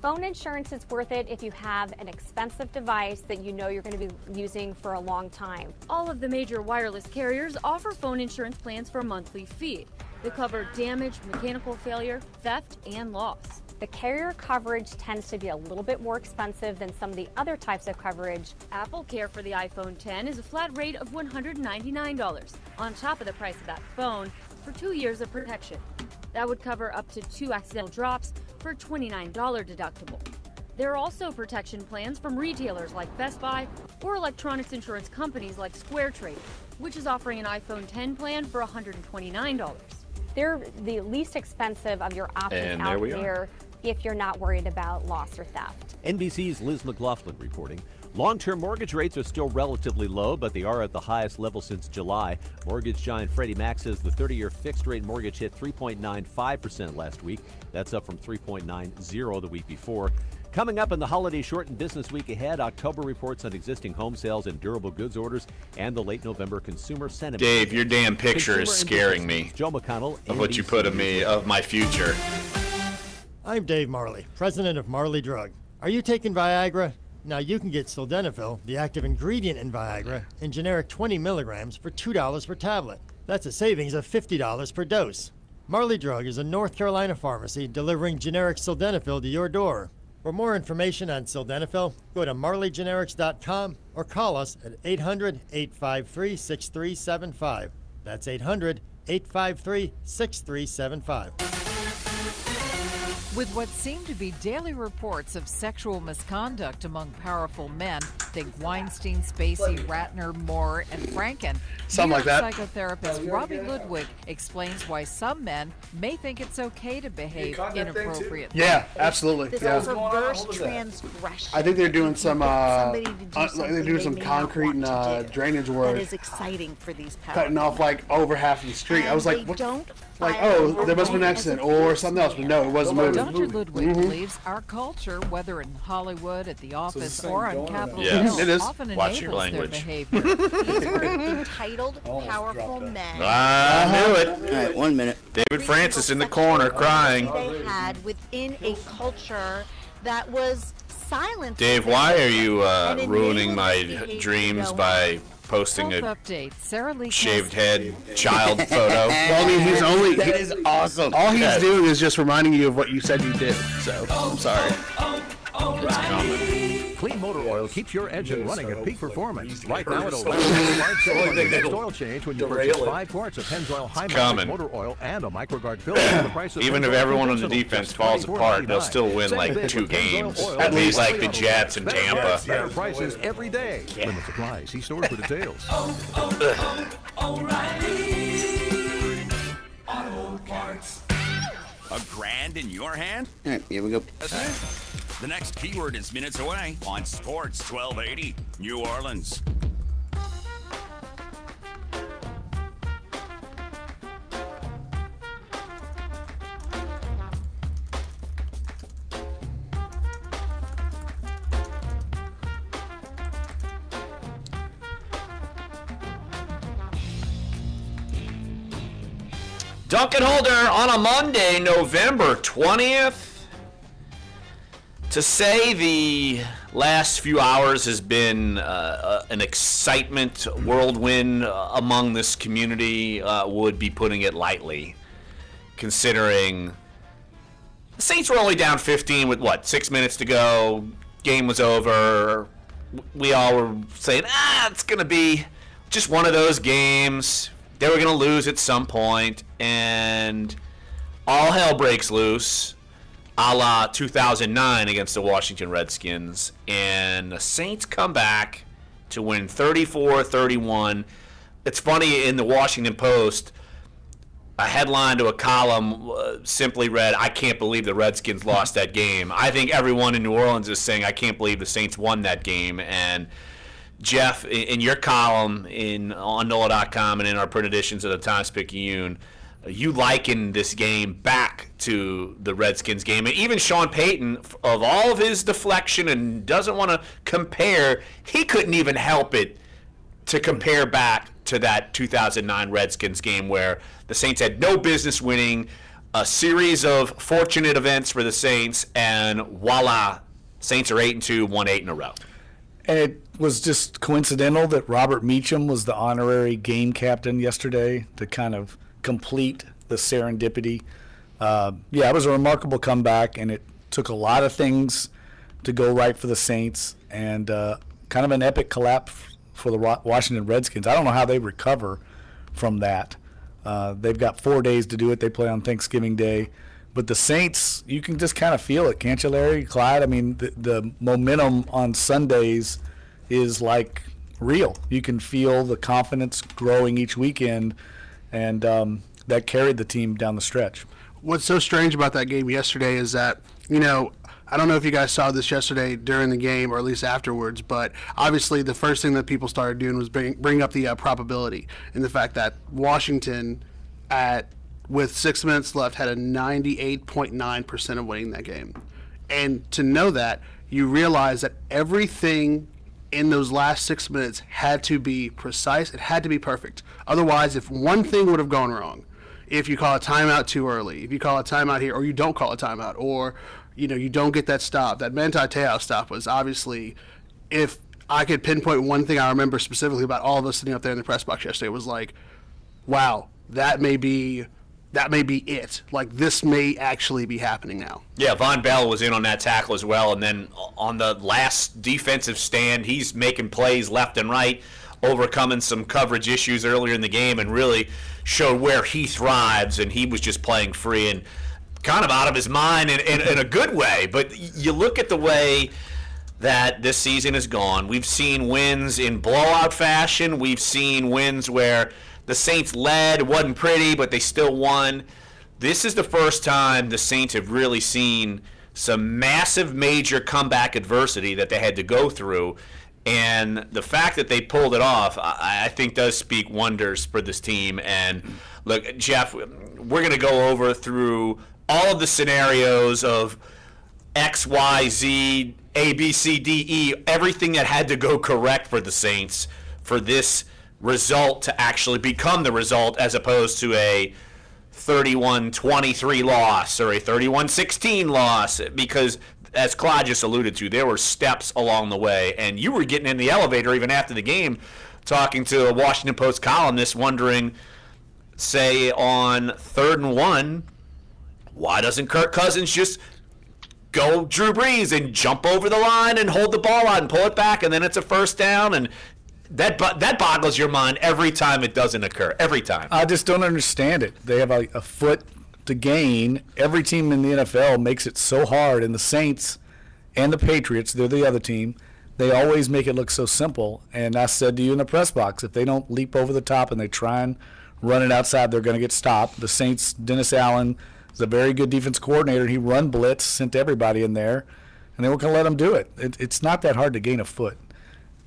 Phone insurance is worth it if you have an expensive device that you know you're going to be using for a long time. All of the major wireless carriers offer phone insurance plans for a monthly fee. They cover damage, mechanical failure, theft, and loss. The carrier coverage tends to be a little bit more expensive than some of the other types of coverage. Apple Care for the iPhone X is a flat rate of $199 on top of the price of that phone for 2 years of protection. That would cover up to 2 accidental drops for a $29 deductible. There are also protection plans from retailers like Best Buy or electronics insurance companies like SquareTrade, which is offering an iPhone X plan for $129. They're the least expensive of your options out there if you're not worried about loss or theft. NBC's Liz McLaughlin reporting. Long-term mortgage rates are still relatively low, but they are at the highest level since July. Mortgage giant Freddie Mac says the 30-year fixed-rate mortgage hit 3.95% last week. That's up from 3.90% the week before. Coming up in the holiday-shortened business week ahead, October reports on existing home sales and durable goods orders and the late November consumer sentiment. Dave, your damn picture is scaring me. Joe McConnell, of what you put of me, of my future. I'm Dave Marley, president of Marley Drug. Are you taking Viagra? Now you can get sildenafil, the active ingredient in Viagra, in generic 20 milligrams for $2 per tablet. That's a savings of $50 per dose. Marley Drug is a North Carolina pharmacy delivering generic sildenafil to your door. For more information on sildenafil, go to marleygenerics.com or call us at 800-853-6375. That's 800-853-6375. With what seem to be daily reports of sexual misconduct among powerful men, think Weinstein, Spacey, Ratner, Moore, and Franken. Something like that. Psychotherapist Robbie Ludwig explains why some men may think it's okay to behave inappropriately. Yeah, absolutely. This Yeah. reverse transgression. I think they're doing some Somebody to do they're something doing they some may not concrete want and to do. drainage That work, is exciting for these cutting off like over half of the street. I was like, what? Like, oh, there must have been an accident or something else, but no, it wasn't moving. Dr. Ludwig believes our culture, whether in Hollywood, at the office, or on Capitol Yes. Hill, It is. often Watch your enables their language. behavior. These are entitled, powerful men. I knew it. All right, 1 minute. David Francis in the corner crying. They had within a culture that was silent. Dave, why are you ruining my dreams by posting Health a update. Sarah Lee shaved head child photo? Well, I mean, he's only That is awesome. all he's doing is just reminding you of what you said you did. So I'm sorry. It's coming. Clean motor oil keeps your engine running at peak performance. Right now, it'll last the next oil change when you purchase 5 quarts of Pennzoil High coming. Motor Oil and a MicroGuard filter for the price of Even if Pennzoil everyone on the Conventional, defense just falls apart, they'll still win Save like big 2 with Pennzoil games. oil. At least like the Jets and Tampa. Better prices every day. Limit supply. See stores for details. O'Reilly Auto Parts. A grand in your hand? All right, here we go. The next keyword is minutes away on Sports 1280 New Orleans. Dunc and Holder on a Monday, November 20th. To say the last few hours has been an excitement whirlwind among this community would be putting it lightly, considering the Saints were only down 15 with, 6 minutes to go. Game was over. We all were saying, it's going to be just one of those games. They were going to lose at some point, and all hell breaks loose, a la 2009 against the Washington Redskins, and the Saints come back to win 34-31. It's funny, in the Washington Post, a headline to a column simply read, "I can't believe the Redskins lost that game." I think everyone in New Orleans is saying, "I can't believe the Saints won that game." And Jeff, in your column on NOLA.com and in our print editions of the Times-Picayune, you liken this game back to the Redskins game. And even Sean Payton, of all of his deflection and doesn't want to compare, he couldn't even help it to compare back to that 2009 Redskins game where the Saints had no business winning. a series of fortunate events for the Saints, and voila, Saints are 8-2, won 8 in a row. And it was just coincidental that Robert Meacham was the honorary game captain yesterday to kind of complete the serendipity. It was a remarkable comeback, and it took a lot of things to go right for the Saints, and kind of an epic collapse for the Washington Redskins. I don't know how they recover from that. They've got 4 days to do it. They play on Thanksgiving Day. But the Saints, you can just kind of feel it, can't you, Larry, Clyde? I mean, the momentum on Sundays is like real. You can feel the confidence growing each weekend, and that carried the team down the stretch. What's so strange about that game yesterday is that, I don't know if you guys saw this yesterday during the game or at least afterwards, but obviously the first thing that people started doing was bring up the probability and the fact that Washington, with 6 minutes left, had a 98.9% of winning that game. And to know that, you realize that everything in those last 6 minutes had to be precise. It had to be perfect. Otherwise, if one thing would have gone wrong, if you call a timeout too early, if you call a timeout here, or you don't call a timeout, or you don't get that stop. That Manti Te'o stop was obviously, if I could pinpoint one thing I remember specifically about all of us sitting up there in the press box yesterday, was like, wow, that may be it. Like, this may actually be happening now. Yeah, Von Bell was in on that tackle as well, and then on the last defensive stand, he's making plays left and right, overcoming some coverage issues earlier in the game, and really showed where he thrives, and he was just playing free and kind of out of his mind in a good way. But you look at the way that this season has gone. We've seen wins in blowout fashion. We've seen wins where the Saints led. It wasn't pretty, but they still won. This is the first time the Saints have really seen some massive major comeback adversity that they had to go through. And the fact that they pulled it off, I think, does speak wonders for this team. And look, Jeff, we're going to go over through all of the scenarios of X, Y, Z, A, B, C, D, E, everything that had to go correct for the Saints for this result to actually become the result, as opposed to a 31-23 loss or a 31-16 loss, because as Claude just alluded to, there were steps along the way, and you were getting in the elevator even after the game talking to a Washington Post columnist wondering, say on 3rd and 1, why doesn't Kirk Cousins just go Drew Brees and jump over the line and hold the ball out and pull it back, and then it's a first down? And that boggles your mind every time it doesn't occur. Every time. I just don't understand it. They have a foot to gain. Every team in the NFL makes it so hard, and the Saints and the Patriots, they're the other team, they always make it look so simple. And I said to you in the press box, if they don't leap over the top and they try and run it outside, they're going to get stopped. The Saints, Dennis Allen is a very good defense coordinator. He run blitz, sent everybody in there, and they weren't going to let them do it. It's not that hard to gain a foot.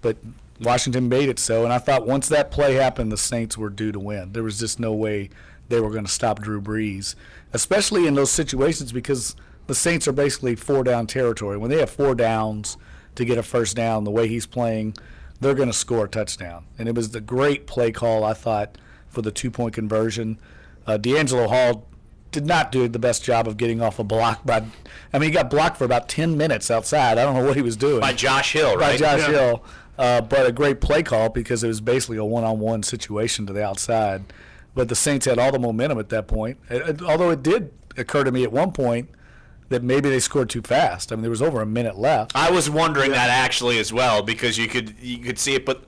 But Washington made it so, and I thought once that play happened, the Saints were due to win. There was just no way they were going to stop Drew Brees, especially in those situations, because the Saints are basically 4-down territory. When they have 4 downs to get a first down, the way he's playing, they're going to score a touchdown. And it was the great play call, I thought, for the 2-point conversion. D'Angelo Hall did not do the best job of getting off a block. He got blocked for about 10 minutes outside. I don't know what he was doing. By Josh Hill, right? By Josh Hill. But a great play call, because it was basically a one-on-one situation to the outside. But the Saints had all the momentum at that point. Although it did occur to me at one point that maybe they scored too fast. I mean, there was over a minute left. I was wondering that actually as well, because you could see it, but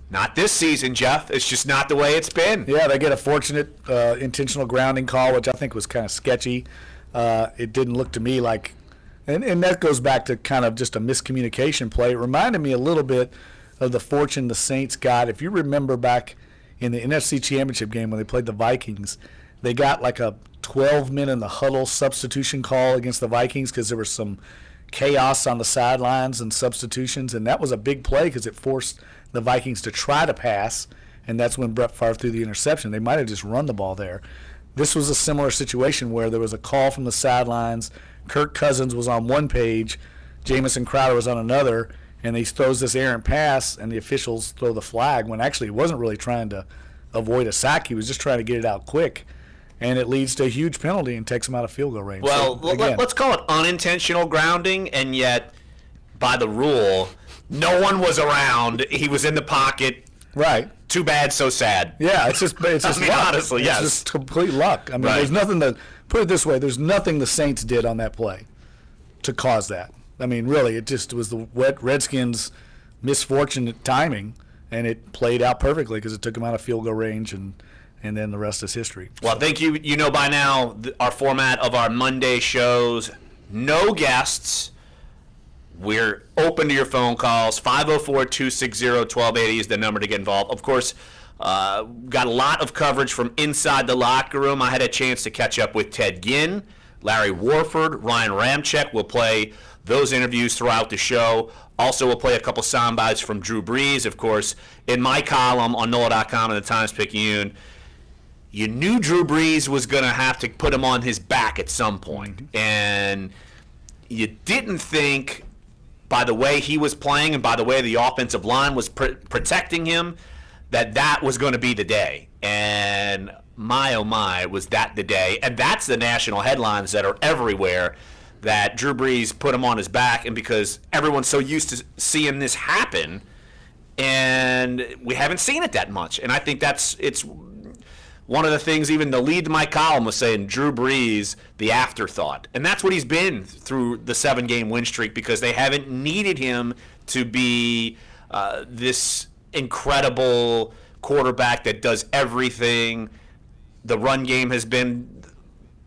not this season, Jeff. It's just not the way it's been. Yeah, they get a fortunate intentional grounding call, which I think was kind of sketchy. It didn't look to me like, and that goes back to kind of just a miscommunication play. It reminded me a little bit of the fortune the Saints got. If you remember back in the NFC Championship game when they played the Vikings, they got like a 12-men-in-the-huddle substitution call against the Vikings because there was some chaos on the sidelines and substitutions, and that was a big play because it forced the Vikings to try to pass, and that's when Brett Favre threw the interception. They might have just run the ball there. This was a similar situation where there was a call from the sidelines. Kirk Cousins was on one page, Jamison Crowder was on another, and he throws this errant pass, and the officials throw the flag when actually he wasn't really trying to avoid a sack. He was just trying to get it out quick. and it leads to a huge penalty and takes them out of field goal range. Well, so, again, let's call it unintentional grounding, and yet by the rule, no one was around. He was in the pocket. Right. Too bad, so sad. Yeah, it's just I mean, luck. honestly, yes. It's just complete luck. I mean, there's nothing that, put it this way, there's nothing the Saints did on that play to cause that. I mean, really, it just was the Redskins' misfortunate timing, and it played out perfectly because it took them out of field goal range, and then the rest is history. Well, I think you know by now our format of our Monday shows, no guests. We're open to your phone calls. 504-260-1280 is the number to get involved. Of course, got a lot of coverage from inside the locker room. I had a chance to catch up with Ted Ginn, Larry Warford, Ryan Ramczyk. We'll play those interviews throughout the show. Also, we'll play a couple sound bites from Drew Brees. Of course, in my column on NOLA.com and the Times-Picayune, you knew Drew Brees was going to have to put him on his back at some point. And you didn't think, by the way he was playing and by the way the offensive line was protecting him, that was going to be the day. And my, oh my, was that the day. And that's the national headlines that are everywhere, that Drew Brees put him on his back, and because everyone's so used to seeing this happen, and we haven't seen it that much. And I think it's one of the things, even the lead to my column was saying Drew Brees, the afterthought. And that's what he's been through the 7-game win streak, because they haven't needed him to be this incredible quarterback that does everything. The run game has been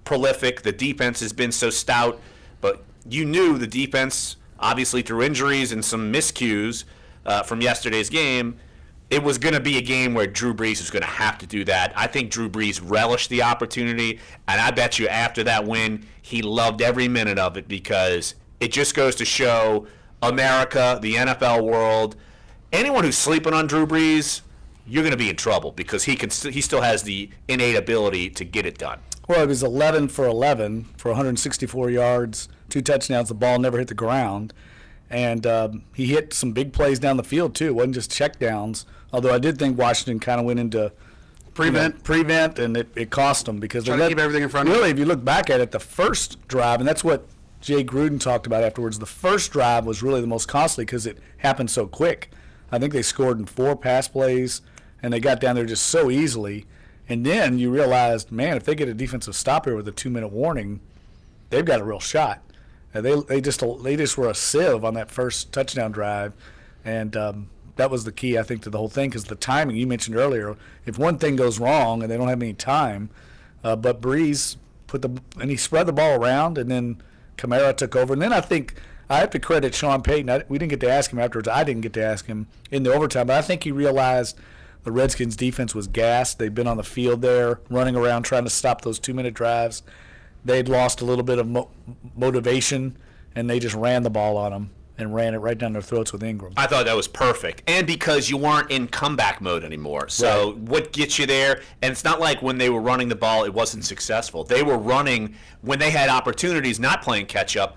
prolific. The defense has been so stout. But you knew the defense, obviously through injuries and some miscues from yesterday's game, it was going to be a game where Drew Brees was going to have to do that. I think Drew Brees relished the opportunity, and I bet you after that win, he loved every minute of it, because it just goes to show America, the NFL world, anyone who's sleeping on Drew Brees, you're going to be in trouble, because he still has the innate ability to get it done. Well, it was 11 for 11 for 164 yards, 2 touchdowns. The ball never hit the ground. And he hit some big plays down the field, too. It wasn't just checkdowns, although I did think Washington kind of went into prevent, and it cost them, because they let keep everything in front of Really, if you look back at it, the first drive, and that's what Jay Gruden talked about afterwards, the first drive was really the most costly because it happened so quick. I think they scored in 4 pass plays, and they got down there just so easily. And then you realized, man, if they get a defensive stop here with a 2-minute warning, they've got a real shot. They just were a sieve on that first touchdown drive, and that was the key, I think, to the whole thing, because the timing you mentioned earlier. If one thing goes wrong and they don't have any time, but Brees and he spread the ball around, and then Kamara took over, and then I think I have to credit Sean Payton. We didn't get to ask him afterwards. I didn't get to ask him in the overtime, but I think he realized the Redskins' defense was gassed. They'd been on the field there, running around trying to stop those 2-minute drives. They'd lost a little bit of motivation, and they just ran the ball on them and ran it right down their throats with Ingram. I thought that was perfect. And because you weren't in comeback mode anymore. So what gets you there? And it's not like when they were running the ball, it wasn't successful. They were running when they had opportunities, not playing catch-up.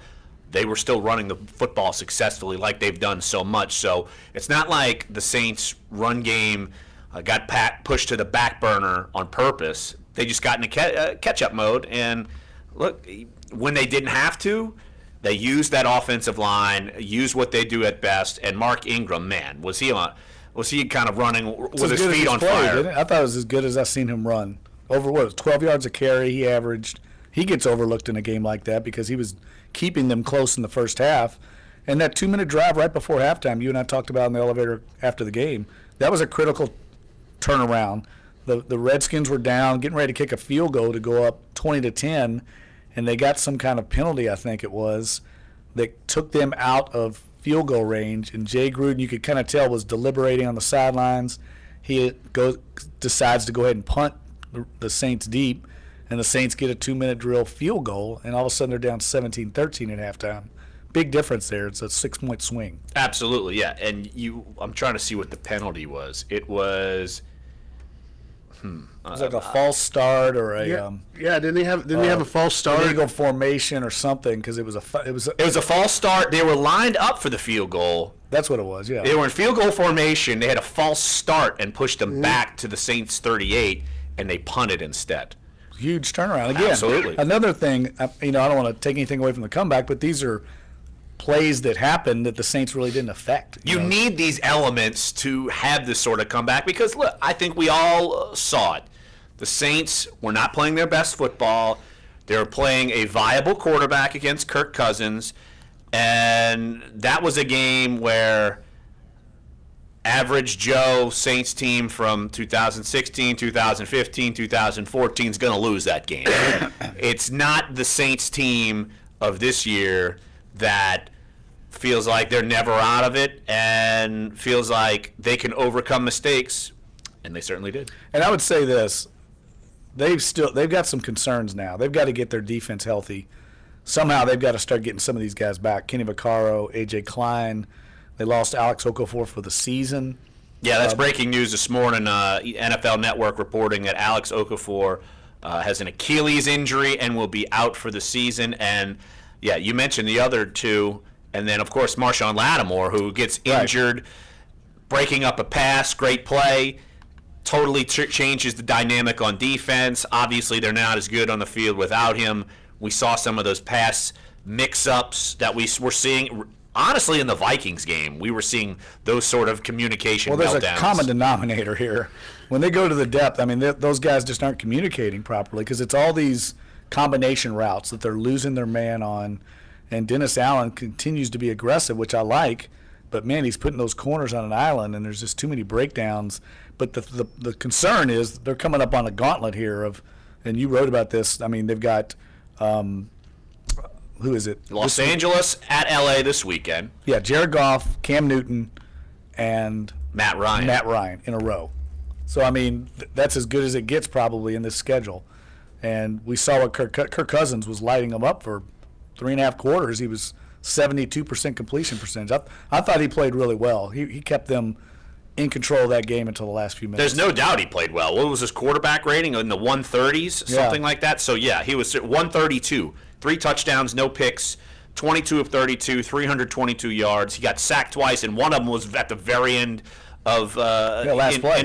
They were still running the football successfully like they've done so much. So it's not like the Saints' run game got pushed to the back burner on purpose. They just got in a catch-up mode. And look, when they didn't have to, they used that offensive line, used what they do at best. And Mark Ingram, man, was he kind of running with his feet on fire? I thought it was as good as I've seen him run. Over 12 yards a carry he averaged. He gets overlooked in a game like that because he was keeping them close in the first half. And that 2-minute drive right before halftime, you and I talked about in the elevator after the game, that was a critical turnaround. The Redskins were down, getting ready to kick a field goal to go up 20-10, and they got some kind of penalty, I think it was, that took them out of field goal range. And Jay Gruden, you could kind of tell, was deliberating on the sidelines. He decides to go ahead and punt the Saints deep, and the Saints get a 2-minute drill field goal, and all of a sudden they're down 17-13 at halftime. Big difference there. It's a 6-point swing. Absolutely, yeah. And I'm trying to see what the penalty was. It was it was like a false start or a didn't they have a false start? Illegal formation or something, because it was a false start. They were lined up for the field goal. That's what it was. Yeah, they were in field goal formation. They had a false start and pushed them back to the Saints 38, and they punted instead. huge turnaround. Again, absolutely. Another thing, I don't want to take anything away from the comeback, but these are plays that happened that the Saints really didn't affect. You need these elements to have this sort of comeback because, look, I think we all saw it. The Saints were not playing their best football. They were playing a viable quarterback against Kirk Cousins, and that was a game where average Joe Saints team from 2016, 2015, 2014 is going to lose that game. It's not the Saints team of this year that feels like they're never out of it and feels like they can overcome mistakes, and they certainly did. And I would say this. They've got some concerns now. They've got to get their defense healthy. Somehow they've got to start getting some of these guys back. Kenny Vaccaro, A.J. Klein. They lost Alex Okafor for the season. Yeah, that's breaking news this morning. NFL Network reporting that Alex Okafor has an Achilles injury and will be out for the season. And, yeah, you mentioned the other two. And then, of course, Marshawn Lattimore, who gets injured, breaking up a pass, great play, totally changes the dynamic on defense. Obviously, they're not as good on the field without him. We saw some of those pass mix-ups that we were seeing. Honestly, in the Vikings game, we were seeing those sort of communication meltdowns. Well, there's a common denominator here. When they go to the depth, I mean, those guys just aren't communicating properly because it's all these combination routes that they're losing their man on. And Dennis Allen continues to be aggressive, which I like. But, man, he's putting those corners on an island, and there's just too many breakdowns. But the concern is they're coming up on a gauntlet here of, and you wrote about this, I mean, they've got who is it? Los Angeles at L.A. this weekend. Yeah, Jared Goff, Cam Newton, and Matt Ryan in a row. So, I mean, that's as good as it gets probably in this schedule. And we saw what Kirk Cousins was lighting them up for 3.5 quarters. He was 72% completion percentage. I thought he played really well. He kept them in control of that game until the last few minutes. There's no doubt he played well. What was his quarterback rating? In the 130s, something like that? So, yeah, he was 132. 3 touchdowns, no picks, 22 of 32, 322 yards. He got sacked twice, and one of them was at the very end of last play.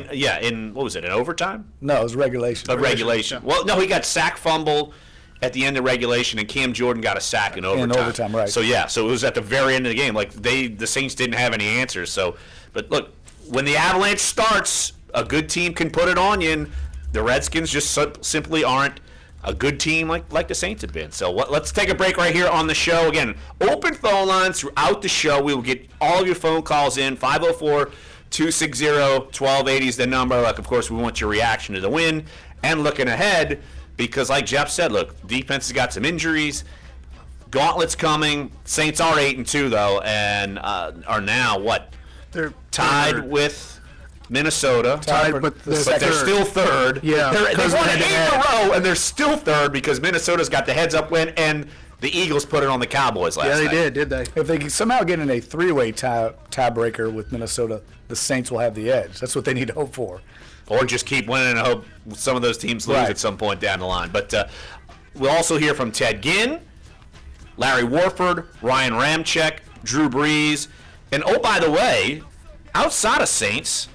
What was it, in overtime? No, it was regulation. Regulation. Well, no, he got sack fumble at the end of regulation, and Cam Jordan got a sack in overtime. In overtime, right. So, yeah, so it was at the very end of the game. Like, the Saints didn't have any answers. So, but, look, when the avalanche starts, a good team can put it on you, and the Redskins just simply aren't a good team like the Saints have been. So let's take a break right here on the show. Again, open phone lines throughout the show. We will get all of your phone calls in. 504-260-1280 is the number. Like, of course, we want your reaction to the win and looking ahead because, like Jeff said, look, defense has got some injuries. Gauntlet's coming. Saints are 8-2, though, and are now, what? They're tied with Minnesota, but they're still third. Yeah, they won 8 in a row, and they're still third because Minnesota's got the heads-up win, and the Eagles put it on the Cowboys last night. Yeah, they did they? If they somehow get in a 3-way tiebreaker with Minnesota, the Saints will have the edge. That's what they need to hope for. Or just keep winning and hope some of those teams lose at some point down the line. But we'll also hear from Ted Ginn, Larry Warford, Ryan Ramczyk, Drew Brees, and oh, by the way, outside of Saints,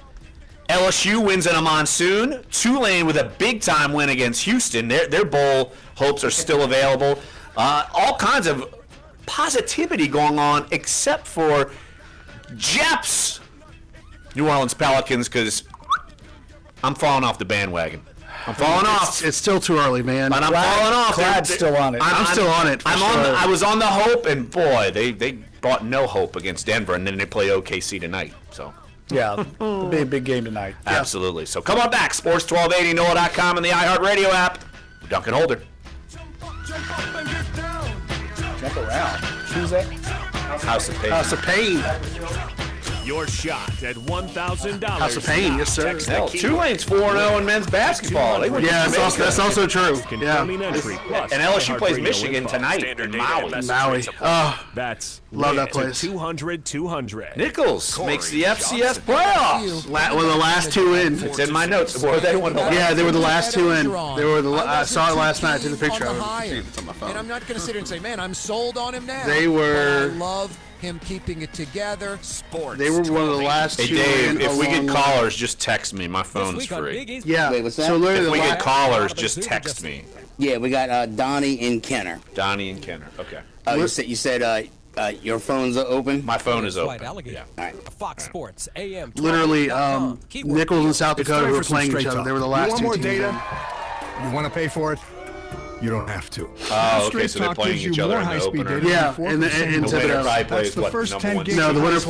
LSU wins in a monsoon. Tulane with a big-time win against Houston. Their bowl hopes are still available. All kinds of positivity going on except for Jeff's New Orleans Pelicans because I'm falling off the bandwagon. I'm falling off. It's still too early, man. But I'm falling off. Clyde's still on it. I'm still on it. I was on the hope, and boy, they brought no hope against Denver, and then they play OKC tonight. So. Yeah, it'll be a big game tonight. Absolutely. So come on back. Sports 1280, NOLA.com, and the iHeartRadio app. Dunc and Holder. Jump around. Who's that? House of Pain. House of Pain. Your shot at $1,000. House of Pain, yes, sir. Hell, Tulane's 4-0 in men's basketball. Yeah, that's also true. Yeah. And LSU plays Michigan tonight in Maui. Oh, that's love that place. 200. Nichols makes the FCS playoffs. One of the last two in. It's in my notes. Were they one of the last? Yeah, they were the last two in. They were I saw it last night. I took a picture of it. And I'm not going to sit here and say, man, I'm sold on him now. They were. I love him keeping it together. Sports. They were one of the last Hey, two. Dave, if we get callers, just text me. My phone's free. Yeah. Wait, what's that? So literally If the we get last, callers, just text me. Yeah, we got Donnie and Kenner. Donnie and Kenner. Okay. You said your phone's open? My phone is open. Yeah. All right. Fox Sports AM. literally Nichols and South Dakota were playing each other. They were the last two more teams. data? You want to pay for it? You don't have to. Oh, okay, so they're playing each other in the opener. Yeah, and the winner probably plays what, number one? No, the winner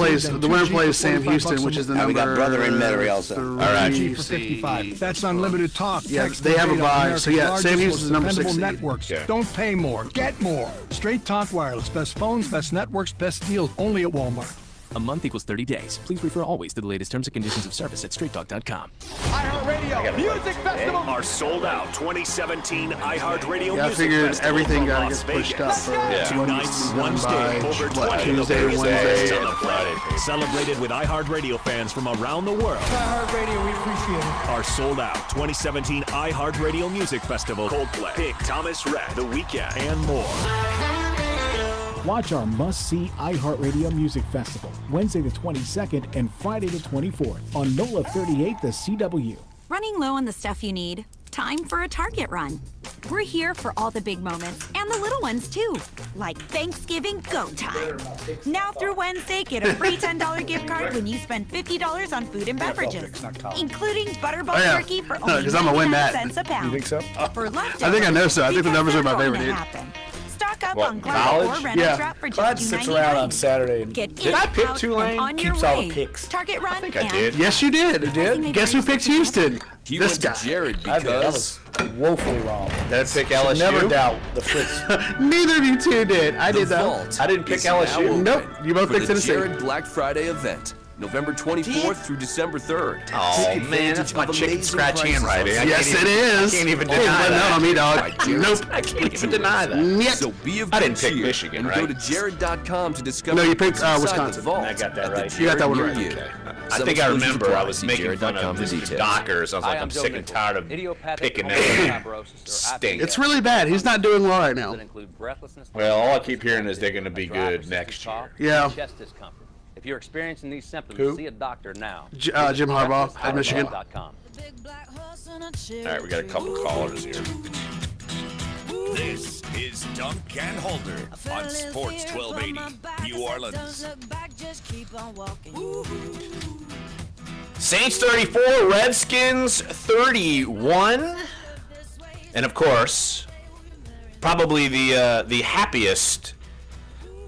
plays Sam Houston, which is the number. We got Brother and Metairie also. All right. For 55. That's unlimited talk. Yeah, text, they have a data, buy. America's So yeah, largest, Sam most Houston's number dependable 16. networks. Yeah. Don't pay more. Get more. Straight Talk Wireless. Best phones, best networks, best deals. Only at Walmart. A month equals 30 days. Please refer always to the latest terms and conditions of service at straighttalk.com. iHeartRadio Music Festival. Our sold-out 2017 iHeartRadio Yeah, I Music figured Festival everything from got Las to get pushed up Vegas. for 2 nights, one stage, over 20 of the Tuesday, biggest Wednesday, artists on the planet. Celebrated with iHeartRadio fans from around the world. iHeartRadio, we appreciate it. Our sold-out 2017 iHeartRadio Music Festival, Coldplay, Big Thomas Rhett, The Weeknd, and more. Watch our must-see iHeartRadio Music Festival, Wednesday the 22nd and Friday the 24th on NOLA 38 The CW. Running low on the stuff you need? Time for a Target run. We're here for all the big moments and the little ones too, like Thanksgiving Go Time. Now through Wednesday, get a free $10 gift card when you spend $50 on food and beverages, including Butterball turkey for only 99 cents a pound. You think so? For leftovers, I think I know so. I think the numbers are my because favorite, that's dude. gonna happen. Stock up What, on Clyde or Reynolds Wrap for Clyde just sits around on $2.99. Saturday and Get Did in, I pick out, Tulane? and on your Keeps all way. the picks. Target run I and did. Yes, you did. You did. Guess who picked Houston? He This went guy. to Jared I did. That because was woefully wrong. Did I pick Should LSU? never doubt the Fritz. Neither of you two did. I did vault that. I didn't pick is now LSU. open Nope. You both for picked the Tennessee. Jared Black Friday event, November 24th through December 3rd. Oh, Take man, that's advantage my of chicken amazing scratch prices handwriting. on Yes, it is. I can't even Hey, deny let that. that on me, dog. By Jared. Nope. I can't even deny that. Yep. So be of I good didn't pick cheer Michigan, and right? go to jared.com to discover No, you picked, what's inside Wisconsin. the vault I got that at the right. You got that one Jared right. near you. Okay. I Some think I exclusions remember I apply. was See making fun jared.com of for the details. Dockers. I was like, I'm sick and tired of picking them. Stink. It's really bad. He's not doing well right now. Well, all I keep hearing is they're going to be good next year. Yeah. Chest discomfort. If you're experiencing these symptoms, Who? see a doctor now. Jim Harbaugh at Michigan. NOLA.com. All right, we got a couple callers here. This is Dunc and Holder on Sports 1280, New Orleans. Saints 34, Redskins 31. And of course, probably the happiest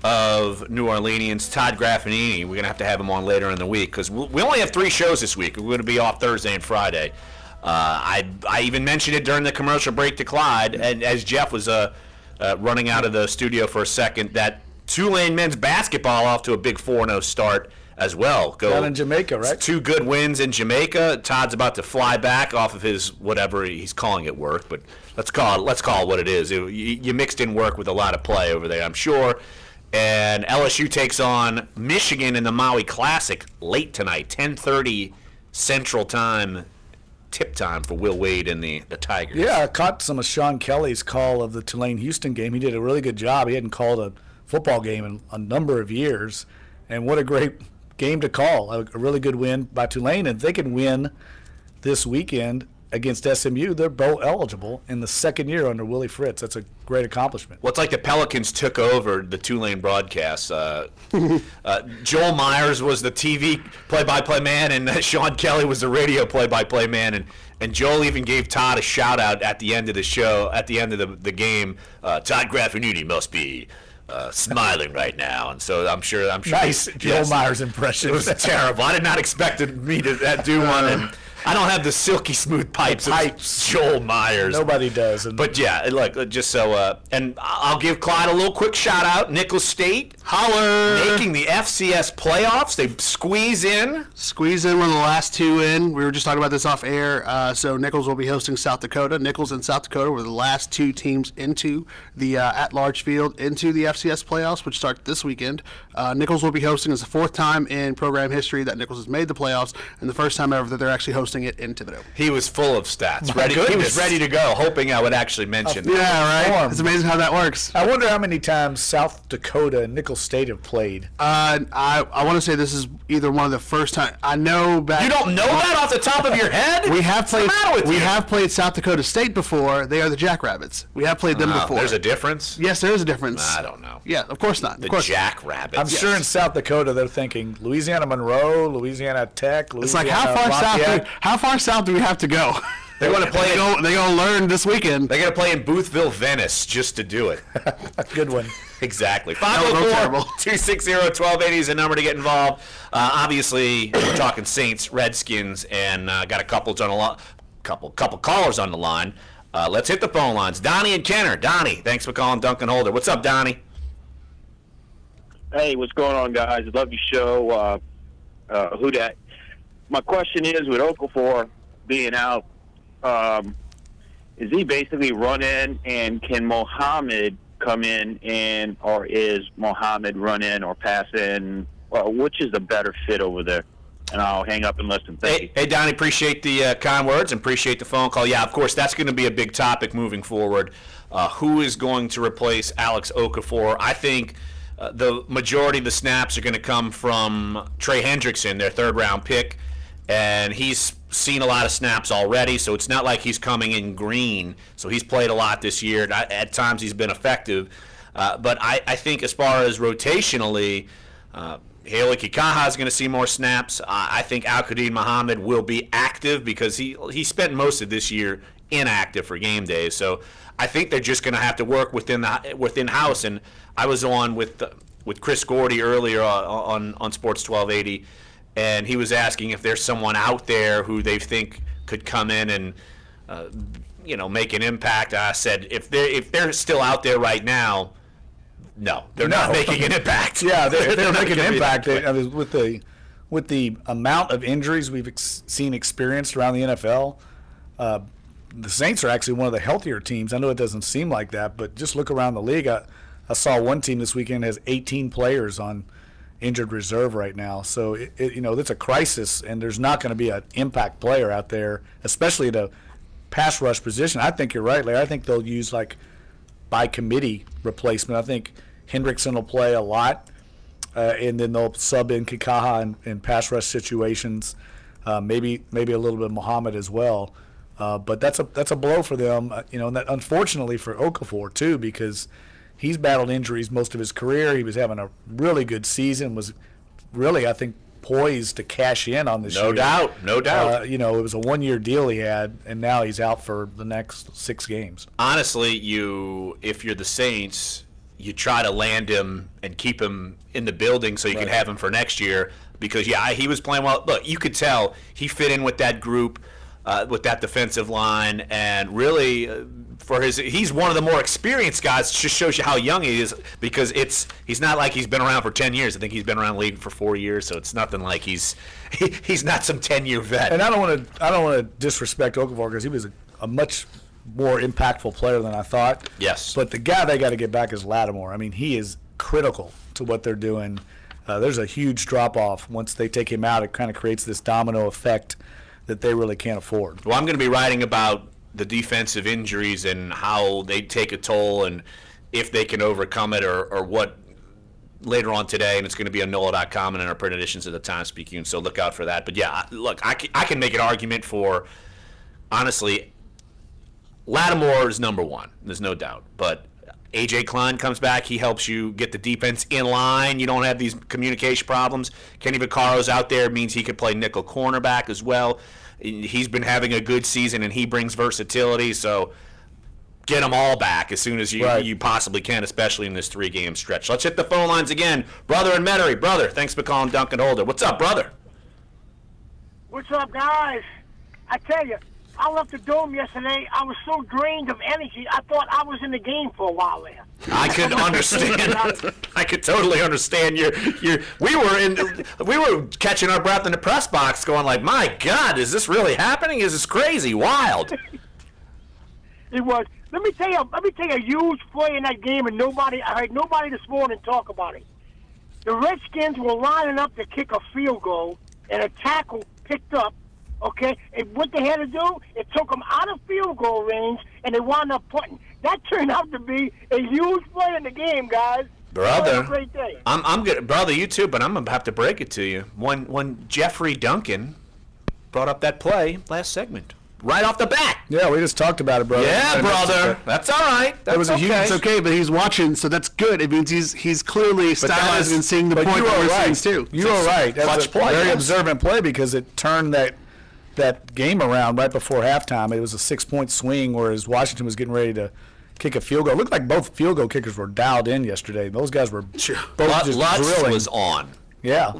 of New Orleanians, Todd Graffinini. We're going to have him on later in the week because we only have 3 shows this week. We're going to be off Thursday and Friday. I even mentioned it during the commercial break to Clyde, and as Jeff was running out of the studio for a second, that Tulane men's basketball off to a big 4-0 start as well. Down in Jamaica, right? 2 good wins in Jamaica. Todd's about to fly back off of his whatever he's calling it work, but let's call it what it is. You mixed in work with a lot of play over there, I'm sure. And LSU takes on Michigan in the Maui Classic late tonight, 10:30 Central Time, tip time for Will Wade and the Tigers. Yeah, I caught some of Sean Kelly's call of the Tulane-Houston game. He did a really good job. He hadn't called a football game in a number of years, and what a great game to call. A really good win by Tulane, and if they can win this weekend against SMU, they're bowl eligible in the second year under Willie Fritz. That's a great accomplishment. Well, it's like the Pelicans took over the Tulane broadcast. Joel Myers was the TV play-by-play man, and Sean Kelly was the radio play-by-play man. And Joel even gave Todd a shout-out at the end of the show, at the end of the game. Todd Graffinini must be smiling right now, and so I'm sure. Nice Joel Myers impression. It was terrible. I did not expect me to do one, and I don't have the silky smooth pipes of Joel Myers. Nobody does. But yeah, look, just so, and I'll give Clyde a little quick shout out. Nicholls State, holler, making the FCS playoffs. They squeeze in one of the last 2 in. We were just talking about this off air. So Nicholls will be hosting South Dakota. Nicholls and South Dakota were the last 2 teams into the at-large field into the FCS playoffs, which start this weekend. Nicholls will be hosting. It's the 4th time in program history that Nicholls has made the playoffs, and the first time ever that they're actually hosting forcing it into the. He was full of stats. My He goodness. was ready to go, hoping I would actually mention that. Yeah, right. It's amazing how that works. I wonder how many times South Dakota and Nicholls State have played. I want to say this is either one of the first time I know back. You don't know that off the top of your head? We have played. What's the matter with you? Have played South Dakota State before. They are the Jackrabbits. We have played them before. There's a difference? Yes, there is a difference. I don't know. Yeah, of course not. The Of course. Jackrabbits. I'm sure in South Dakota they're thinking Louisiana Monroe, Louisiana Tech, It's Louisiana like Lafayette. how far south do we have to go? They're going to play. They're going to learn this weekend. They're going to play in Boothville, Venice, just to do it. Good one. Exactly. terrible. 504-260-1280 is the number to get involved. Obviously, we're talking Saints, Redskins, and got a couple callers on the line. Let's hit the phone lines. Donnie and Kenner. Donnie, thanks for calling Dunc and Holder. What's up, Donnie? Hey, what's going on, guys? Love your show. Who dat? My question is, with Okafor being out, is he basically run in, and can Mohammed come in, or is Mohammed run in or pass in? Which is the better fit over there? And I'll hang up and listen. Thank you. Hey, Donnie, appreciate the kind words and appreciate the phone call. Yeah, of course, that's going to be a big topic moving forward. Who is going to replace Alex Okafor? I think the majority of the snaps are going to come from Trey Hendrickson, their third-round pick, and he's seen a lot of snaps already, so it's not like he's coming in green. So he's played a lot this year. At times he's been effective. But I think as far as rotationally, Haley Kikaha is going to see more snaps. I think Al-Qadim Muhammad will be active because he spent most of this year inactive for game days. So I think they're just going to have to work within house. And I was on with Chris Gordy earlier on Sports 1280, and he was asking if there's someone out there who they think could come in and make an impact. I said if they're still out there right now, no, they're not making an impact. Yeah, they're making an impact. With the amount of injuries we've seen experienced around the NFL, the Saints are actually one of the healthier teams. I know it doesn't seem like that, but just look around the league. I saw one team this weekend has 18 players on injured reserve right now. So it's a crisis, and there's not going to be an impact player out there, especially at a pass rush position. I think you're right, Larry. I think they'll use by committee replacement. I think Hendrickson will play a lot, and then they'll sub in Kikaha in pass rush situations, maybe a little bit of Muhammad as well. But that's a blow for them, and that unfortunately for Okafor too, because he's battled injuries most of his career. He was having a really good season, was really, I think, poised to cash in on this year. No doubt. It was a one-year deal he had, and now he's out for the next 6 games. Honestly, if you're the Saints, you try to land him and keep him in the building so you can have him for next year because, he was playing well. Look, you could tell he fit in with that group, with that defensive line, and really he's one of the more experienced guys. It just shows you how young he is because he's not like he's been around for 10 years. I think he's been around the league for 4 years, so it's nothing like he's not some 10-year vet. And I don't want to disrespect Okafor because he was a much more impactful player than I thought. Yes. But the guy they got to get back is Lattimore. I mean, he is critical to what they're doing. There's a huge drop-off. Once they take him out, it kind of creates this domino effect that they really can't afford. Well, I'm going to be writing about the defensive injuries and how they take a toll and if they can overcome it or what later on today, and it's going to be on NOLA.com and in our print editions of the Times-Picayune, so look out for that. But, yeah, look, I can make an argument for, honestly, Lattimore is number one. There's no doubt. But A.J. Klein comes back. He helps you get the defense in line. You don't have these communication problems. Kenny Vaccaro's out there. Means he could play nickel cornerback as well. He's been having a good season, and he brings versatility. So get them all back as soon as you possibly can, especially in this 3-game stretch. Let's hit the phone lines again. Brother in Metairie. Brother, thanks for calling Dunc and Holder. What's up, brother? What's up, guys? I tell you, I left the Dome yesterday. I was so drained of energy, I thought I was in the game for a while there. I could understand. I could totally understand. We were catching our breath in the press box, going like, "My God, is this really happening? Is this crazy? Wild?" It was. Let me tell you a huge play in that game, and I heard nobody this morning talk about it. The Redskins were lining up to kick a field goal, and a tackle picked up Okay, and what they had to do, it took them out of field goal range, and they wound up punting. That turned out to be a huge play in the game, guys. Brother, have a great day. I'm good, brother. You too, but I'm gonna have to break it to you. When Jeffrey Duncan brought up that play last segment, right off the bat. Yeah, we just talked about it, brother. Yeah, brother. That's all right. That's It's okay, but he's watching, so that's good. It means he's clearly stylizing and seeing the point that we're seeing too. You were right. That's a play, very observant play because it turned that game around right before halftime. It was a 6-point swing, whereas Washington was getting ready to kick a field goal. It looked like both field goal kickers were dialed in yesterday. Those guys were both just Lutz drilling. was on. Yeah.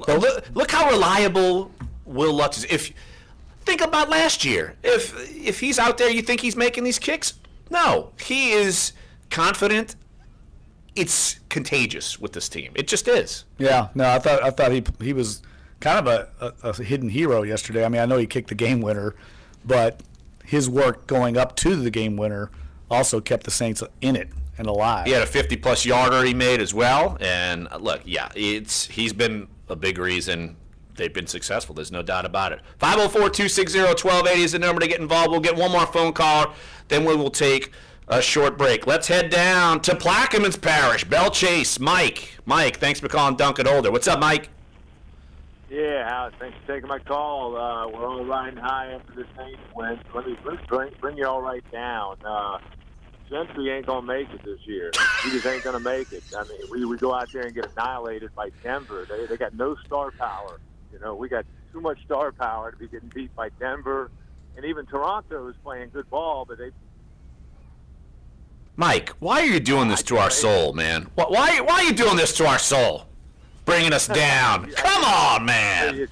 Look how reliable Will Lutz is. If think about last year, if he's out there, you think he's making these kicks? No, he is confident. It's contagious with this team. It just is. Yeah. No, I thought he was kind of a hidden hero yesterday. I mean, I know he kicked the game winner, but his work going up to the game winner also kept the Saints in it and alive. He had a 50-plus yarder he made as well. And look, yeah, he's been a big reason they've been successful. There's no doubt about it. 504-260-1280 is the number to get involved. We'll get one more phone call, then we will take a short break. Let's head down to Plaquemines Parish. Bell Chase, Mike. Mike, thanks for calling Dunc and Older. What's up, Mike? Yeah, Alex, thanks for taking my call. We're all riding high after this Saints win. Let me bring you all right down. Gentry ain't going to make it this year. He just ain't going to make it. I mean, we go out there and get annihilated by Denver. They got no star power. You know, we got too much star power to be getting beat by Denver. And even Toronto is playing good ball, but they... Mike, why are you doing this to our soul, man? Why are you doing this to our soul? Bringing us down. Come on, man. It's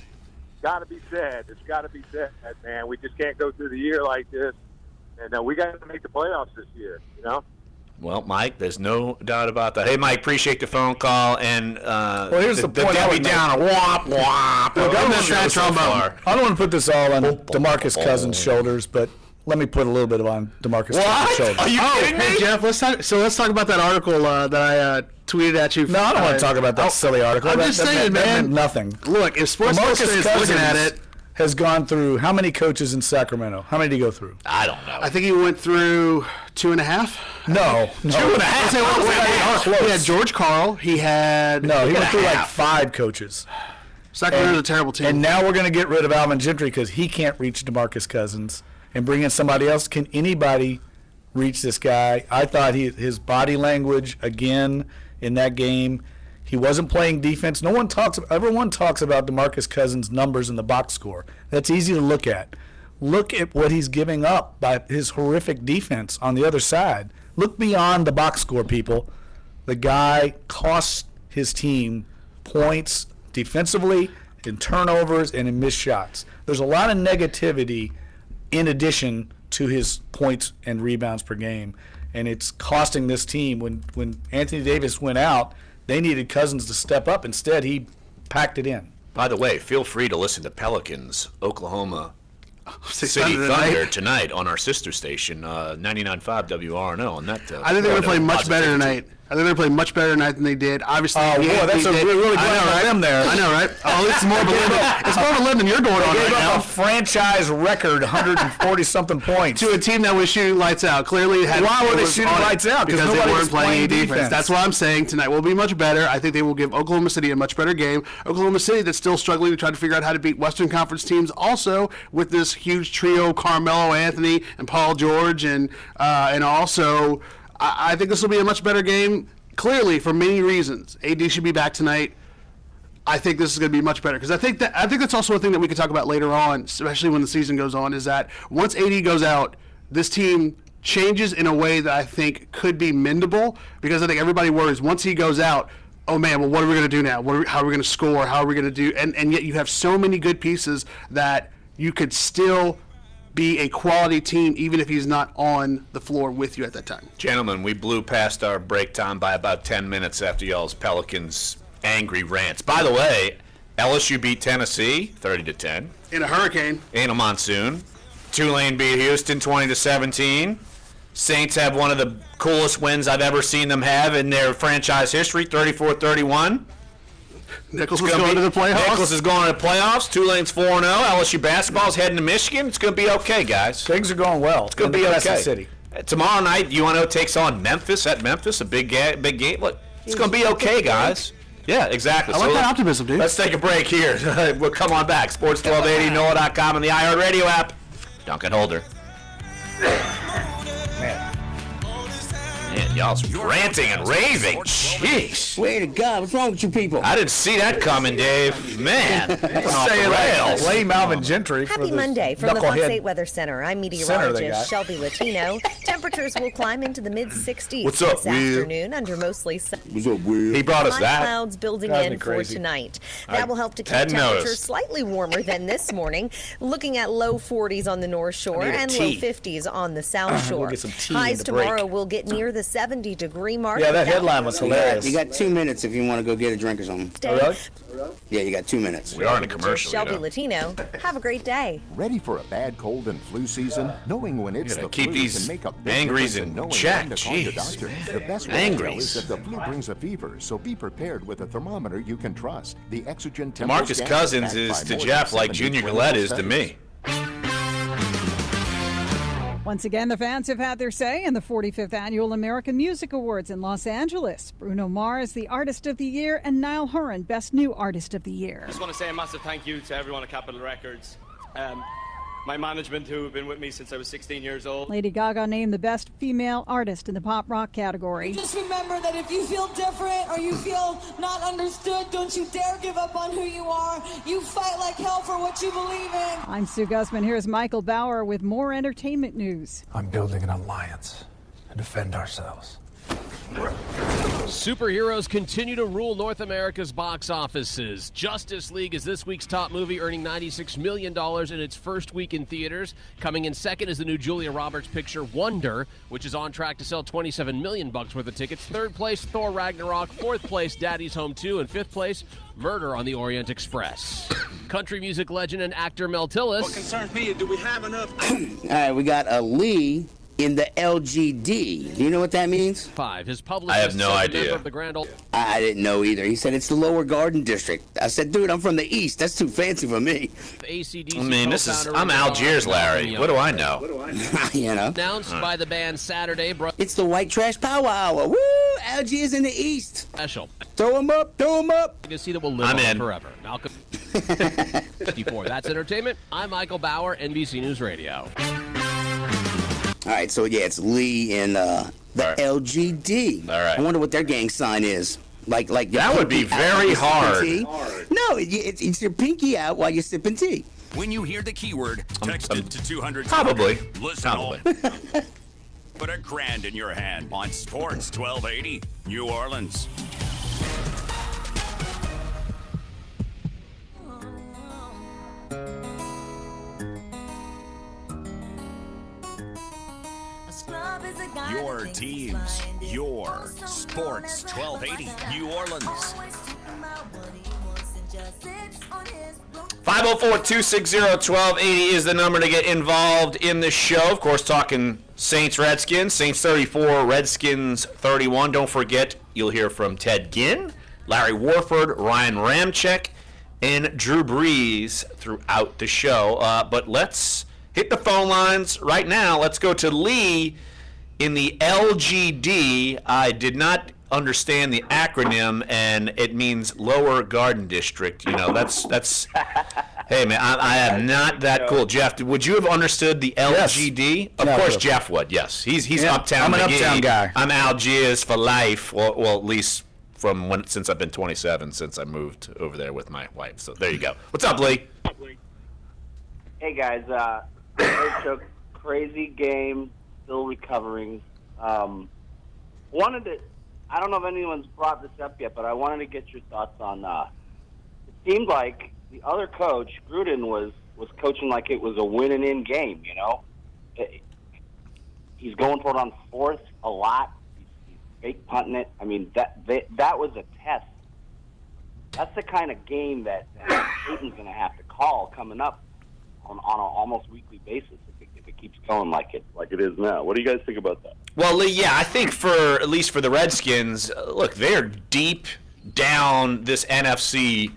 got to be said. It's got to be said, man. We just can't go through the year like this. And we got to make the playoffs this year, you know? Well, Mike, there's no doubt about that. Hey, Mike, appreciate the phone call. And well, here's the point. Debbie Downer, womp, womp. I don't want to put this all on DeMarcus Cousins' shoulders, but let me put a little bit on DeMarcus Cousins' shoulders. Are you kidding me? Hey, Jeff, let's talk about that article that I tweeted at you. No, I don't want to talk about that silly article. I'm just saying, man. That meant nothing. Look, if Sports Illustrated is looking at it, has gone through how many coaches in Sacramento? How many did he go through? I don't know. I think he went through 2.5. No. 2.5. He had George Karl. He had... No, he went through like 5 coaches. Sacramento's a terrible team. And now we're going to get rid of Alvin Gentry because he can't reach DeMarcus Cousins and bring in somebody else. Can anybody reach this guy? I thought his body language, again, in that game, he wasn't playing defense. Everyone talks about DeMarcus Cousins' numbers in the box score. That's easy to look at. Look at what he's giving up by his horrific defense on the other side. Look beyond the box score, people. The guy costs his team points defensively, in turnovers, and in missed shots. There's a lot of negativity in addition to his points and rebounds per game. And it's costing this team. When Anthony Davis went out, they needed Cousins to step up. Instead, he packed it in. By the way, feel free to listen to Pelicans, Oklahoma City Thunder tonight on our sister station, 99.5 WRNO. On that, I think they're going to play much better tonight. I think they're going to play much better tonight than they did. Obviously, that's really glad for them there. I know, right? Oh, it's more of a limb. It's more of a limb than you're going on right now. A franchise record, 140-something points to a team that was shooting lights out. Clearly, why were they shooting lights out? Because they weren't playing any defense. That's why I'm saying tonight will be much better. I think they will give Oklahoma City a much better game. Oklahoma City that's still struggling to try to figure out how to beat Western Conference teams. Also, with this huge trio, Carmelo Anthony and Paul George, and also. I think this will be a much better game, clearly, for many reasons. AD should be back tonight. I think this is going to be much better because I think that's also a thing that we could talk about later on, especially when the season goes on, is that once AD goes out, this team changes in a way that I think could be mendable because I think everybody worries once he goes out, oh man, well, what are we going to do now? How are we going to score? How are we going to do? And yet you have so many good pieces that you could still be a quality team even if he's not on the floor with you at that time. Gentlemen, we blew past our break time by about 10 minutes after y'all's Pelicans angry rants. By the way, LSU beat Tennessee 30-10 in a hurricane, in a monsoon. Tulane beat Houston 20-17. Saints have one of the coolest wins I've ever seen them have in their franchise history, 34-31. Nichols is going to the playoffs. Nichols is going to the playoffs. Tulane's 4-0. LSU basketball's heading to Michigan. It's going to be okay, guys. Things are going well. It's going to be okay. City. Tomorrow night, UNO takes on Memphis at Memphis. A big game. Look, it's going to be okay, guys. Yeah, exactly. I like that optimism, dude. Let's take a break here. We'll come on back. Sports 1280, NOLA.com, and the iHeartRadio app. Dunc and Holder. Man, y'all's ranting and raving. Jeez. Swear to God, what's wrong with you people? I didn't see that coming, Dave. Man. Say like Lame Alvin Gentry. Happy Monday from the Fox 8 Weather Center. I'm meteorologist Shelby Latino. Temperatures will climb into the mid-60s What's up, this afternoon under mostly sun. What's up, Will? He brought us that. Clouds building in for tonight. That will help to keep temperatures slightly warmer than this morning. Looking at low 40s on the North Shore and low 50s on the South Shore. We'll get some tea Highs tomorrow will get near the 70-degree mark. Yeah, that headline was hilarious. You got 2 minutes if you want to go get a drink or something. Really? Yeah, you got 2 minutes. We are in a commercial. Shelby Latino. Have a great day. Ready for a bad cold and flu season? Knowing when it's the keep flu these can make a big angries difference in knowing check. when to call your doctor. The best way to tell is that the flu brings a fever, so be prepared with a thermometer you can trust. The Exogen Tempo Marcus scan Cousins backed is by to more Jeff than like 70 Junior clinical Gillette is to studies. me. Once again, the fans have had their say in the 45th Annual American Music Awards in Los Angeles. Bruno Mars, the Artist of the Year, and Niall Horan, Best New Artist of the Year. I just want to say a massive thank you to everyone at Capitol Records. My management, who have been with me since I was 16 years old. Lady Gaga named the Best Female Artist in the pop rock category. Just remember that if you feel different or you feel not understood, don't you dare give up on who you are. You fight like hell for what you believe in. I'm Sue Guzman. Here's Michael Bauer with more entertainment news. I'm building an alliance to defend ourselves. Superheroes continue to rule North America's box offices. Justice League is this week's top movie, earning $96 million in its first week in theaters. Coming in second is the new Julia Roberts picture, Wonder, which is on track to sell $27 million worth of tickets. Third place, Thor Ragnarok. Fourth place, Daddy's Home 2. And fifth place, Murder on the Orient Express. Country music legend and actor Mel Tillis. What concerns me is, do we have enough? All right, we got a Lee in the LGD. Do you know what that means? 5. His publicist. I have no idea. Of the Grand Ole. I didn't know either. He said it's the Lower Garden District. I said, dude, I'm from the East. That's too fancy for me. ACDC I mean, I'm Algiers, Larry. What do I know? You know. Announced by the band Saturday. It's the White Trash Power Hour. Woo! Algiers in the East. Special. Throw 'em up. Throw 'em up. Legacy that will live on forever. Malcolm. 54. That's entertainment. I'm Michael Bauer, NBC News Radio. All right, so yeah, it's Lee in the LGD. All right. I wonder what their gang sign is. Like that would be very hard. No, it's your pinky out while you're sipping tea. When you hear the keyword, text it to 200. Probably. Listen. Put $1,000 in your hand on Sports 1280, New Orleans. Your teams, your Sports 1280, New Orleans. 504-260-1280 is the number to get involved in the show. Of course, talking Saints Redskins. Saints 34, Redskins 31. Don't forget, you'll hear from Ted Ginn, Larry Warford, Ryan Ramczyk, and Drew Brees throughout the show. But let's hit the phone lines right now. Let's go to Lee in the LGD. I did not understand the acronym, and it means Lower Garden District. You know, that's hey, man, I am not that cool. Jeff, would you have understood the LGD? Yes. Of course, Jeff would, yes. He's Uptown I'm an McGee. Uptown guy. I'm Algiers for life. Well, at least since I've been 27, since I moved over there with my wife. So there you go. What's up, Lee? Hey, guys. Great show, crazy game, still recovering. I don't know if anyone's brought this up yet, but I wanted to get your thoughts on, it seemed like the other coach, Gruden, was coaching like it was a win-and-in game, you know? He's going for it on fourth a lot. He's fake punting it. I mean, that was a test. That's the kind of game that Payton's going to have to call coming up on an almost weekly basis if it keeps going like it is now. What do you guys think about that? Well, Lee, yeah, I think at least for the Redskins, look, they're deep down this NFC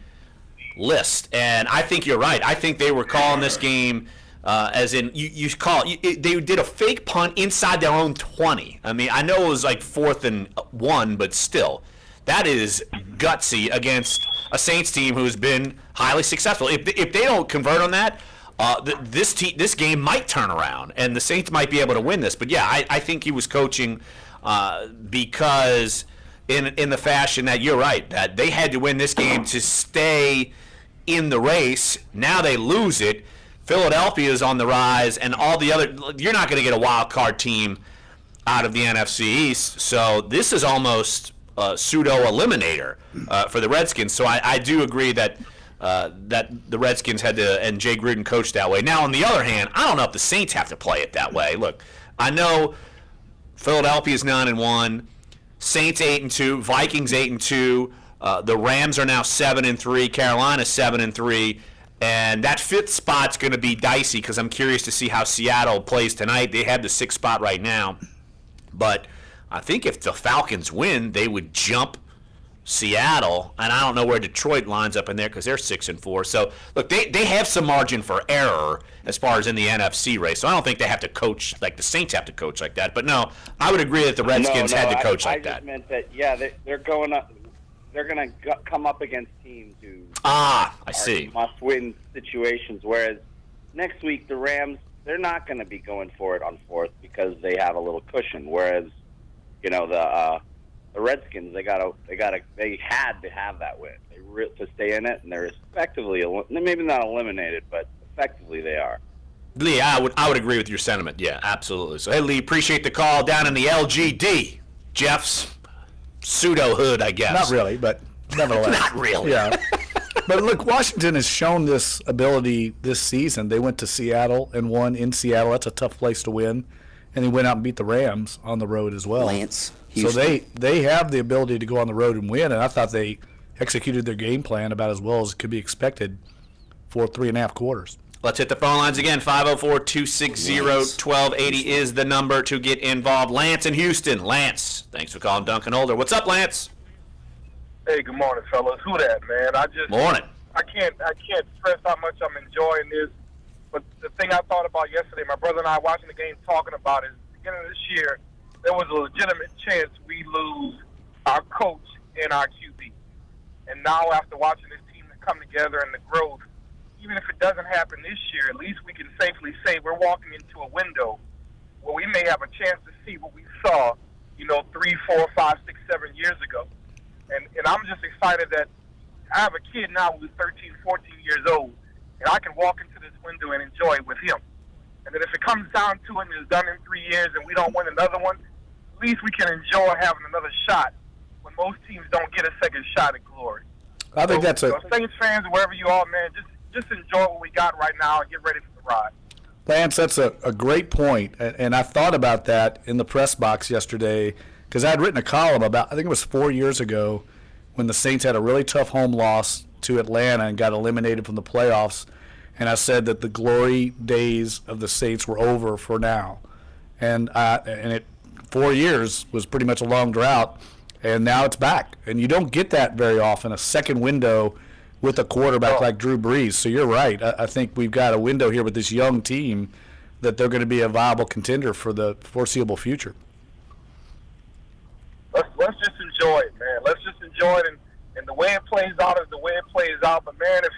list. And I think you're right. I think they were calling this game as in you call it, they did a fake punt inside their own 20. I mean, I know it was like 4th and 1, but still, that is gutsy against a Saints team who's been highly successful. If they don't convert on that, this game might turn around, and the Saints might be able to win this. But yeah, I think he was coaching because in the fashion that you're right, that they had to win this game to stay in the race. Now they lose it. Philadelphia is on the rise, and all the other. You're not going to get a wild card team out of the NFC East. So this is almost a pseudo eliminator for the Redskins. So I do agree that the Redskins had to, and Jay Gruden coached that way. Now on the other hand, I don't know if the Saints have to play it that way. Look, I know Philadelphia's 9-1, Saints 8-2, Vikings 8-2. The Rams are now 7-3, Carolina 7-3. And that 5th spot's going to be dicey because I'm curious to see how Seattle plays tonight. They have the 6th spot right now. But I think if the Falcons win, they would jump Seattle. And I don't know where Detroit lines up in there because they're 6-4. So, look, they have some margin for error as far as in the NFC race. So I don't think they have to coach like the Saints have to coach like that. But, no, I would agree that the Redskins had to coach like that. I just meant that, yeah, they're going up. They're going to come up against teams who I see. must-win situations, whereas next week the Rams, they're not going to be going for it on 4th because they have a little cushion. Whereas, you know, the Redskins, they had to have that win to stay in it, and they're effectively maybe not eliminated, but effectively they are. Lee, I would agree with your sentiment. Yeah, absolutely. So, hey, Lee, appreciate the call down in the LGD. Jeff's pseudo hood, I guess. Not really, but nevertheless. Not really. Yeah. But look, Washington has shown this ability this season. They went to Seattle and won in Seattle. That's a tough place to win. And they went out and beat the Rams on the road as well. Lance, so they have the ability to go on the road and win, and I thought they executed their game plan about as well as could be expected for 3.5 quarters. Let's hit the phone lines again. 504-260-1280 is the number to get involved. Lance in Houston. Lance, thanks for calling Dunc and Older. What's up, Lance? Hey, good morning, fellas. Who that, man? Morning. I can't stress how much I'm enjoying this. But the thing I thought about yesterday, my brother and I watching the game talking about is, beginning of this year, there was a legitimate chance we lose our coach and our QB. And now after watching this team come together and the growth, even if it doesn't happen this year, at least we can safely say we're walking into a window where we may have a chance to see what we saw, 3, 4, 5, 6, 7 years ago. And I'm just excited that I have a kid now who's 13, 14 years old, and I can walk into this window and enjoy it with him. And then if it comes down to it and it's done in 3 years and we don't win another one, at least we can enjoy having another shot when most teams don't get a second shot at glory. I think that's Saints fans, wherever you are, man, just enjoy what we got right now and get ready for the ride. Lance, that's a great point, and I thought about that in the press box yesterday because I had written a column about, I think it was 4 years ago, when the Saints had a really tough home loss to Atlanta and got eliminated from the playoffs, and I said that the glory days of the Saints were over for now, and 4 years was pretty much a long drought, and now it's back, and you don't get that very often, a second window with a quarterback like Drew Brees. So you're right. I think we've got a window here with this young team that they're going to be a viable contender for the foreseeable future. Let's just enjoy it, man. Let's just enjoy it, and the way it plays out is the way it plays out. But, man, if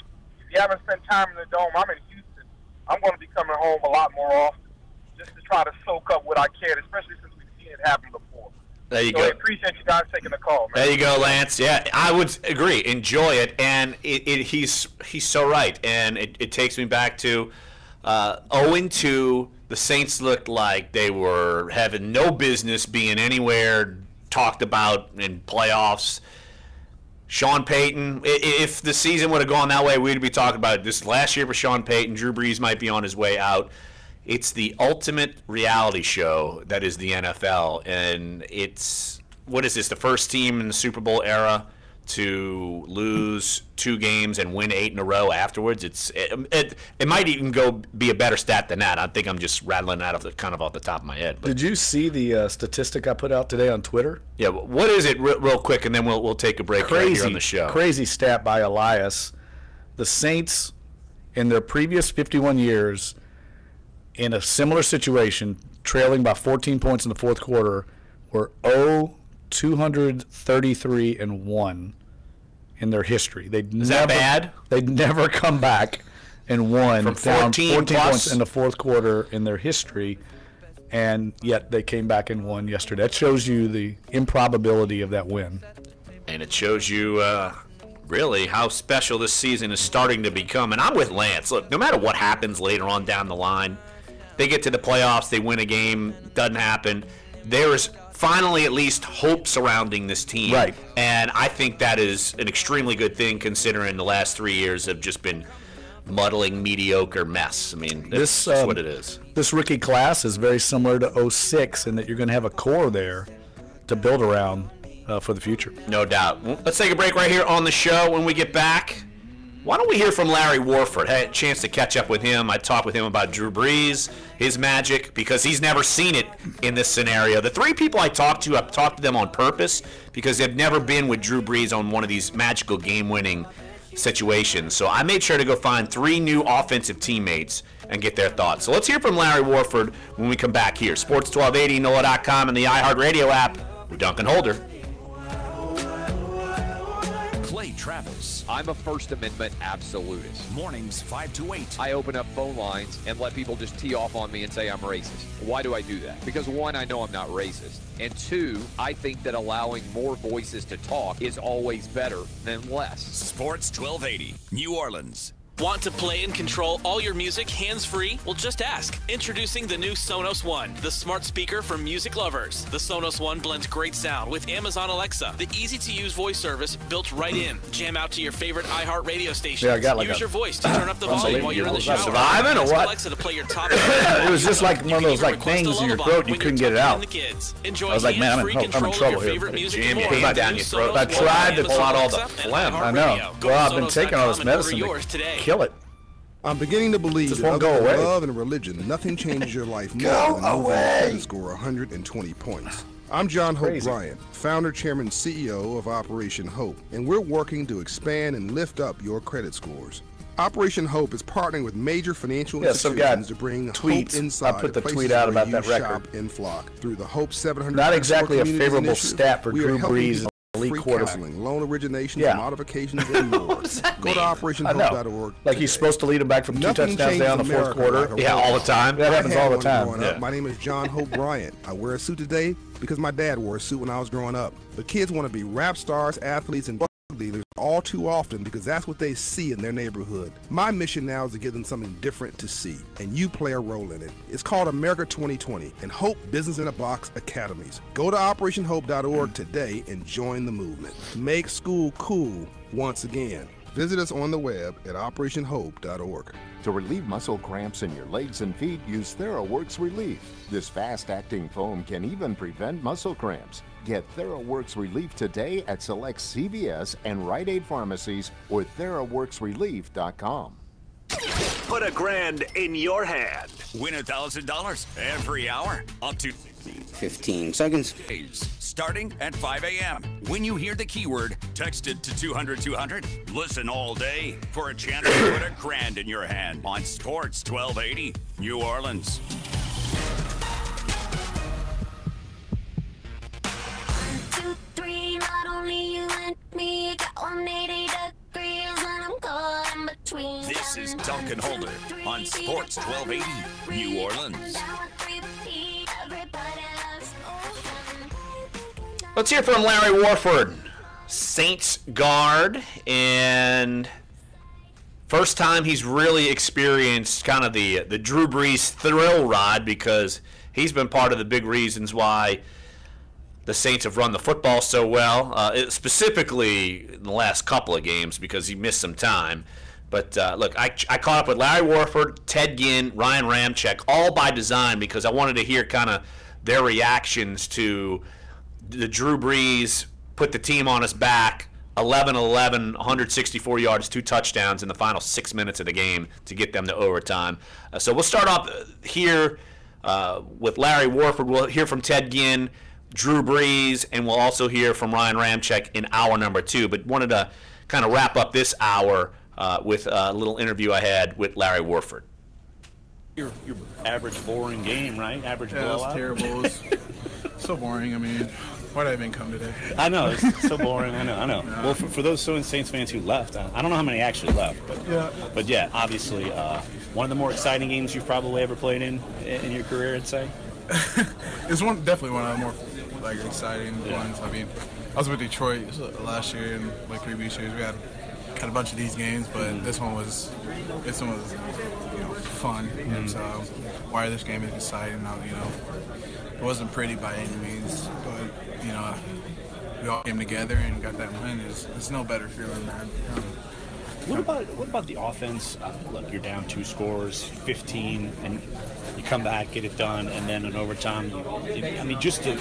you haven't spent time in the Dome, I'm in Houston. I'm going to be coming home a lot more often just to try to soak up what I can, especially since we've seen it happen before. There you go. I appreciate you guys taking the call, man. There you go, Lance. Yeah, I would agree. Enjoy it, and he's so right. And it takes me back to 0-2. The Saints looked like they were having no business being anywhere talked about in playoffs. Sean Payton, if the season would have gone that way, we'd be talking about it. This last year for Sean Payton, Drew Brees might be on his way out. It's the ultimate reality show that is the NFL, and it's, what is this, the first team in the Super Bowl era to lose 2 games and win 8 in a row afterwards. It might even be a better stat than that. I think I'm just rattling that off the top of my head. But did you see the statistic I put out today on Twitter? Yeah, what is it real quick, and then we'll take a break right here on the show. Crazy stat by Elias. The Saints, in their previous 51 years, in a similar situation, trailing by 14 points in the fourth quarter, were 233-1 in their history. Is that bad? They'd never come back and won from 14 points in the fourth quarter in their history, and yet they came back and won yesterday. That shows you the improbability of that win. And it shows you really how special this season is starting to become. And I'm with Lance. Look, no matter what happens later on down the line, they get to the playoffs, they win a game, doesn't happen. There's finally at least hope surrounding this team. Right. And I think that is an extremely good thing considering the last 3 years have just been muddling, mediocre mess. I mean, that's what it is. This rookie class is very similar to 06 in that you're going to have a core there to build around for the future. No doubt. Well, let's take a break right here on the show. When we get back, why don't we hear from Larry Warford? I had a chance to catch up with him. I talked with him about Drew Brees, his magic, because he's never seen it in this scenario. The 3 people I talked to, I've talked to them on purpose because they've never been with Drew Brees on one of these magical game-winning situations. So I made sure to go find 3 new offensive teammates and get their thoughts. So let's hear from Larry Warford when we come back here. Sports 1280, NOLA.com, and the iHeartRadio app with Dunc and Holder. Travis. I'm a First Amendment absolutist. Mornings 5 to 8. I open up phone lines and let people just tee off on me and say I'm racist. Why do I do that? Because 1, I know I'm not racist. And 2, I think that allowing more voices to talk is always better than less. Sports 1280, New Orleans. Want to play and control all your music hands-free? Well, just ask. Introducing the new Sonos One, the smart speaker for music lovers. The Sonos One blends great sound with Amazon Alexa, the easy-to-use voice service built right in. Jam out to your favorite iHeart radio station. Yeah, Use your voice to turn up the volume while you're in the shower. Surviving or what? Alexa to play your top It was just like one of those things in your throat. You couldn't get it out. Enjoy I was like, man, I'm in trouble here. Jam your hand down your throat. I tried to pull out all the phlegm. I know. Well, I've been taking all this medicine to kill it. I'm beginning to believe that other than love and religion, nothing changes your life more than moving your credit score 120 points. I'm John Hope Bryant, founder, chairman, CEO of Operation Hope, and we're working to expand and lift up your credit scores. Operation Hope is partnering with major financial institutions to bring hope inside. I put the tweet out about that record. Shop in flock through the Hope 700. Not exactly a favorable stat for Drew Brees. Free counseling, loan originations, modifications, and more. Go to OperationHope.org. Like he's supposed to lead him back from 2 touchdowns down in the fourth quarter. Yeah, all the time. That happens all the time. My name is John Hope Bryant. I wear a suit today because my dad wore a suit when I was growing up. But kids want to be rap stars, athletes, and drug dealers all too often because that's what they see in their neighborhood. My mission now is to give them something different to see, and you play a role in it. It's called America 2020 and Hope Business in a Box Academies. Go to OperationHope.org today and join the movement. Make school cool once again. Visit us on the web at OperationHope.org. To relieve muscle cramps in your legs and feet, use TheraWorks Relief. This fast-acting foam can even prevent muscle cramps. Get TheraWorks Relief today at select CVS and Rite Aid pharmacies or TheraWorksRelief.com. Put $1,000 in your hand. Win $1,000 every hour. Up to 15 seconds. Starting at 5 a.m. When you hear the keyword, text it to 200-200. Listen all day for a chance to put $1,000 in your hand on Sports 1280, New Orleans. Not only you and me, got 180 degrees and I'm caught in between. This is Dunc and Holder on Sports 1280, New Orleans. Let's hear from Larry Warford, Saints guard, and first time he's really experienced kind of the Drew Brees thrill ride because he's been part of the big reasons why the Saints have run the football so well, specifically in the last couple of games because he missed some time. But look, I caught up with Larry Warford, Ted Ginn, Ryan Ramczyk, all by design because I wanted to hear kind of their reactions to the Drew Brees put the team on his back, 11-11, 164 yards, 2 touchdowns in the final 6 minutes of the game to get them to overtime. So we'll start off here with Larry Warford. We'll hear from Ted Ginn, Drew Brees, and we'll also hear from Ryan Ramczyk in hour number 2. But wanted to kind of wrap up this hour with a little interview I had with Larry Warford. Your average boring game, right? Average blowout? That's terrible. It's so boring. I mean, why did I even come today? I know, it's so boring. I know. Yeah. Well, for those Saints fans who left, I don't know how many actually left, but yeah, obviously, one of the more exciting games you've probably ever played in your career, I'd say. It's definitely one of the more exciting ones. I mean, I was with Detroit last year and previous years. We had a bunch of these games, but this one was fun. And so why this game is exciting now, it wasn't pretty by any means, but we all came together and got that win. It's no better feeling than that. What about the offense? Look, you're down 2 scores, 15, and you come back, get it done, and then in overtime, just to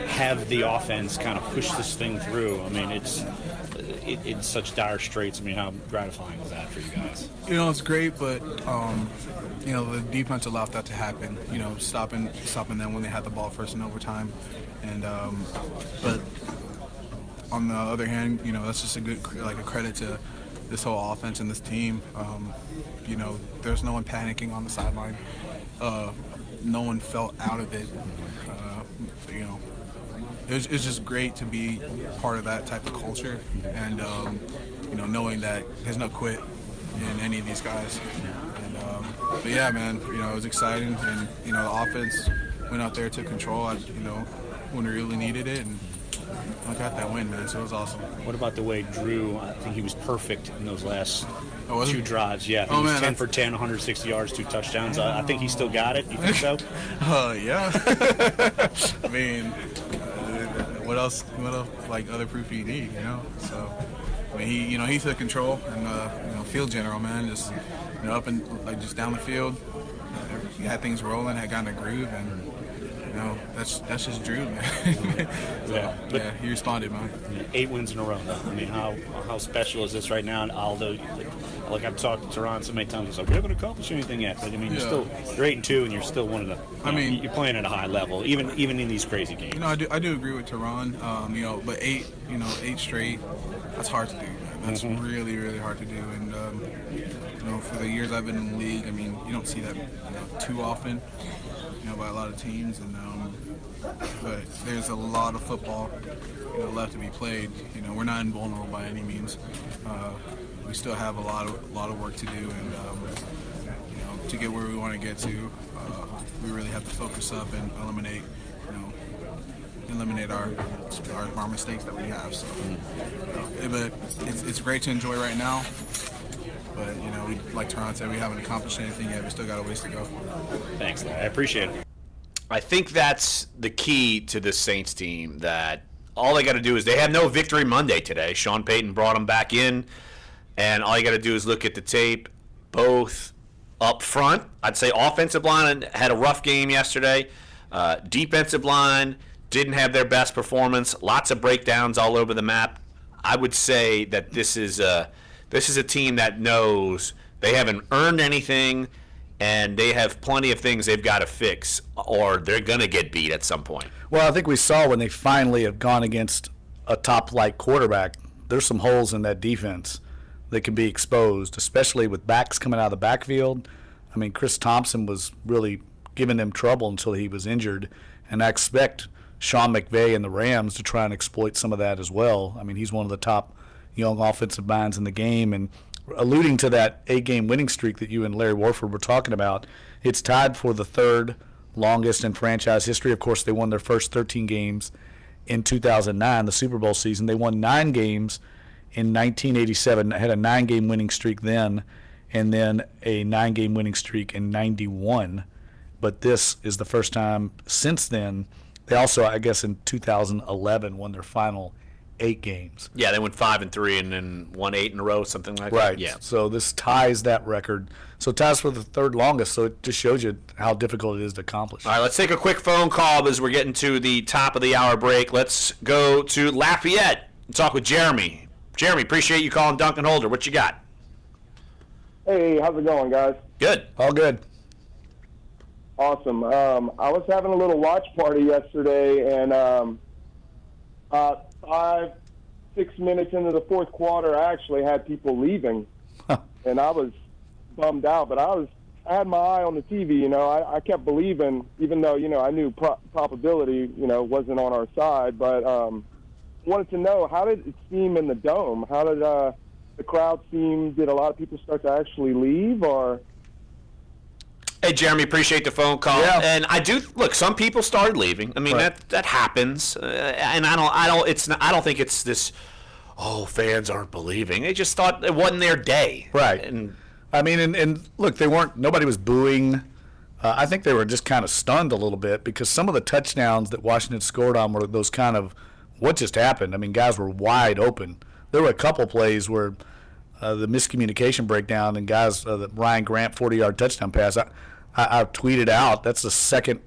have the offense kind of push this thing through. I mean, it's such dire straits. I mean, how gratifying was that for you guys? It's great, but the defense allowed that to happen. Stopping them when they had the ball first in overtime, and but on the other hand, that's just a good a credit to this whole offense and this team. There's no one panicking on the sideline. No one felt out of it. It's just great to be part of that type of culture, and knowing that there's no quit in any of these guys. And but yeah, man, it was exciting, and the offense went out there, took control. When we really needed it, and I got that win, man. So it was awesome. What about the way Drew? I think he was perfect in those last 2 drives. Yeah, he was 10 for 10, 160 yards, 2 touchdowns. I think he still got it. You think so? Yeah. I mean, what else? Other proof do you need? So, I mean, he took control and field general, man, just up and just down the field. He had things rolling, had gotten a groove, and that's just Drew, man. Yeah, he responded, man. 8 wins in a row. I mean, how special is this right now? And although, I've talked to Ron so many times, it's we haven't accomplished anything yet. But I mean, you're 8-2, and you're still one of the. You're playing at a high level, even in these crazy games. I do agree with Teron. But 8 straight, that's hard to do. That's really, really hard to do. And for the years I've been in the league, I mean, you don't see that too often. By a lot of teams, and but there's a lot of football left to be played. We're not invulnerable by any means. We still have a lot of work to do, and to get where we want to get to, we really have to focus up and eliminate our mistakes that we have. So, but it's great to enjoy right now. But, like Teron said, we haven't accomplished anything yet. We still got a ways to go. Thanks, Larry. I appreciate it. I think that's the key to this Saints team, that all they got to do is they have no victory Monday today. Sean Payton brought them back in, and all you got to do is look at the tape. Both up front, I'd say offensive line had a rough game yesterday. Defensive line didn't have their best performance. Lots of breakdowns all over the map. I would say that this is a team that knows they haven't earned anything, and they have plenty of things they've got to fix, or they're going to get beat at some point. Well, I think we saw when they finally have gone against a top-flight quarterback, there's some holes in that defense that can be exposed, especially with backs coming out of the backfield. I mean, Chris Thompson was really giving them trouble until he was injured, and I expect Sean McVay and the Rams to try and exploit some of that as well. I mean, he's one of the top young offensive minds in the game, and alluding to that 8-game winning streak that you and Larry Warford were talking about, it's tied for the 3rd longest in franchise history. Of course, they won their first 13 games in 2009, the Super Bowl season. They won 9 games in 1987, had a 9-game winning streak then, and then a 9-game winning streak in 91. But this is the first time since then. They also, I guess, in 2011 won their final 8 games. Yeah, they went 5-3 and then won 8 in a row, something like that. Right. Yeah. So this ties that record. So it ties for the 3rd longest. So it just shows you how difficult it is to accomplish. All right, let's take a quick phone call as we're getting to the top of the hour break. Let's go to Lafayette and talk with Jeremy. Jeremy, appreciate you calling Dunc and Holder. What you got? Hey, how's it going, guys? Good. All good. Awesome. I was having a little watch party yesterday, and 5-6 minutes into the fourth quarter, I actually had people leaving, and I was bummed out. But I had my eye on the TV. You know, I kept believing, even though I knew probability wasn't on our side. But wanted to know, how did it seem in the dome? How did the crowd seem? Did a lot of people start to actually leave, or? Hey, Jeremy, appreciate the phone call. Yeah. And I do look. Some people started leaving. I mean, that happens. And I don't think it's this. Oh, fans aren't believing. They just thought it wasn't their day. Right. And I mean, and look, they weren't. Nobody was booing. I think they were just kind of stunned a little bit because some of the touchdowns that Washington scored on were those kind of what just happened. I mean, guys were wide open. There were a couple plays where the miscommunication breakdown and guys, the Ryan Grant 40-yard touchdown pass. I tweeted out that's the second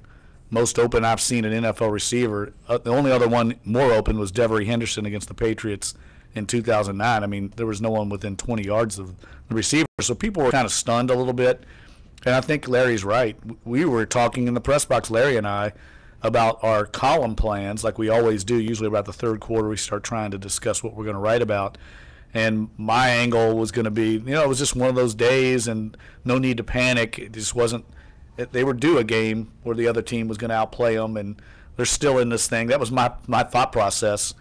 most open I've seen an NFL receiver. The only other one more open was Devery Henderson against the Patriots in 2009. I mean, there was no one within 20 yards of the receiver. So people were kind of stunned a little bit. And I think Larry's right. We were talking in the press box, Larry and I, about our column plans like we always do. Usually about the third quarter we start trying to discuss what we're going to write about. And my angle was going to be, it was just one of those days and no need to panic. It just wasn't. They were due a game where the other team was going to outplay them, and they're still in this thing. That was my thought process.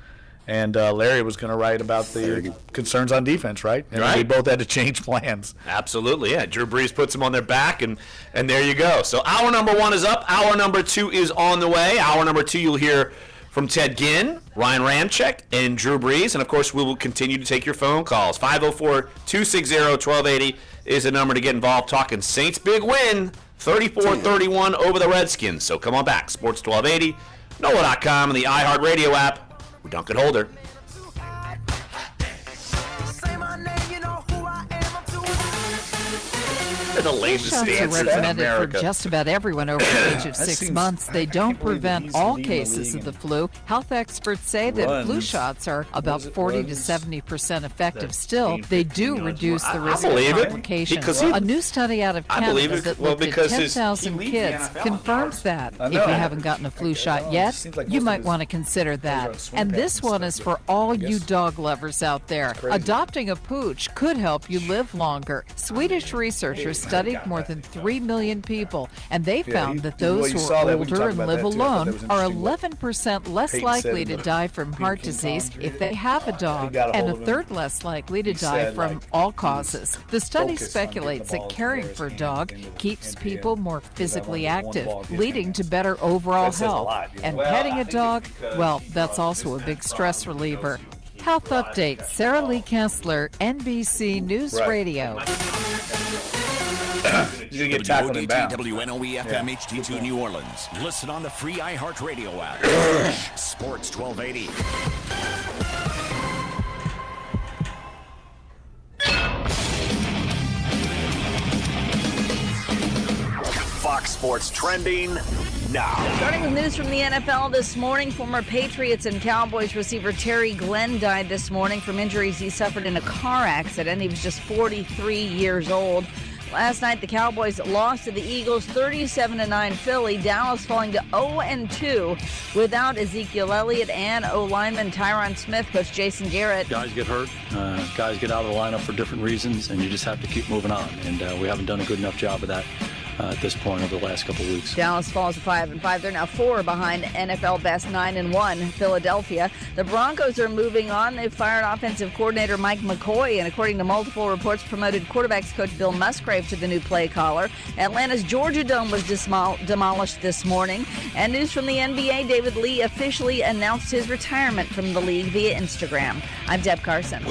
And Larry was going to write about the concerns on defense, right? And we both had to change plans. Absolutely, yeah. Drew Brees puts them on their back, and there you go. So hour number 1 is up. Hour number 2 is on the way. Hour number 2, you'll hear from Ted Ginn, Ryan Ramczyk, and Drew Brees. And, of course, we will continue to take your phone calls. 504-260-1280 is the number to get involved. Talking Saints' big win, 34-31 over the Redskins. So come on back. Sports 1280, NOLA.com, and the iHeartRadio app. We're Dunc and Holder. The latest shots are recommended for just about everyone over the age of 6 months. They don't prevent all cases of the flu. Health experts say that flu shots are about 40 to 70% effective. Still, they do reduce the risk of complications. A new study out of Canada that looked at 10,000 kids confirms that. If you haven't gotten a flu shot yet, you might want to consider that. And this one is for all you dog lovers out there. Adopting a pooch could help you live longer. Swedish researchers studied more than 3 million people, and they found that those who are older and live alone are 11% less likely to die from heart disease if they have a dog, and a third less likely to die from all causes. The study speculates that caring for a dog keeps people more physically active, leading to better overall health. And petting a dog, well, that's also a big stress reliever. Health Update, Sarah Lee Kessler, NBC News Radio. You get tackled in bounds. WNOE FM HD2 New Orleans. Listen on the free iHeartRadio app. Sports 1280. Fox Sports trending now. Starting with news from the NFL this morning, former Patriots and Cowboys receiver Terry Glenn died this morning from injuries he suffered in a car accident. He was just 43 years old. Last night, the Cowboys lost to the Eagles 37-9 Philly. Dallas falling to 0-2 without Ezekiel Elliott and O-lineman Tyron Smith. Coach Jason Garrett. Guys get hurt. Guys get out of the lineup for different reasons, and you just have to keep moving on. And we haven't done a good enough job of that at this point over the last couple of weeks. Dallas falls to 5-5. They're now 4 behind NFL best 9-1 Philadelphia. The Broncos are moving on. They've fired offensive coordinator Mike McCoy, and according to multiple reports, promoted quarterbacks coach Bill Musgrave to the new play caller. Atlanta's Georgia Dome was demolished this morning. And news from the NBA, David Lee officially announced his retirement from the league via Instagram. I'm Deb Carson.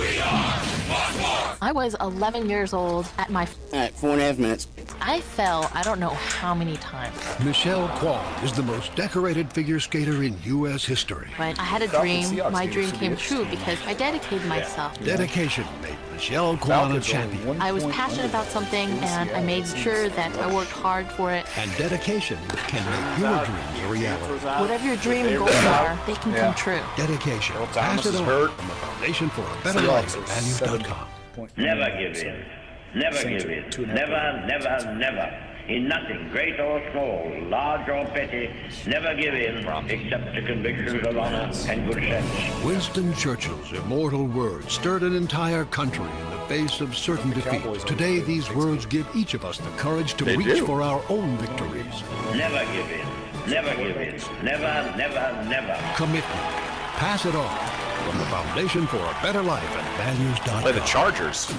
I was 11 years old at my... All right, 4.5 minutes. I fell I don't know how many times. Michelle Kwan is the most decorated figure skater in U.S. history. But I had a dream. My dream came true because I dedicated myself. Dedication made Michelle Kwan a champion. I was passionate about something, and I made sure that I worked hard for it. And dedication can make your dreams a reality. Whatever your dream and goals are, they can come true. Dedication. Pass it on from the Foundation for a Better Life at values.com. Never give in. Never give in. Never, never, never. In nothing, great or small, large or petty, never give in, except to convictions of honor and good sense. Winston Churchill's immortal words stirred an entire country in the face of certain defeat. Today, these words give each of us the courage to reach for our own victories. Never give in. Never give in. Never, never, never. Commitment. Pass it on. From the Foundation for a Better Life at values.com. Play the Chargers.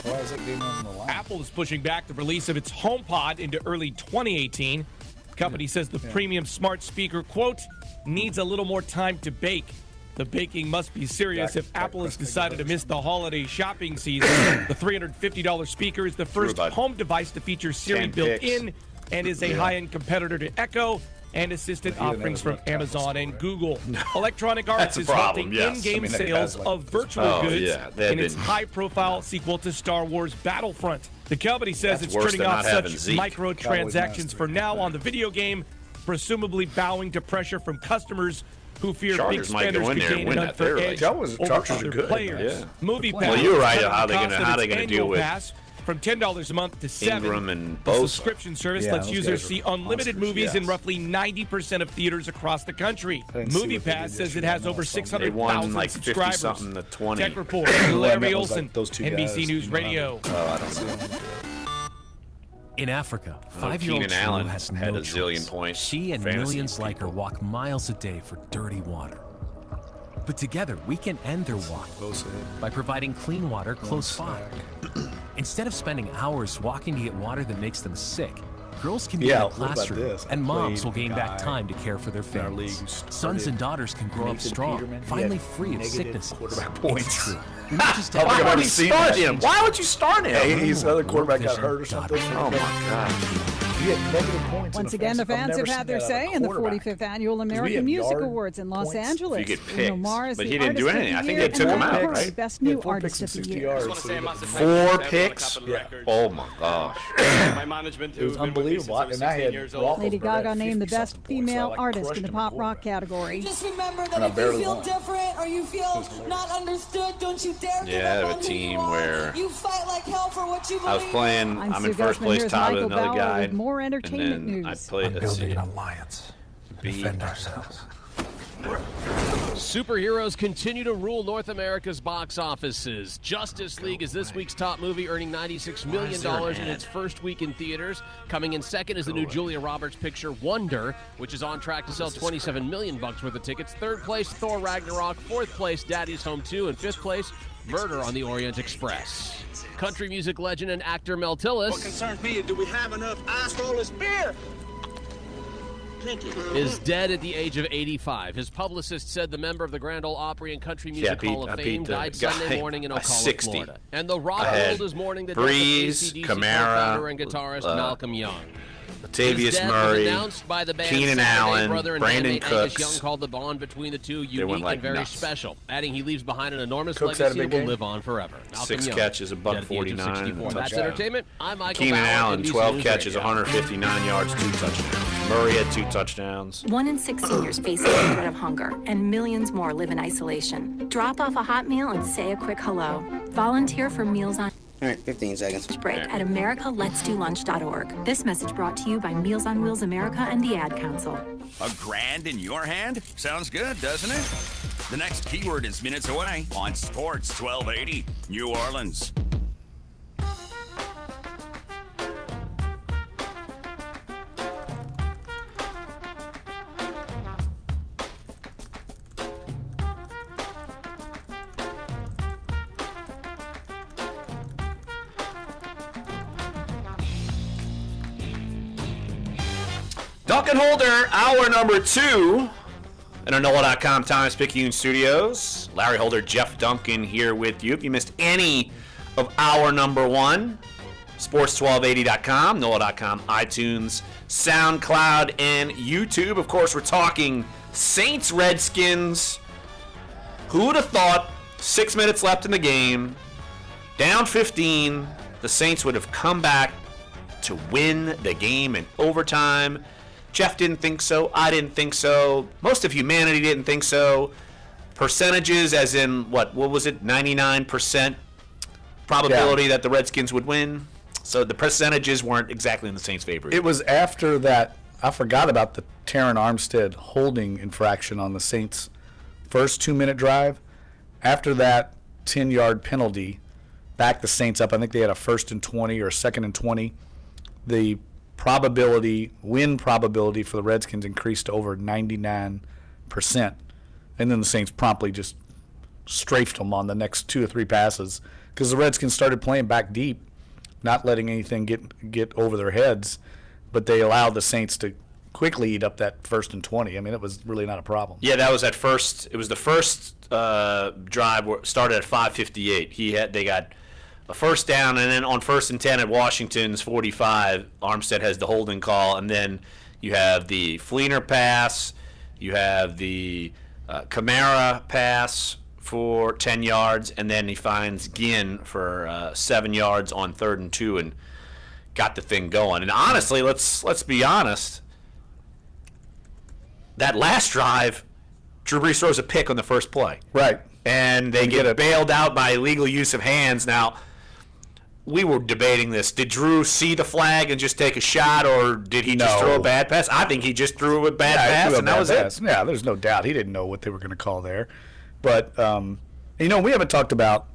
Why is that game on the line? Apple is pushing back the release of its HomePod into early 2018. The company says the premium smart speaker, quote, needs a little more time to bake. The baking must be serious if Apple has decided to miss the holiday shopping season. The $350 speaker is the first home device to feature Siri built in and is a high-end competitor to Echo and assistant offerings from Amazon and Google. Electronic Arts is halting in-game sales of virtual goods in its high-profile sequel to Star Wars Battlefront. The company says it's turning off such microtransactions for now on the video game, presumably bowing to pressure from customers who fear big spenders could gain an unfair edge over other players. Movie Pass. Well, you're right. How they going to deal with from $10 a month to $7. Ingram and the subscription service lets users see unlimited movies in roughly 90% of theaters across the country. Movie Pass says it has over 600,000 like subscribers. 50-something to 20. Tech Report, Larry Olson, NBC News Radio. Oh, I don't see them. In Africa, 5-year-old Allen has no had a zillion points. She and millions like her walk miles a day for dirty water. But together, we can end their walk by providing clean water close by. Instead of spending hours walking to get water that makes them sick, girls can be in the classroom, and moms will gain back time to care for their families. Sons and daughters can grow up strong, finally free of sicknesses. It's true. Why would you start him? Why would you start him? Hey, his other quarterback got hurt or something. Oh, my God. Once again, the fans have had their say in the 45th Annual American Music Awards in Los Angeles. You get picked, but he didn't do anything. I think they took him out, right? Best New Artist of the Year. 4 picks? Oh, my gosh. My management, it was unbelievable. And I had Lady Gaga named the Best Female Artist in the Pop Rock category. Just remember that if you feel different or you feel not understood, don't you dare give I up have on a team who you where are. You fight like hell for what you believe. I was playing, I'm in first place, tied with another guy. With more entertainment and then news. I played, building an alliance to defend ourselves. Superheroes continue to rule North America's box offices. Justice League is this week's top movie, earning $96 million in its first week in theaters. Coming in second is the new Julia Roberts picture, Wonder, which is on track to sell $27 million worth of tickets. Third place, Thor Ragnarok. Fourth place, Daddy's Home 2. And fifth place, Murder on the Orient Express. Country music legend and actor Mel Tillis. What concerns me is, do we have enough ice for all this beer? Is dead at the age of 85. His publicist said the member of the Grand Ole Opry and Country Music Hall of Fame died Sunday morning in Ocala, Florida. And the rock world is mourning the death of Brees, AC/DC Camara, co-founder and guitarist Malcolm Young. Latavius Murray, Keenan Allen, Brandon Cooks. Young called the bond between the two unique and very special, adding he leaves behind an enormous Cooks legacy that will live on forever. Malcolm 6 catches, $149. That's entertainment. I'm Michael Keenan Bauer, Allen, NBC 12 News catches, Radio. 159 yards, 2 touchdowns. Murray had 2 touchdowns. 1 in 6 seniors face the threat of hunger, and millions more live in isolation. Drop off a hot meal and say a quick hello. Volunteer for Meals on All right, 15 seconds. Break at americaletsdolunch.org. This message brought to you by Meals on Wheels America and the Ad Council. $1,000 in your hand? Sounds good, doesn't it? The next keyword is minutes away on Sports 1280, New Orleans. Dunc and Holder, hour number 2 in our NOLA.com Times-Picayune studios. Larry Holder, Jeff Duncan here with you. If you missed any of hour number 1, sports1280.com, NOLA.com, iTunes, SoundCloud, and YouTube. Of course, we're talking Saints Redskins. Who would have thought 6 minutes left in the game, down 15, the Saints would have come back to win the game in overtime? Jeff didn't think so. I didn't think so. Most of humanity didn't think so. Percentages, as in, what was it, 99% probability that the Redskins would win? So the percentages weren't exactly in the Saints' favor. It was after that. I forgot about the Terron Armstead holding infraction on the Saints' first 2-minute drive. After that 10-yard penalty, backed the Saints up. I think they had a 1st and 20 or a 2nd and 20. The win probability for the Redskins increased to over 99%. And then the Saints promptly just strafed them on the next 2 or 3 passes because the Redskins started playing back deep, not letting anything get over their heads, but they allowed the Saints to quickly eat up that 1st and 20. I mean, it was really not a problem. Yeah, that was at first. It was the first drive started at 5:58. They got a first down, and then on 1st and 10 at Washington's 45, Armstead has the holding call, and then you have the Fleener pass, you have the Kamara pass for 10 yards, and then he finds Ginn for 7 yards on 3rd and 2 and got the thing going. And honestly, let's be honest, that last drive, Drew Brees throws a pick on the first play. Right. And they get bailed out by illegal use of hands. Now, we were debating this. Did Drew see the flag and just take a shot, or did he just throw a bad pass? I think he just threw a bad pass, and that was it. Yeah, there's no doubt. He didn't know what they were going to call there. But, we haven't talked about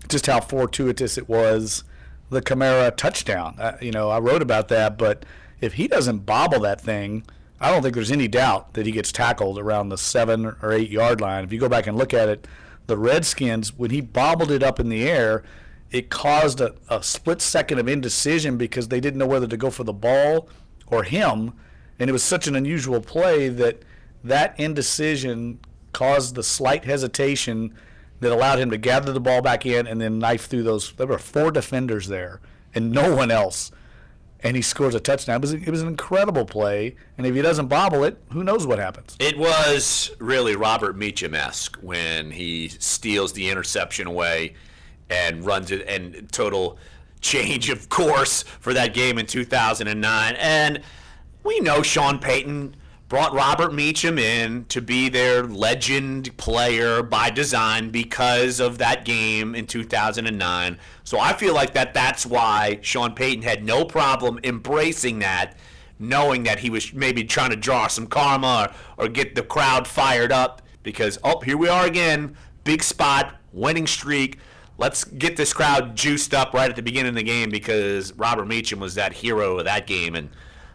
just how fortuitous it was, the Kamara touchdown. I wrote about that, but if he doesn't bobble that thing, I don't think there's any doubt that he gets tackled around the 7 or 8 yard line. If you go back and look at it, the Redskins, when he bobbled it up in the air, it caused a split second of indecision because they didn't know whether to go for the ball or him, and it was such an unusual play that indecision caused the slight hesitation that allowed him to gather the ball back in and then knife through those. There were 4 defenders there and no one else, and he scores a touchdown. It was an incredible play, and if he doesn't bobble it, who knows what happens. It was really Robert Meacham-esque when he steals the interception away and runs it, and total change of course for that game in 2009. And we know Sean Payton brought Robert Meacham in to be their legend player by design because of that game in 2009. So I feel like that's why Sean Payton had no problem embracing that, knowing that he was maybe trying to draw some karma or get the crowd fired up because, here we are again, big spot, winning streak. Let's get this crowd juiced up right at the beginning of the game because Robert Meacham was that hero of that game. And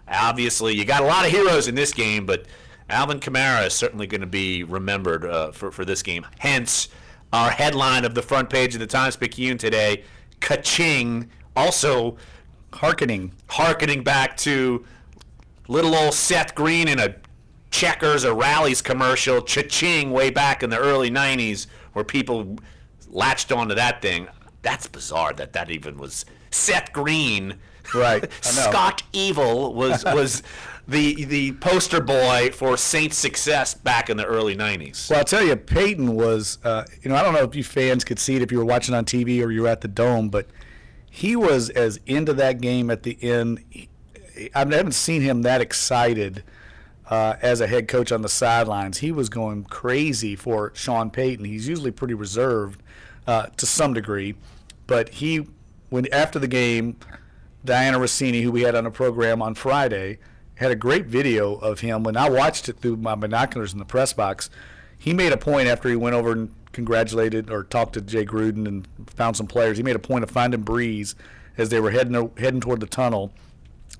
obviously, you got a lot of heroes in this game, but Alvin Kamara is certainly going to be remembered for this game. Hence, our headline of the front page of the Times-Picayune today, ka-ching, also hearkening back to little old Seth Green in a Checkers or Rallies commercial, cha-ching, way back in the early 90s, where people latched onto that thing. That's bizarre that even was Seth Green. Right. Scott Evil was the poster boy for Saints success back in the early 90s. Well, I'll tell you, Payton was, I don't know if you fans could see it if you were watching on TV or you were at the Dome, but he was as into that game at the end. I haven't seen him that excited as a head coach on the sidelines. He was going crazy for Sean Payton. He's usually pretty reserved to some degree, but after the game, Diana Rossini, who we had on a program on Friday, had a great video of him. When I watched it through my binoculars in the press box, he made a point after he went over and congratulated or talked to Jay Gruden and found some players. He made a point of finding Brees as they were heading toward the tunnel,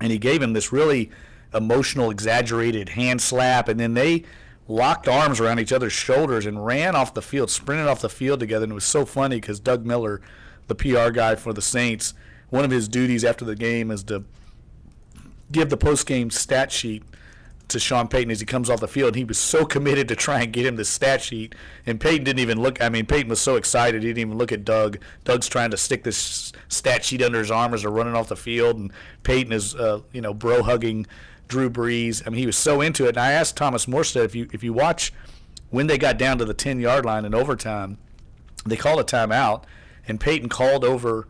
and he gave him this really emotional, exaggerated hand slap, and then they locked arms around each other's shoulders and ran off the field, sprinted off the field together. And it was so funny because Doug Miller, the PR guy for the Saints, one of his duties after the game is to give the post-game stat sheet to Sean Payton as he comes off the field. He was so committed to try and get him the stat sheet, and Payton didn't even look. I mean, Payton was so excited he didn't even look at Doug. Doug's trying to stick this stat sheet under his arm as they're running off the field, and Payton is, bro hugging Drew Brees. I mean, he was so into it. And I asked Thomas Morstead, if you watch when they got down to the 10-yard line in overtime, they called a timeout, and Payton called over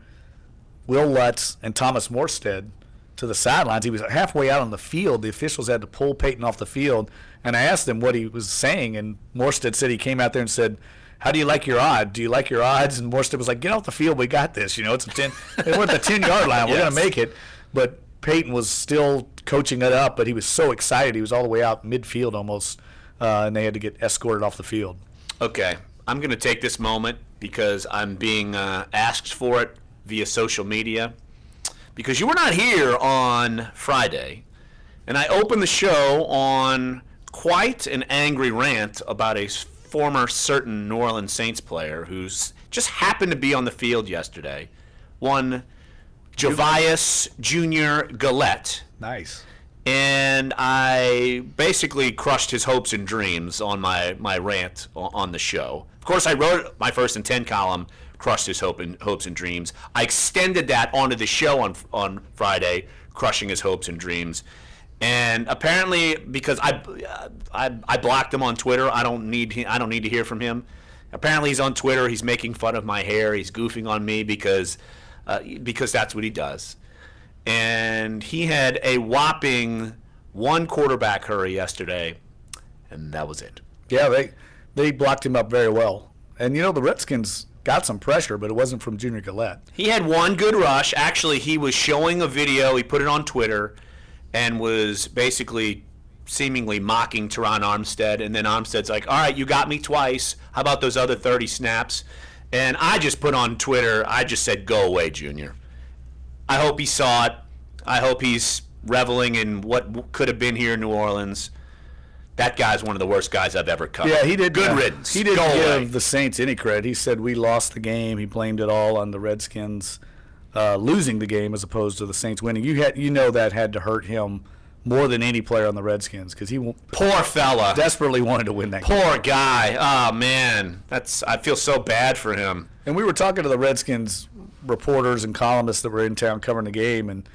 Will Lutz and Thomas Morstead to the sidelines. He was halfway out on the field. The officials had to pull Payton off the field, and I asked him what he was saying, and Morstead said he came out there and said, "How do you like your odds? Do you like your odds?" And Morstead was like, "Get off the field. We got this. It's a 10. We're at the 10-yard line. We're going to make it." But Payton was still coaching it up, but he was so excited. He was all the way out midfield almost, and they had to get escorted off the field. Okay, I'm going to take this moment because I'm being asked for it via social media. Because you were not here on Friday, and I opened the show on quite an angry rant about a former certain New Orleans Saints player who's just happened to be on the field yesterday. One Javius Jr. Gillette. Nice. And I basically crushed his hopes and dreams on my rant on the show. Of course, I wrote my first and 10 column, crushed his hopes and dreams. I extended that onto the show on Friday, crushing his hopes and dreams. And apparently, because I blocked him on Twitter, I don't need to hear from him. Apparently, he's on Twitter. He's making fun of my hair. He's goofing on me because that's what he does. And he had a whopping 1 quarterback hurry yesterday, and that was it. Yeah, they blocked him up very well. And the Redskins got some pressure, but it wasn't from Junior Gillette. He had one good rush. Actually, he was showing a video. He put it on Twitter and was basically seemingly mocking Teron Armstead. And then Armstead's like, "All right, you got me twice. How about those other 30 snaps?" And I just put on Twitter, I just said, "Go away, Junior." I hope he saw it. I hope he's reveling in what could have been here in New Orleans. That guy's one of the worst guys I've ever covered. Yeah, he did. Good riddance. He didn't give the Saints any credit. He said we lost the game. He blamed it all on the Redskins losing the game as opposed to the Saints winning. That had to hurt him more than any player on the Redskins because he poor fella desperately wanted to win that game. Poor guy. Oh man, I feel so bad for him. And we were talking to the Redskins reporters and columnists that were in town covering the game, and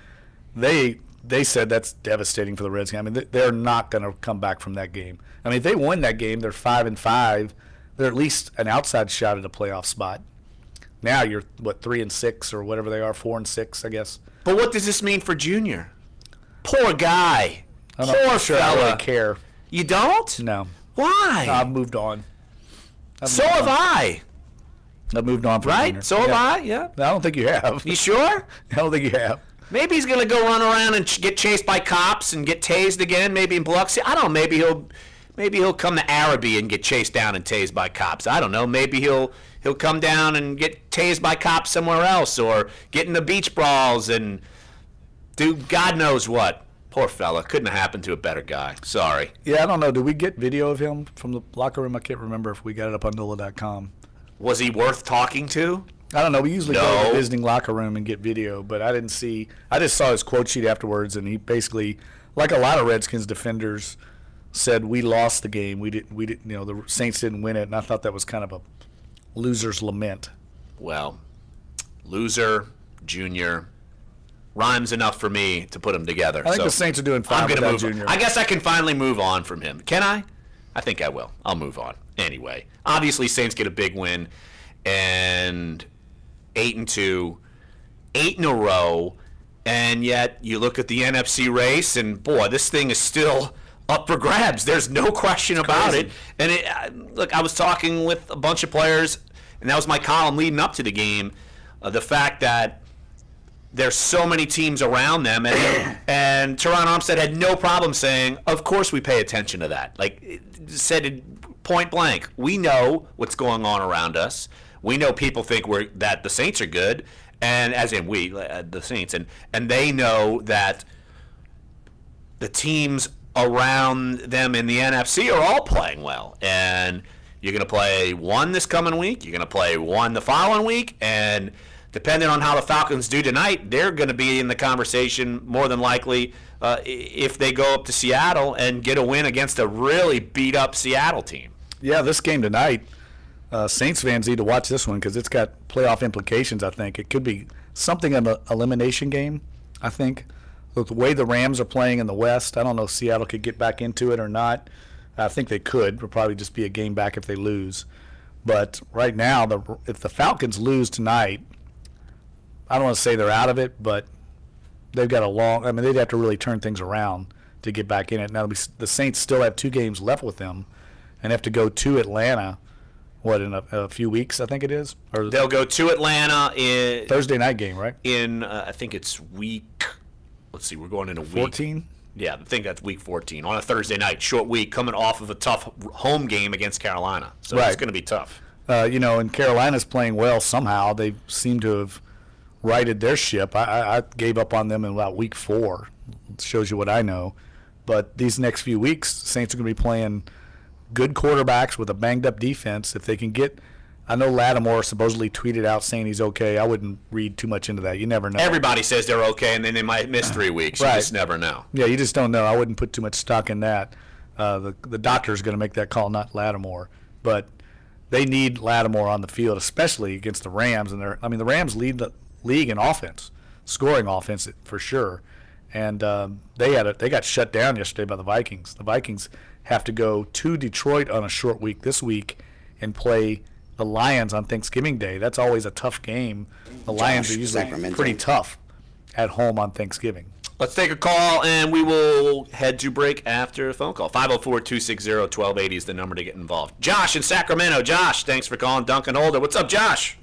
they said that's devastating for the Redskins. I mean, they're not going to come back from that game. I mean, if they win that game, they're 5-5. They're at least an outside shot at a playoff spot. Now you're 3-6 or whatever they are, 4-6, I guess. But what does this mean for Junior? Poor guy. I'm not sure I really care. You don't? No. Why? No, I've moved on. So have I. I've moved on from right? Junior. So have I. Yeah. No, I don't think you have. You sure? I don't think you have. Maybe he's going to go run around and get chased by cops and get tased again, maybe in Biloxi. I don't know. Maybe he'll come to Araby and get chased down and tased by cops. I don't know. Maybe he'll come down and get tased by cops somewhere else or get in the beach brawls and do God knows what. Poor fella. Couldn't have happened to a better guy. Sorry. Yeah, I don't know. Did we get video of him from the locker room? I can't remember if we got it up on NOLA.com. Was he worth talking to? I don't know. We usually go to the visiting locker room and get video, but I didn't see. I just saw his quote sheet afterwards, and he basically, like a lot of Redskins defenders, said we lost the game. We didn't. The Saints didn't win it, and I thought that was kind of a loser's lament. Well, loser, Junior, rhymes enough for me to put them together. I think the Saints are doing fine without Junior. I guess I can finally move on from him. Can I? I think I will. I'll move on. Anyway, obviously Saints get a big win, and 8-2, 8 in a row, and yet you look at the NFC race, and boy, this thing is still up for grabs. There's no question about it. And look, I was talking with a bunch of players, and that was my column leading up to the game. The fact that there's so many teams around them, and Teron Armstead had no problem saying, "Of course we pay attention to that." Like said it point blank, we know what's going on around us. We know people think that the Saints are good, and as in we, the Saints, and they know that the teams around them in the NFC are all playing well. And you're going to play one this coming week, you're going to play one the following week, and depending on how the Falcons do tonight, they're going to be in the conversation more than likely if they go up to Seattle and get a win against a really beat-up Seattle team. Yeah, this game tonight, Saints fans need to watch this one because it's got playoff implications, I think. It could be something of an elimination game, I think. The way the Rams are playing in the West, I don't know if Seattle could get back into it or not. I think they could. It'll probably just be a game back if they lose. But right now, if the Falcons lose tonight, I don't want to say they're out of it, but they've got they'd have to really turn things around to get back in it. Now, the Saints still have 2 games left with them and have to go to Atlanta, in a few weeks, I think it is? Or they'll go to Atlanta in Thursday night game, right? In, I think it's week, let's see, we're going in a week. 14? Yeah, I think that's week 14 on a Thursday night, short week, coming off of a tough home game against Carolina. So It's going to be tough. And Carolina's playing well somehow. They seem to have righted their ship. I gave up on them in about week 4. It shows you what I know. But these next few weeks, Saints are going to be playing good quarterbacks with a banged-up defense. If they can get – I know Lattimore supposedly tweeted out saying he's okay. I wouldn't read too much into that. You never know. Everybody says they're okay, and then they might miss 3 weeks. Right. You just never know. Yeah, you just don't know. I wouldn't put too much stock in that. The doctor's going to make that call, not Lattimore. But they need Lattimore on the field, especially against the Rams. And the Rams lead the league in offense, scoring offense for sure. And they got shut down yesterday by the Vikings. The Vikings have to go to Detroit on a short week this week and play the Lions on Thanksgiving Day. That's always a tough game. The Lions are usually pretty tough at home on Thanksgiving. Let's take a call, and we will head to break after a phone call. 504-260-1280 is the number to get involved. Josh in Sacramento. Josh, thanks for calling Dunc and Holder. What's up, Josh?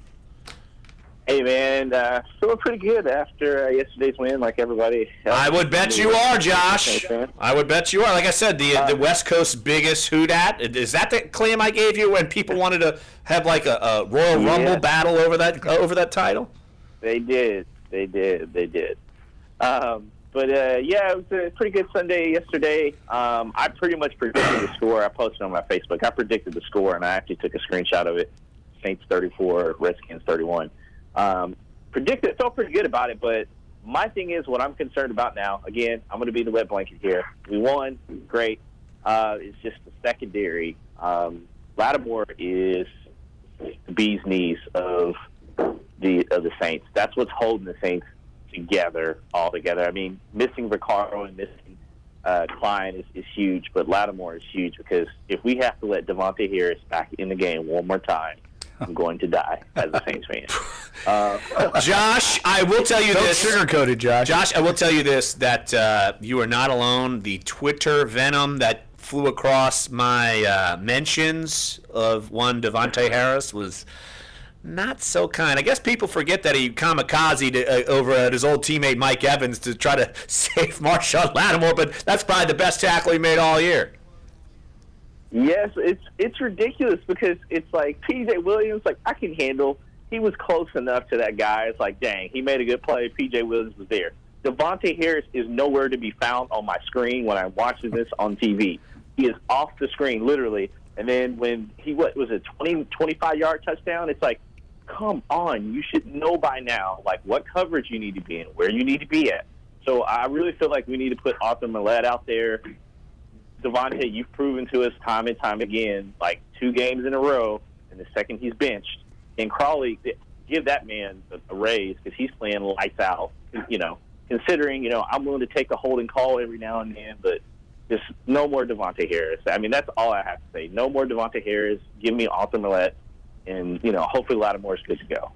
Hey, man. Feeling pretty good after yesterday's win, like everybody else. I would bet you are, Josh. I would bet you are. Like I said, the West Coast's biggest whodat. Is that the claim I gave you when people wanted to have like a Royal Rumble battle over that title? They did. But it was a pretty good Sunday yesterday. I pretty much predicted the score. I posted on my Facebook. I predicted the score, and I actually took a screenshot of it. Saints 34, Redskins 31. Felt pretty good about it, but my thing is what I'm concerned about now. Again, I'm going to be the wet blanket here. We won, great. It's just the secondary. Lattimore is the bee's knees of the Saints. That's what's holding the Saints all together. I mean, missing Ricardo and missing Klein is huge, but Lattimore is huge because if we have to let Devontae Harris back in the game one more time, I'm going to die as a Saints fan. Josh, I will tell you this. Don't sugarcoat it, Josh. Josh, I will tell you this, that you are not alone. The Twitter venom that flew across my mentions of one Devontae Harris was not so kind. I guess people forget that he kamikazed over at his old teammate Mike Evans to try to save Marshawn Lattimore, but that's probably the best tackle he made all year. Yes, it's ridiculous because it's like P.J. Williams, like I can handle. He was close enough to that guy. It's like, dang, he made a good play. P.J. Williams was there. Devontae Harris is nowhere to be found on my screen when I'm watching this on TV. He is off the screen, literally. And then when he was a 25-yard touchdown, it's like, come on, you should know by now, like what coverage you need to be in, where you need to be at. So I really feel like we need to put Arthur Millette out there. Devontae, you've proven to us time and time again, like 2 games in a row, and the second he's benched. And Crawley, give that man a raise because he's playing lights out. Considering, I'm willing to take a holding call every now and then, but just no more Devontae Harris. I mean, that's all I have to say. No more Devontae Harris. Give me Arthur Millette, and, hopefully Lattimore's good to go.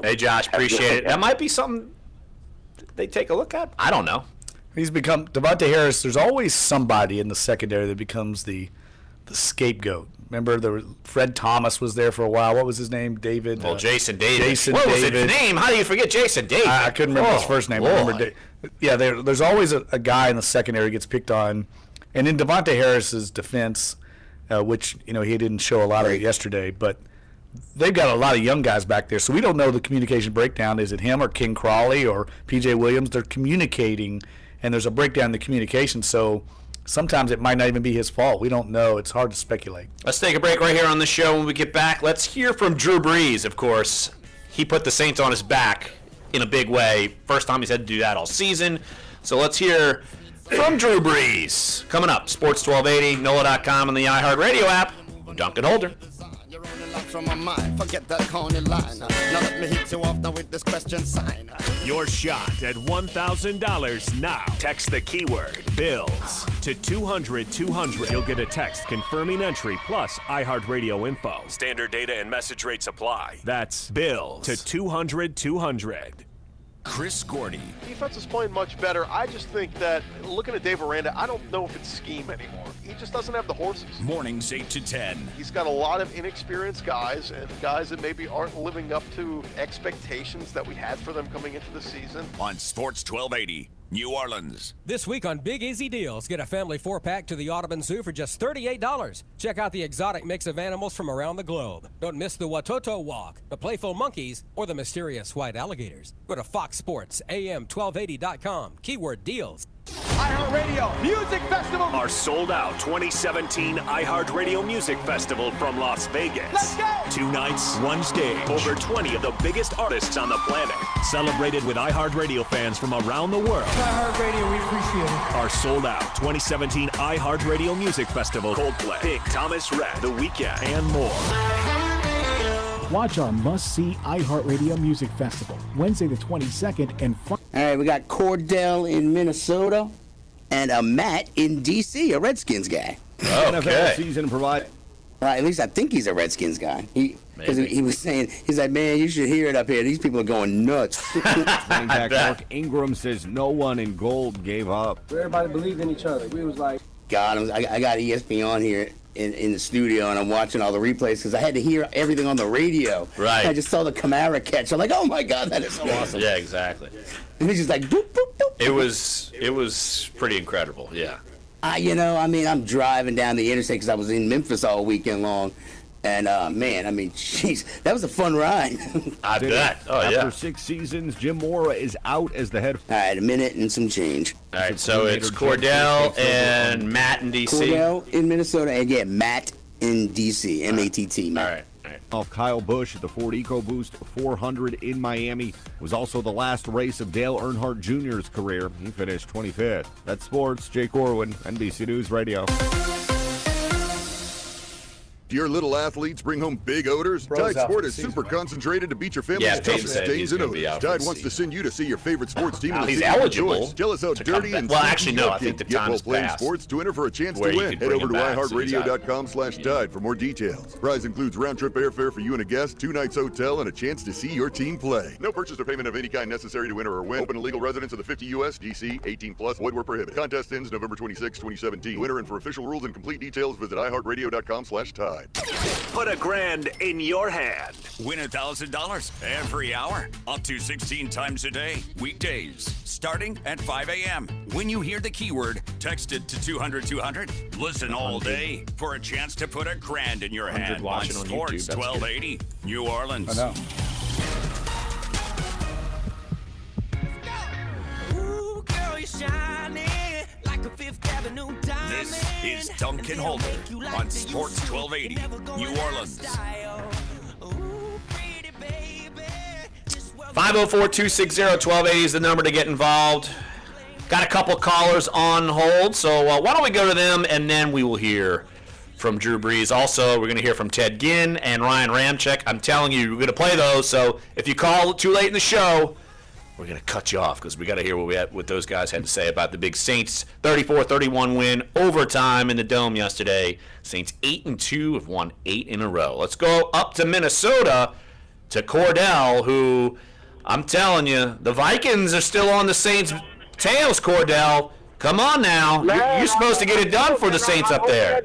Hey, Josh, appreciate it. That might be something they take a look at. I don't know. He's become Devontae Harris. There's always somebody in the secondary that becomes the scapegoat. Remember, Fred Thomas was there for a while. What was his name? David. Well, Jason David. What was his name? How do you forget Jason David? I couldn't remember his first name. I remember there's always a guy in the secondary who gets picked on. And in Devontae Harris's defense, which he didn't show a lot of it yesterday, but they've got a lot of young guys back there, so we don't know the communication breakdown. Is it him or King Crawley or P.J. Williams? They're communicating, and there's a breakdown in the communication, so sometimes it might not even be his fault. We don't know. It's hard to speculate. Let's take a break right here on the show. When we get back, let's hear from Drew Brees, of course. he put the Saints on his back in a big way. First time he's had to do that all season. So let's hear from Drew Brees. Coming up, Sports 1280, NOLA.com, and the iHeartRadio app. Dunc and Holder. From my mind, forget that corny line. Now let me hit you off now with this question sign. Your shot at $1,000 now. Text the keyword BILLS to 200-200. You'll get a text confirming entry plus iHeartRadio info. Standard data and message rates apply. That's BILLS to 200-200. Chris Gordy. Defense is playing much better. I just think that, looking at Dave Aranda, I don't know if it's scheme anymore. He just doesn't have the horses. Mornings 8 to 10. He's got a lot of inexperienced guys and guys that maybe aren't living up to expectations that we had for them coming into the season. On Sports 1280. New Orleans. This week on Big Easy Deals, get a family 4-pack to the Audubon Zoo for just $38. Check out the exotic mix of animals from around the globe. Don't miss the Watoto Walk, the playful monkeys, or the mysterious white alligators. Go to FoxSportsAM1280.com. Keyword deals. iHeartRadio Music Festival. Our sold-out 2017 iHeartRadio Music Festival from Las Vegas. Let's go! 2 nights, 1 stage. Over 20 of the biggest artists on the planet. Celebrated with iHeartRadio fans from around the world. iHeartRadio, we appreciate it. Our sold-out 2017 iHeartRadio Music Festival. Coldplay, Big Thomas Rhett, The Weeknd, and more. Watch our must-see iHeartRadio Music Festival, Wednesday the 22nd and Friday. All right, we got Cordell in Minnesota and Matt in D.C., a Redskins guy. Okay. Season provide. At least I think he's a Redskins guy. Because he was saying, he's like, man, you should hear it up here. These people are going nuts. Running back Mark Ingram says no one in gold gave up. Everybody believed in each other. We was like, God, I got ESPN here in the studio, and I'm watching all the replays because I had to hear everything on the radio. Right. I just saw the Kamara catch. I'm like, oh my God, that is so awesome. Yeah, exactly. And he's just like, boop, boop, boop. It was pretty incredible. Yeah. I'm driving down the interstate because I was in Memphis all weekend long. And, jeez, that was a fun ride. I bet. Oh, After yeah. After 6 seasons, Jim Mora is out as the head. All right, a minute and some change. All right, so it's Cordell and Matt in D.C. Cordell in Minnesota, and Matt in D.C., M-A-T-T, Matt. All right. Off Kyle Busch at the Ford EcoBoost 400 in Miami was also the last race of Dale Earnhardt Jr.'s career. He finished 25th. That's sports. Jake Orwin, NBC News Radio. Your little athletes bring home big odors? Tide Sport is super concentrated to beat your family's toughest stains and odors. Tide wants to send you to see your favorite sports team in the he's city of eligible choice. Tell us how dirty and well, actually, no. I think the time has playing passed. sports to enter for a chance to Where you win. could Head bring over to him back, iHeartRadio.com/Tide for more details. Prize includes round-trip airfare for you and a guest, 2 nights hotel, and a chance to see your team play. No purchase or payment of any kind necessary to enter or win. Open to legal residents of the 50 U.S., D.C., 18+, void where prohibited. Contest ends November 26, 2017. To enter and for official rules and complete details, visit iHeartRadio.com/Tide. Put a grand in your hand. Win $1,000 every hour, up to 16 times a day, weekdays, starting at 5 a.m. When you hear the keyword, text it to 200-200. Listen all day for a chance to put a grand in your hand on Sports 1280, New Orleans. I know. Ooh, girl, you're shining like a Fifth Avenue diamond. This is Dunc and Holder on Sports 1280, New Orleans. 504-260-1280 is the number to get involved. Got a couple callers on hold, so why don't we go to them, and then we will hear from Drew Brees. Also, we're going to hear from Ted Ginn and Ryan Ramczyk. I'm telling you, we're going to play those, so if you call too late in the show, we're going to cut you off because we got to hear what those guys had to say about the big Saints 34-31 win, overtime in the Dome yesterday. Saints 8-2 have won 8 in a row. Let's go up to Minnesota to Cordell, who, I'm telling you, the Vikings are still on the Saints' tails, Cordell. Come on now. You're supposed to get it done for the Saints up there.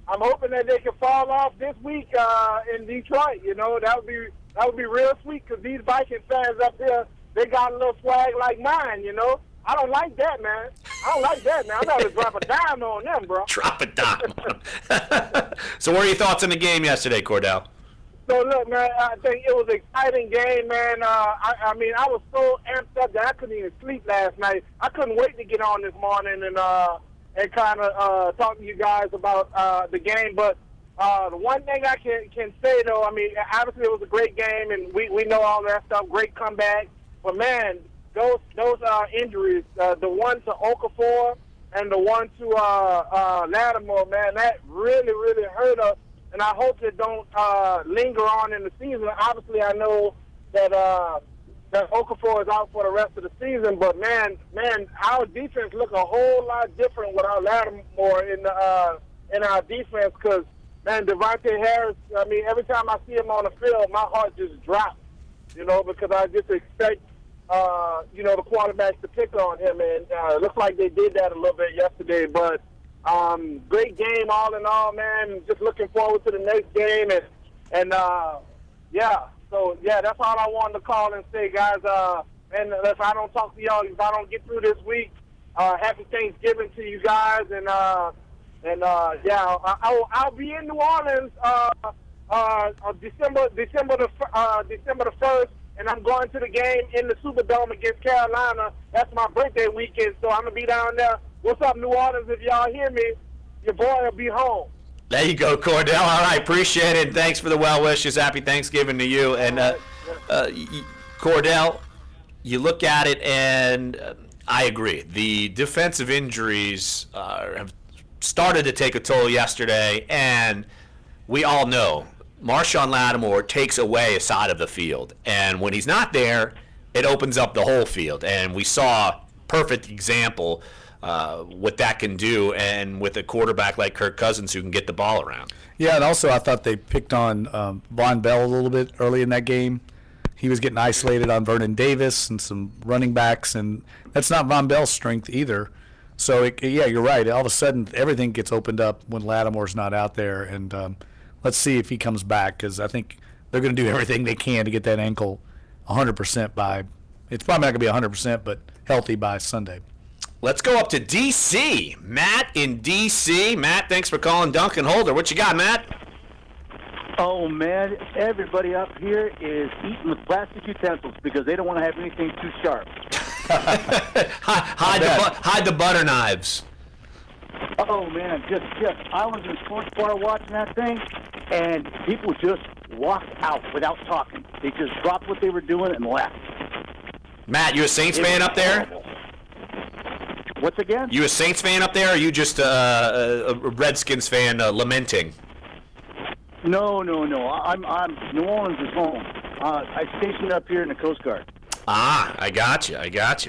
I'm hoping that they can fall off this week in Detroit. You know, that would be real sweet because these Viking fans up there, they got a little swag like mine, you know. I don't like that, man. I'm going to drop a dime on them, bro. Drop a dime on them. So what are your thoughts on the game yesterday, Cordell? So, look, man, I think it was an exciting game, man. I was so amped up that I couldn't even sleep last night. I couldn't wait to get on this morning and kind of talk to you guys about the game. But The one thing I can say, though, I mean, obviously it was a great game, and we know all that stuff, great comeback. But, man, those injuries, the one to Okafor and the one to Lattimore, man, that really, really hurt us. And I hope it don't linger on in the season. Obviously, I know that that Okafor is out for the rest of the season. But, man, our defense look a whole lot different without Lattimore in our defense because, man, Devontae Harris, I mean, every time I see him on the field, my heart just drops, because I just expect, the quarterbacks to pick on him. And it looks like they did that a little bit yesterday. But great game all in all, man. Just looking forward to the next game. So, that's all I wanted to call and say, guys. And if I don't talk to y'all, if I don't get through this week, happy Thanksgiving to you guys. I'll be in New Orleans December the 1st, and I'm going to the game in the Superdome against Carolina. That's my birthday weekend, so I'm gonna be down there. What's up, New Orleans? If y'all hear me, your boy will be home. There you go, Cordell. All right, appreciate it. Thanks for the well wishes. Happy Thanksgiving to you. And Cordell, you look at it, and I agree. The defensive injuries have started to take a toll yesterday, and we all know Marshawn Lattimore takes away a side of the field, and when he's not there, it opens up the whole field, and we saw perfect example what that can do, and with a quarterback like Kirk Cousins who can get the ball around. Yeah, and also I thought they picked on Von Bell a little bit early in that game. He was getting isolated on Vernon Davis and some running backs, and that's not Von Bell's strength either. So, you're right. All of a sudden, everything gets opened up when Lattimore's not out there. And let's see if he comes back, because I think they're going to do everything they can to get that ankle 100% by – it's probably not going to be 100%, but healthy by Sunday. Let's go up to D.C. Matt in D.C. Matt, thanks for calling Dunc and Holder. What you got, Matt? Oh, man, everybody up here is eating with plastic utensils because they don't want to have anything too sharp. hide the butter knives. Oh, man, just I was in sports bar watching that thing, and people just walked out without talking. They just dropped what they were doing and left. Matt, you a Saints fan up there? What's again? You a Saints fan up there, or are you just a Redskins fan lamenting? No. I'm New Orleans is home. I stationed up here in the Coast Guard. Ah, I got you.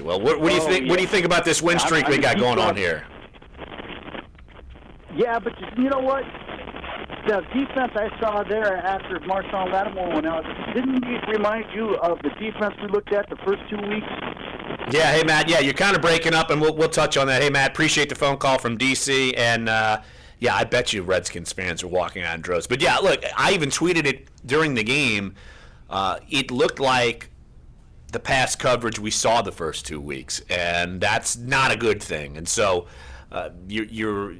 Well, what do you think? Yeah. What do you think about this win streak we got going on here? Yeah, but you know what? The defense I saw there after Marshawn Lattimore went out, didn't it remind you of the defense we looked at the first 2 weeks? Yeah, hey, Matt, you're kind of breaking up, and we'll touch on that. Hey, Matt, appreciate the phone call from D.C., and, I bet you Redskins fans are walking on droves. But, yeah, look, I even tweeted it during the game. It looked like the pass coverage we saw the first 2 weeks, and that's not a good thing. And so you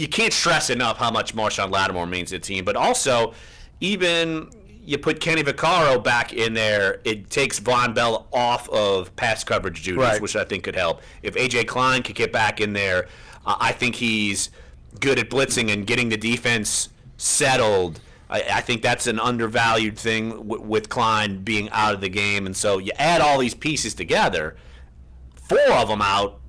can't stress enough how much Marshawn Lattimore means to the team. But also, even you put Kenny Vaccaro back in there, it takes Von Bell off of pass coverage duties, right, which I think could help. If A.J. Klein could get back in there, I think he's good at blitzing and getting the defense settled. I think that's an undervalued thing with Klein being out of the game. And so you add all these pieces together, 4 of them out,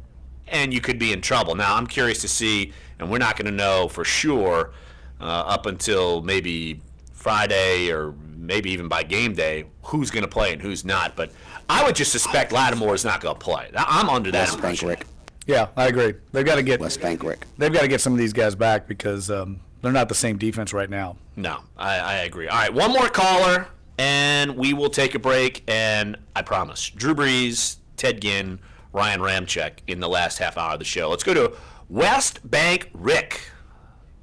and you could be in trouble. Now, I'm curious to see, and we're not going to know for sure up until maybe Friday or maybe even by game day who's going to play and who's not. But I would just suspect Lattimore is not going to play. I'm under that impression. Yeah, I agree. They've got to get West Bank Rick. They've got to get some of these guys back because they're not the same defense right now. No, I agree. All right, one more caller, and we will take a break. And I promise, Drew Brees, Ted Ginn, Ryan Ramczyk in the last half hour of the show. Let's go to West Bank Rick.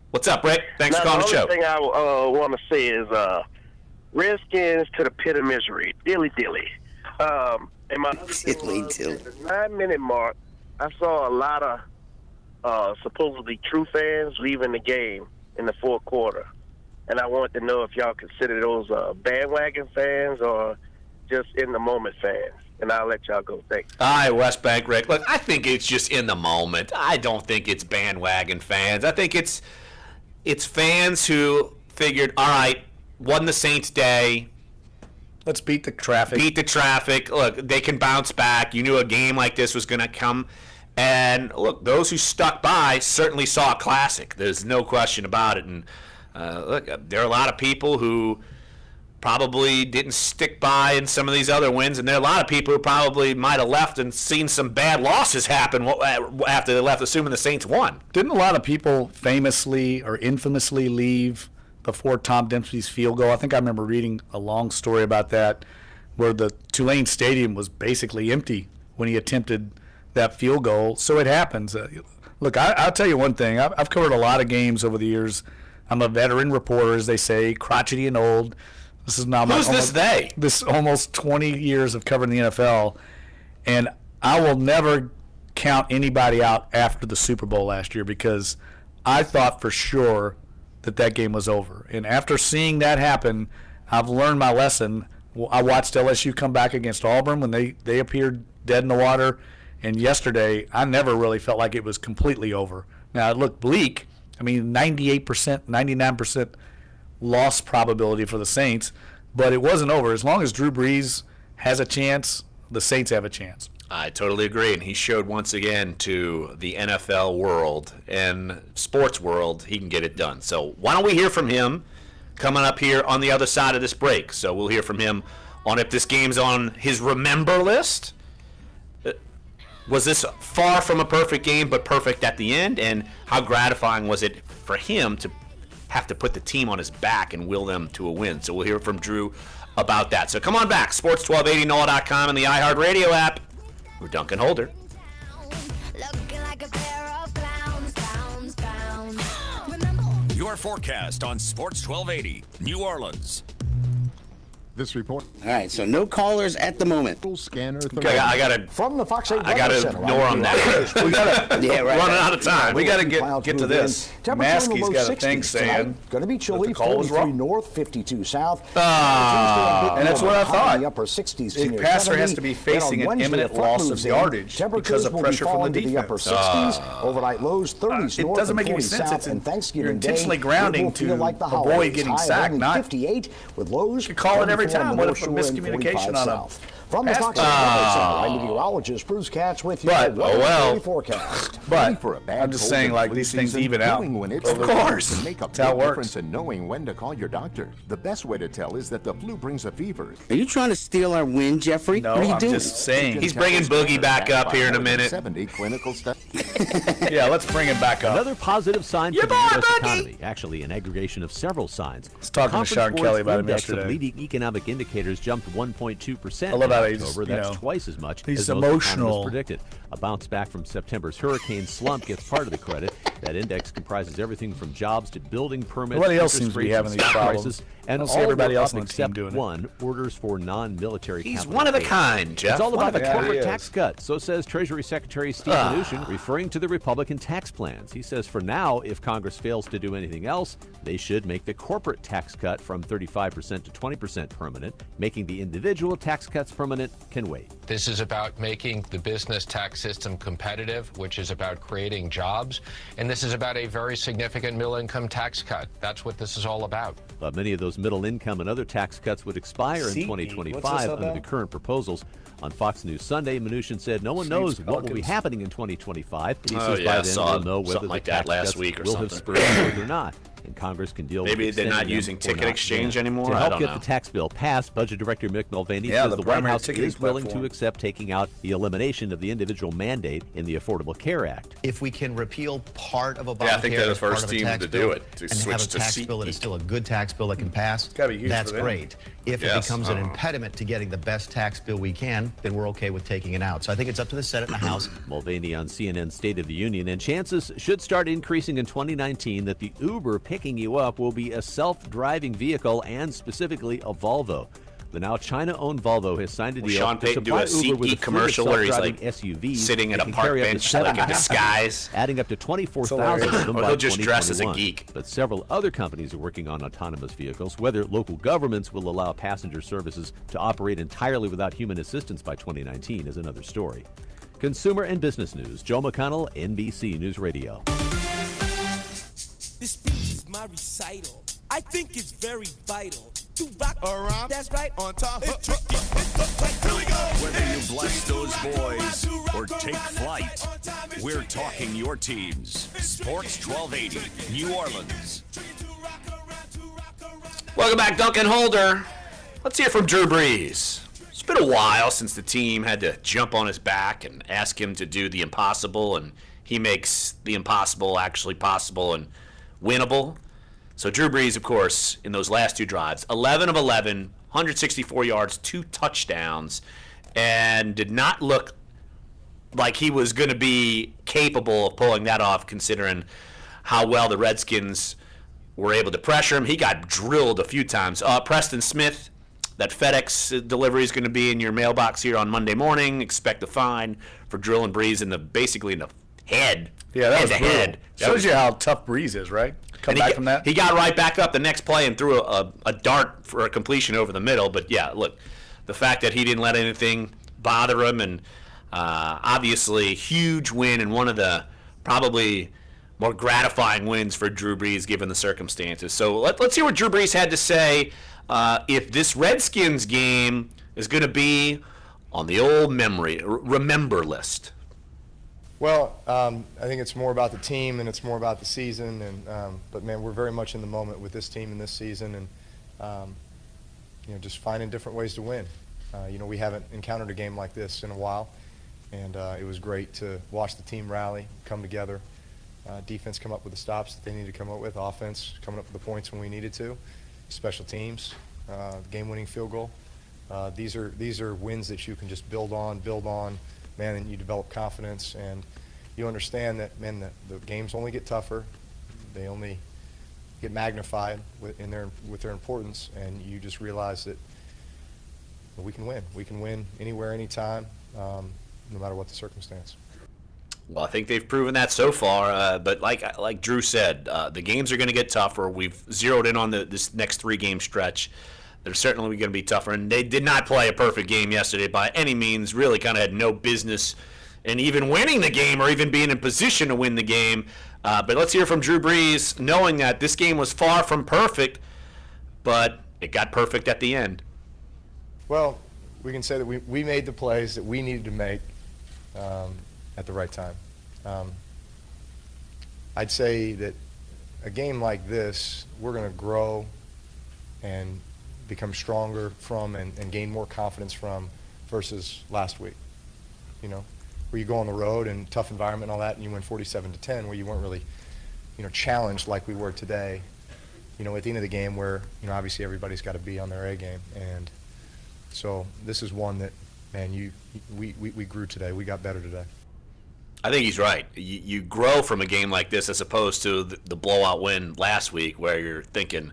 What's up, Rick? Thanks for calling the show. The thing I want to say is Redskins to the pit of misery. Dilly. And my other thing was, at the 9-minute mark, I saw a lot of supposedly true fans leaving the game in the fourth quarter. And I wanted to know if y'all consider those bandwagon fans or just in-the-moment fans. And I'll let y'all go. Thanks. All right, West Bank Rick. Look, I think it's just in the moment. I don't think it's bandwagon fans. I think it's it's fans who figured, all right, won the Saints day. Let's beat the traffic. Beat the traffic. Look, they can bounce back. You knew a game like this was going to come. And, look, those who stuck by certainly saw a classic. There's no question about it. And, look, there are a lot of people who probably didn't stick by in some of these other wins. And there are a lot of people who probably might have left and seen some bad losses happen after they left, assuming the Saints won. Didn't a lot of people famously or infamously leave before Tom Dempsey's field goal? I think I remember reading a long story about that where the Tulane Stadium was basically empty when he attempted that field goal. So it happens. Look, I'll tell you one thing. I've covered a lot of games over the years. I'm a veteran reporter, as they say, crotchety and old. This is now this almost 20 years of covering the NFL, and I will never count anybody out after the Super Bowl last year because I thought for sure that game was over. And after seeing that happen, I've learned my lesson. I watched LSU come back against Auburn when they appeared dead in the water. And yesterday, I never really felt like it was completely over. Now, it looked bleak. I mean, 98%, 99% loss probability for the Saints. But it wasn't over. As long as Drew Brees has a chance, the Saints have a chance. I totally agree, and he showed once again to the NFL world and sports world he can get it done. So why don't we hear from him coming up here on the other side of this break? So we'll hear from him on if this game's on his remember list. Was this far from a perfect game, but perfect at the end? And how gratifying was it for him to have to put the team on his back and will them to a win? So we'll hear from Drew about that. So come on back, Sports 1280, NOLA.com, and the iHeartRadio app. We're Dunc and Holder. Your forecast on Sports 1280, New Orleans. This report. All right, so no callers at the moment. Scanner. Okay, I gotta from the Fox 8 I gotta ignore him now. We gotta running out of time. We gotta get to this. Maskey's got a thing saying going to be chilly. 43 north, 52 south. And that's what I thought. The upper 60s. The passer has to be facing an imminent loss of yardage because of pressure from the defense. The upper 60s. Overnight lows, 30s north. It doesn't make any sense. And Thanksgiving You're intentionally Day, grounding to avoid getting sacked. Not 58 with lows. You call it every time. What if a miscommunication on a from the Fox I'm meteorologist Bruce Katz with you. But forecast. But I'm just saying, like, these things even out. Of course, that's how it works. And knowing when to call your doctor. The best way to tell is that the flu brings a fever. Are you trying to steal our win, Jeffrey? No, what are you I'm doing? just saying. He's bringing Boogie back up here in a minute. 70 clinical studies. Yeah, let's bring him back up. Another positive sign for the U.S. economy. Actually, an aggregation of several signs. I was talking to Sean Kelly about him yesterday. Of leading economic indicators jumped 1.2%. I love how in October. That's twice as much he's as emotional. Most predicted. A bounce back from September's hurricane slump gets part of the credit. That index comprises everything from jobs to building permits. Everybody else seems to be having these problems. And all everybody else up on the team except doing one, orders for non-military. He's one of a kind, Jeff. It's all about the corporate is. tax cut. So says Treasury Secretary Steve Mnuchin, referring to the Republican tax plans. He says for now, if Congress fails to do anything else, they should make the corporate tax cut from 35% to 20% permanent. Making the individual tax cuts permanent can wait. This is about making the business tax system competitive, which is about creating jobs. And this is about a very significant middle-income tax cut. That's what this is all about. But many of those middle income and other tax cuts would expire in 2025 under the current proposals. On Fox News Sunday, Mnuchin said no one knows what will be happening in 2025. He says by then we'll know whether the tax cuts will have spurred growth or not. And Congress can deal with maybe they're not using ticket exchange anymore. To help get the tax bill passed, Budget Director Mick Mulvaney says the White House is willing to accept taking out the elimination of the individual mandate in the Affordable Care Act. If we can repeal part of Obamacare, I think they're the first team to do it. To and switch have a to tax bill that is still a good tax bill that can pass, that's great. If it becomes an impediment to getting the best tax bill we can, then we're okay with taking it out. So I think it's up to the Senate and the House. Mulvaney on CNN's State of the Union, and chances should start increasing in 2019 that the Uber picking you up will be a self-driving vehicle and specifically a Volvo. The now China-owned Volvo has signed a deal Sean to Payton do supply a Uber with SeatGeek commercial where he's like SUVs sitting at a park bench like in disguise, adding up to 24,000 of them or by he'll just dress as a 2021. geek. But several other companies are working on autonomous vehicles. Whether local governments will allow passenger services to operate entirely without human assistance by 2019 is another story. Consumer and business news. Joe McConnell, NBC News Radio. This speech is my recital. I think it's very vital to rock around. That's right. On top. It's tricky. It's like, here we go. Whether you bless those boys or take flight, we're talking your teams. Sports 1280, New Orleans. Welcome back, Dunc and Holder. Let's hear from Drew Brees. It's been a while since the team had to jump on his back and ask him to do the impossible, and he makes the impossible actually possible and winnable. So Drew Brees, of course, in those last two drives, 11 of 11, 164 yards, 2 touchdowns, and did not look like he was going to be capable of pulling that off considering how well the Redskins were able to pressure him. He got drilled a few times. Preston Smith, that FedEx delivery is going to be in your mailbox here on Monday morning. Expect a fine for drilling Brees basically in the head. Yeah, that was the brutal. head. Shows you how tough Brees is, right? Come back from that. He got right back up the next play and threw a dart for a completion over the middle. But yeah, look, the fact that he didn't let anything bother him, and obviously huge win and one of the probably more gratifying wins for Drew Brees given the circumstances. So let's hear what Drew Brees had to say if this Redskins game is going to be on the old remember list. Well, I think it's more about the team and it's more about the season. But man, we're very much in the moment with this team and this season, and just finding different ways to win. We haven't encountered a game like this in a while, and it was great to watch the team rally, come together. Defense come up with the stops that they needed to come up with. Offense coming up with the points when we needed to. Special teams, game-winning field goal. These are wins that you can just build on, man, and you develop confidence, and you understand that, man, the games only get tougher. They only get magnified with their importance, and you just realize that we can win. We can win anywhere, anytime, no matter what the circumstance. Well, I think they've proven that so far. But like Drew said, the games are going to get tougher. We've zeroed in on this next 3-game stretch. They're certainly going to be tougher. And they did not play a perfect game yesterday by any means. Really kind of had no business in even winning the game or even being in position to win the game. But let's hear from Drew Brees, knowing that this game was far from perfect, but it got perfect at the end. Well, we can say that we made the plays that we needed to make at the right time. I'd say that a game like this, we're going to grow and become stronger from and gain more confidence from versus last week. Where you go on the road and tough environment and all that, and you win 47-10, where you weren't really, challenged like we were today. At the end of the game, where obviously everybody's got to be on their A game, and so this is one that, man, we grew today. We got better today. I think he's right. You grow from a game like this as opposed to the blowout win last week where you're thinking,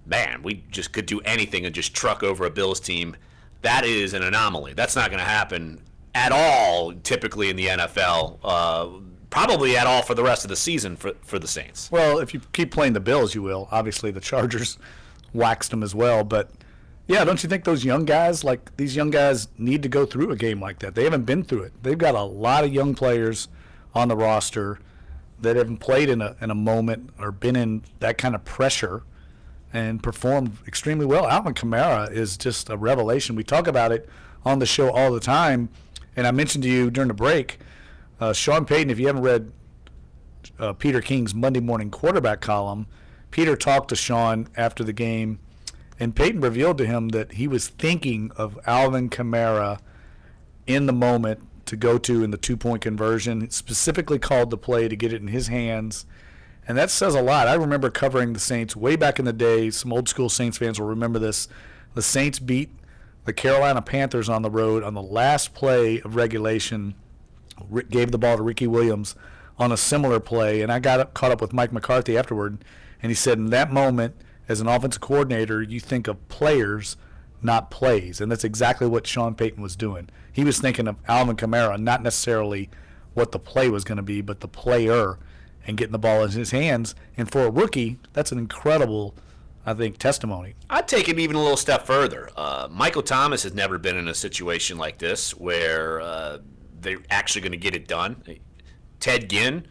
man, we just could do anything and just truck over a Bills team. That is an anomaly. That's not going to happen at all typically in the NFL, probably at all for the rest of the season for the Saints. Well, if you keep playing the Bills, you will. Obviously, the Chargers waxed them as well. But, yeah, don't you think these young guys need to go through a game like that? They haven't been through it. They've got a lot of young players on the roster that haven't played in a moment or been in that kind of pressure and performed extremely well. Alvin Kamara is just a revelation. We talk about it on the show all the time, and I mentioned to you during the break, Sean Payton, if you haven't read Peter King's Monday morning quarterback column, Peter talked to Sean after the game, and Payton revealed to him that he was thinking of Alvin Kamara in the moment to go to in the 2-point conversion, specifically called the play to get it in his hands. And that says a lot. I remember covering the Saints way back in the day. Some old school Saints fans will remember this. The Saints beat the Carolina Panthers on the road on the last play of regulation, gave the ball to Ricky Williams on a similar play. And I got caught up with Mike McCarthy afterward, and he said in that moment, as an offensive coordinator, you think of players, not plays. And that's exactly what Sean Payton was doing. He was thinking of Alvin Kamara, not necessarily what the play was going to be, but the player and getting the ball in his hands. And for a rookie, that's an incredible, I think, testimony. I'd take it even a little step further. Michael Thomas has never been in a situation like this where they're actually going to get it done. Ted Ginn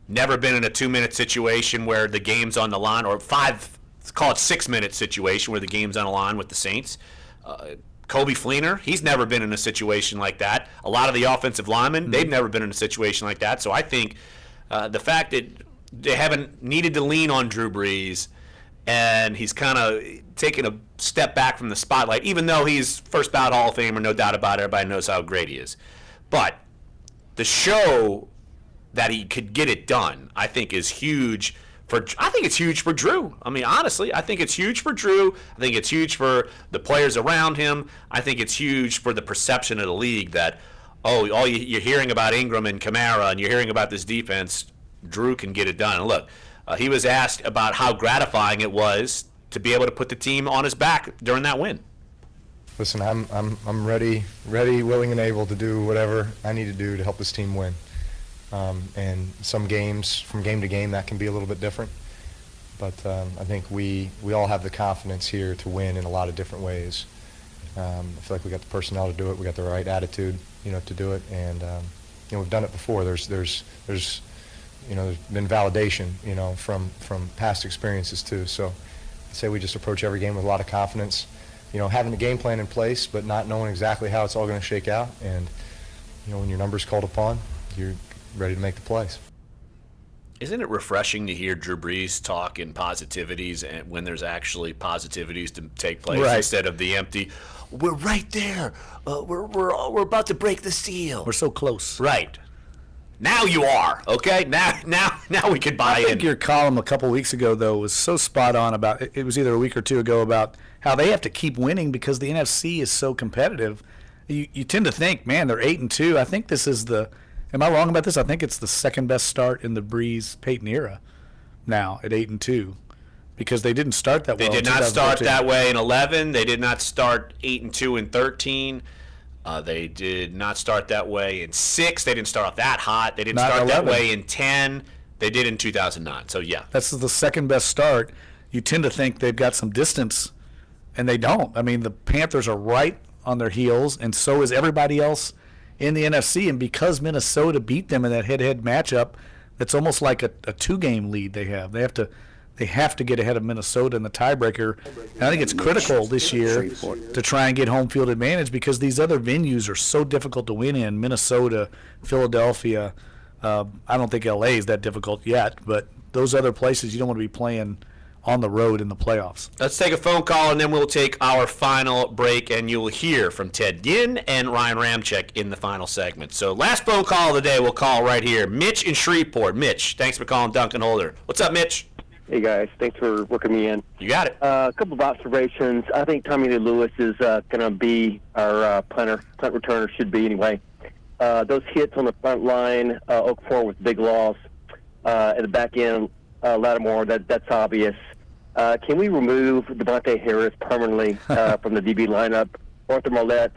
never been in a 2-minute situation where the game's on the line, or call it 6-minute situation where the game's on the line with the Saints. Kobe Fleener, he's never been in a situation like that. A lot of the offensive linemen, they've never been in a situation like that. So I think the fact that they haven't needed to lean on Drew Brees, and he's kind of taken a step back from the spotlight, even though he's first ballot Hall of Famer, no doubt about it. Everybody knows how great he is. But the show that he could get it done, I think, is huge. I think it's huge for Drew. I mean, honestly, I think it's huge for Drew. I think it's huge for the players around him. I think it's huge for the perception of the league that, all you're hearing about Ingram and Kamara, and you're hearing about this defense, Drew can get it done. And look, he was asked about how gratifying it was to be able to put the team on his back during that win. Listen, I'm ready, willing, and able to do whatever I need to do to help this team win. And some games, from game to game, that can be a little bit different. But I think we all have the confidence here to win in a lot of different ways. I feel like we got the personnel to do it. We got the right attitude, to do it. And we've done it before. There's been validation, from past experiences too. So I'd say we just approach every game with a lot of confidence. Having the game plan in place, but not knowing exactly how it's all going to shake out. And when your number's called upon, you're ready to make the plays. Isn't it refreshing to hear Drew Brees talk in positivities and when there's actually positivities to take place instead of the empty, we're right there, we're about to break the seal. We're so close. Right. Now you are, okay? Now we can buy in. I think your column a couple weeks ago, though, was so spot on about, it was either a week or two ago, about how they have to keep winning because the NFC is so competitive. You tend to think, man, they're 8-2. I think this is am I wrong about this? I think it's the second best start in the Brees Payton era now at 8-2, because they didn't start that well. They did not start that way in 11. They did not start 8-2 in 13. They did not start that way in 6. They didn't start off that hot. They didn't start that way in 10. They did in 2009. So, yeah. That's the second best start. You tend to think they've got some distance, and they don't. I mean, the Panthers are right on their heels, and so is everybody else in the NFC. And because Minnesota beat them in that head-to-head matchup, it's almost like a 2-game lead they have. They have to get ahead of Minnesota in the tiebreaker. And I think it's critical this year to try and get home field advantage, because these other venues are so difficult to win in. Minnesota, Philadelphia. I don't think LA is that difficult yet, but those other places you don't want to be playing on the road in the playoffs. Let's take a phone call, and then we'll take our final break, and you'll hear from Ted Ginn and Ryan Ramczyk in the final segment. So last phone call of the day, we'll call right here. Mitch in Shreveport. Mitch, thanks for calling Dunc and Holder. What's up, Mitch? Hey, guys. Thanks for working me in. You got it. A couple of observations. I think Tommy Lee Lewis is going to be our punt returner, should be anyway. Those hits on the front line, Okafor with big loss. At the back end, Lattimore, that's obvious. Can we remove Devontae Harris permanently from the DB lineup? Arthur Mollett,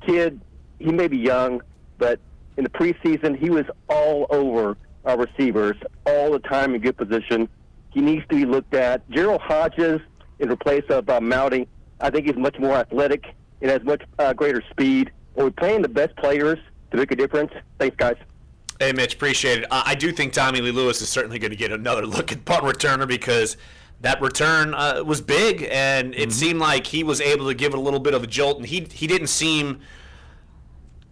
kid, he may be young, but in the preseason, he was all over our receivers all the time in good position. He needs to be looked at. Gerald Hodges, in place of Mouty, I think he's much more athletic and has much greater speed. Are we playing the best players to make a difference? Thanks, guys. Hey, Mitch, appreciate it. I do think Tommy Lee Lewis is certainly going to get another look at punt returner, because that return was big, and it seemed like he was able to give it a little bit of a jolt, and he didn't seem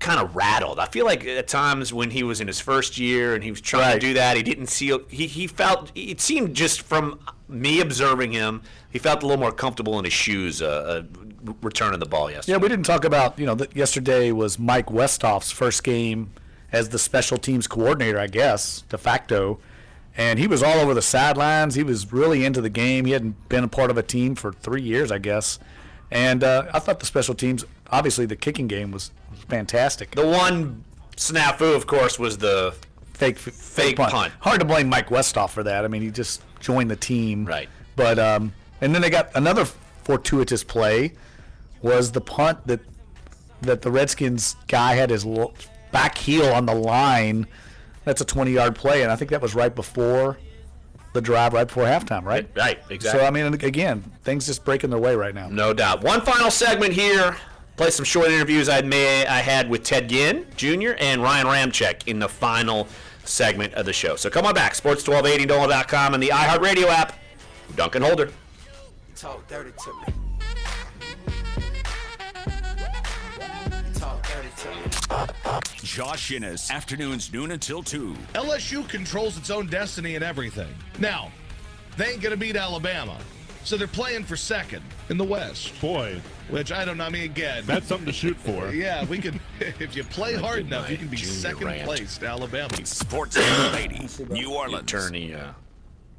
kind of rattled. I feel like at times when he was in his first year and he was trying to do that, he didn't see. He felt, it seemed just from me observing him, he felt a little more comfortable in his shoes returning the ball yesterday. Yeah, we didn't talk about, yesterday was Mike Westhoff's first game as the special teams coordinator, I guess, de facto. And he was all over the sidelines. He was really into the game. He hadn't been a part of a team for 3 years, I guess. And I thought the special teams, obviously the kicking game was fantastic. The one snafu, of course, was the fake punt. Hard to blame Mike Westhoff for that. I mean, he just joined the team. Right. But and then they got another fortuitous play, was the punt that the Redskins guy had his back heel on the line. That's a 20-yard play, and I think that was right before the drive, right before halftime, right? Right, exactly. So, I mean, again, things just breaking their way right now. No doubt. One final segment here. Play some short interviews I had with Ted Ginn Jr. and Ryan Ramczyk in the final segment of the show. So come on back. Sports 1280, NOLA.com, and the iHeartRadio app. Dunc and Holder. Talk dirty to me. Talk dirty to me. Josh Innes, afternoons noon until 2. LSU controls its own destiny and everything. Now, they ain't going to beat Alabama. So they're playing for second in the West. Boy. Which I don't know. I mean, again. That's something to shoot for. Yeah, we can. If you play hard enough, you can be second place to Alabama. Sports 1280, New Orleans. Attorney.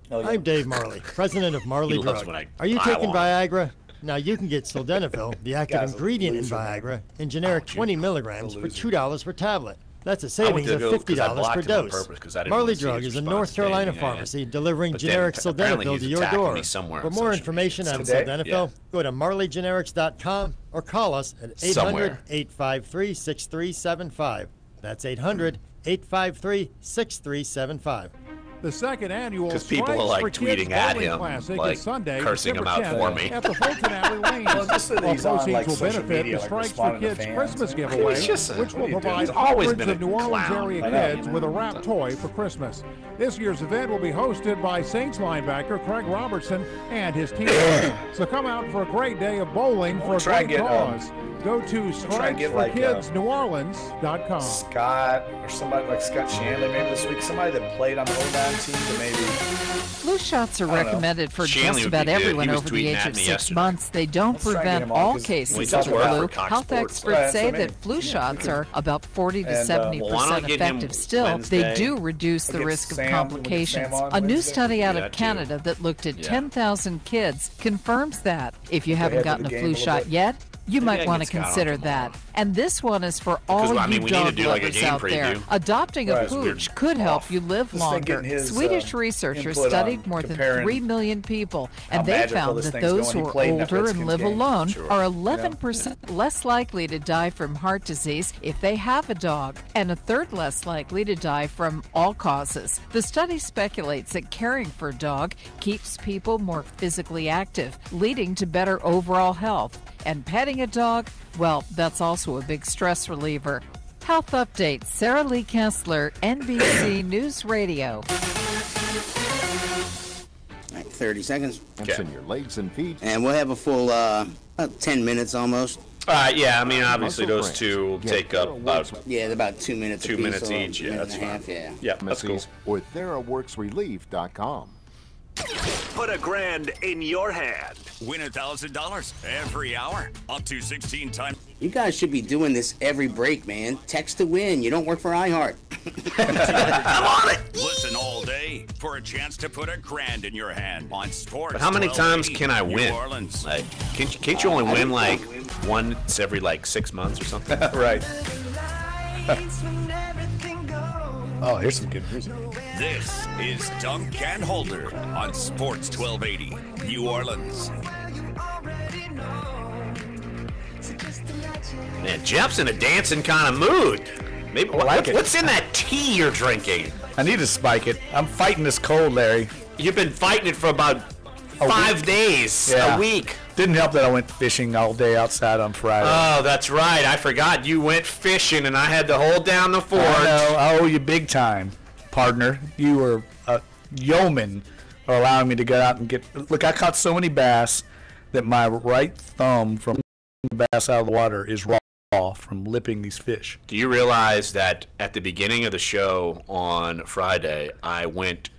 I'm Dave Marley, president of Marley Drug. Are you taking Viagra? Now you can get sildenafil, the active ingredient in Viagra, in generic 20 milligrams for $2 per tablet. That's a savings of $50 per dose. Marley Drug is a North Carolina pharmacy delivering generic sildenafil to your door. For more information on sildenafil, go to marleygenerics.com or call us at 800-853-6375. That's 800-853-6375. The second annual because people are like tweeting at him, like Sunday, cursing him out for me. At the Fulton Alley Lanes. All proceeds will benefit the Strikes for Kids Christmas giveaway, which will provide hundreds of New Orleans area kids with a wrapped toy for Christmas. This year's event will be hosted by Saints linebacker Craig Robertson and his team. So come out for a great day of bowling for a great cause. Go to StrikesForKidsNewOrleans.com. Scott or somebody like Scott Shanley maybe this week. Somebody that played on the 09 team to maybe. Flu shots are recommended for just about everyone over the age of 6 months. They don't prevent all cases of the flu. Health experts say that flu shots are about 40 to 70% effective. Still, they do reduce the risk of complications. A new study out of Canada that looked at 10,000 kids confirms that. If you haven't gotten a flu shot yet, you might want to consider that. And this one is for all you dog lovers out there. Adopting a pooch could help you live longer. Swedish researchers studied more than 3 million people, and they found that those who are older and live alone are 11% less likely to die from heart disease if they have a dog, and a third less likely to die from all causes. The study speculates that caring for a dog keeps people more physically active, leading to better overall health. And petting a dog, well, that's also a big stress reliever. Health Update, Sarah Lee Kessler, NBC News Radio. 30 seconds. In your legs and feet. And we'll have a full 10 minutes almost. Yeah, I mean, obviously those two take up about... Yeah, about 2 minutes 2 minutes each, yeah, that's fine. Yeah, that's cool. Or TheraWorksRelief.com. Put $1,000 in your hand. Win $1,000 every hour, up to 16 times. You guys should be doing this every break, man. Text to win. You don't work for iHeart. I'm on it. Listen all day for a chance to put $1,000 in your hand on Sports. But how many times can I win? New Orleans. Like, can't you only win like once every like 6 months or something? Right. Oh, here's some good music. This is Dunc and Holder on Sports 1280, New Orleans. Man, Jeff's in a dancing kind of mood. Maybe what's in that tea you're drinking? I need to spike it. I'm fighting this cold, Larry. You've been fighting it for about 5 days, a week. Didn't help that I went fishing all day outside on Friday. Oh, that's right. I forgot you went fishing, and I had to hold down the fort. I know. I owe you big time, partner. You were a yeoman for allowing me to go out and get... Look, I caught so many bass that my right thumb from the bass out of the water is raw from lipping these fish. Do you realize that at the beginning of the show on Friday, I went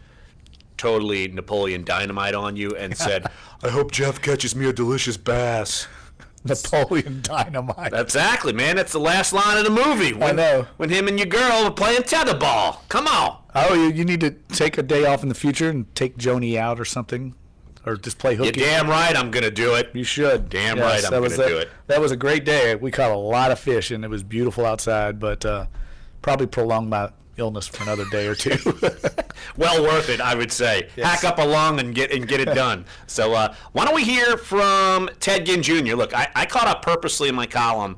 totally Napoleon Dynamite on you and said, I hope Jeff catches me a delicious bass. Napoleon Dynamite. Exactly, man. That's the last line of the movie. I know. When him and your girl were playing tetherball. Come on. Oh, you need to take a day off in the future and take Joni out or something. Or just play hooky. You're damn right I'm going to do it. You should. Damn right I'm going to do it. That was a great day. We caught a lot of fish, and it was beautiful outside, but probably prolonged my illness for another day or two. Well worth it, I would say. Yes. Hack up a lung and get it done. So why don't we hear from Ted Ginn Jr.? Look, I caught up purposely in my column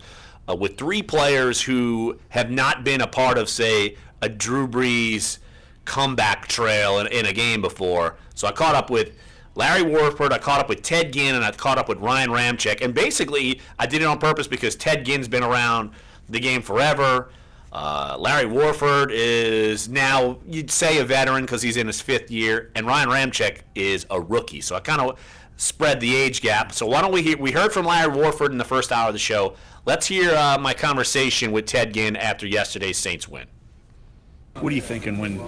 with 3 players who have not been a part of, say, a Drew Brees comeback trail in a game before. So I caught up with Larry Warford, I caught up with Ted Ginn, and I caught up with Ryan Ramczyk. And basically, I did it on purpose because Ted Ginn's been around the game forever. Larry Warford is now, you'd say, a veteran because he's in his 5th year, and Ryan Ramczyk is a rookie. So I kind of spread the age gap. So why don't we heard from Larry Warford in the first hour of the show. Let's hear my conversation with Ted Ginn after yesterday's Saints win. What are you thinking when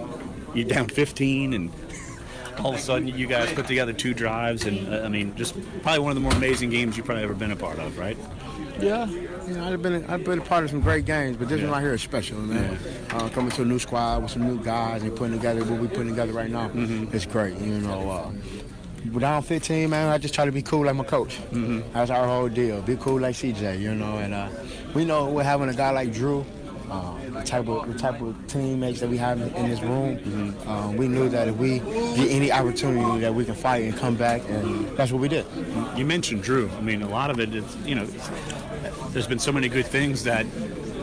you're down 15 and all of a sudden you guys put together 2 drives and, I mean, just probably one of the more amazing games you've probably ever been a part of, right? Yeah, you know, I've been a part of some great games, but this one right here is special, man. Coming to a new squad with some new guys and putting together what we're putting together right now, it's great. You know, down 15, man, I just try to be cool like my coach. That's our whole deal. Be cool like CJ, you know. And we know we're having a guy like Drew. The type of teammates that we have in this room, we knew that if we get any opportunity that we can fight and come back, and that's what we did. You mentioned Drew. I mean, a lot of it is, you know, there's been so many good things that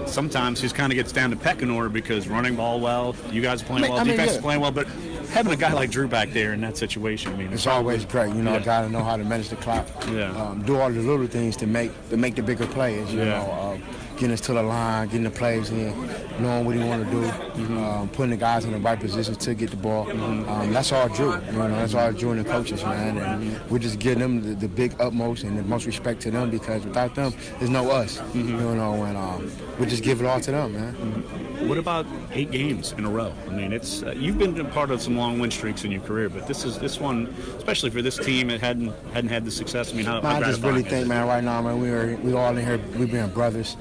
sometimes he kind of gets down to pecking order because running ball well, you guys are playing well, defense is playing well, but having a guy like Drew back there in that situation, I mean, it's always great. You know, a guy to know how to manage the clock, do all the little things to make the bigger plays. You know, getting us to the line, getting the plays in, knowing what he want to do, putting the guys in the right positions to get the ball. That's all Drew. You know, that's all Drew and the coaches, man. And we just give them the big utmost and the most respect to them because without them, there's no us. You know, and we just give it all to them, man. What about 8 games in a row? I mean, it's you've been a part of some long win streaks in your career, but this one, especially for this team, it hadn't had the success. I mean, how I just really think, man, right now, man, we all in here, we being brothers.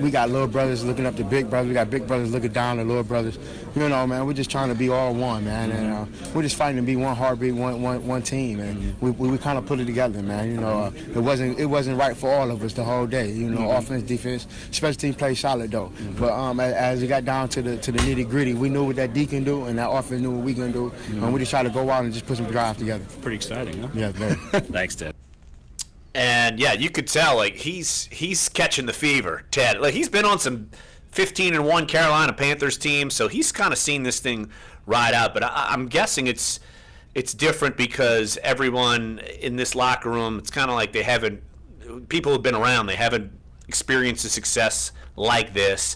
We got little brothers looking up to big brothers. We got big brothers looking down to little brothers. You know, man, we're just trying to be all one, man, and we're just fighting to be one heartbeat, one team, and we kind of put it together, man. You know, it wasn't right for all of us the whole day. You know, offense, defense, special team played solid though. But as it got down to the nitty gritty, we knew what that D can do, and that offense knew what we can do, and we just tried to go out and just put some drives together. Pretty exciting, huh? Yeah, very. Thanks, Ted. And yeah, you could tell like he's catching the fever, Ted. Like he's been on some 15-1 Carolina Panthers teams, so he's kind of seen this thing ride out. But I'm guessing it's different because everyone in this locker room, it's kind of like people have been around, they haven't experienced a success like this.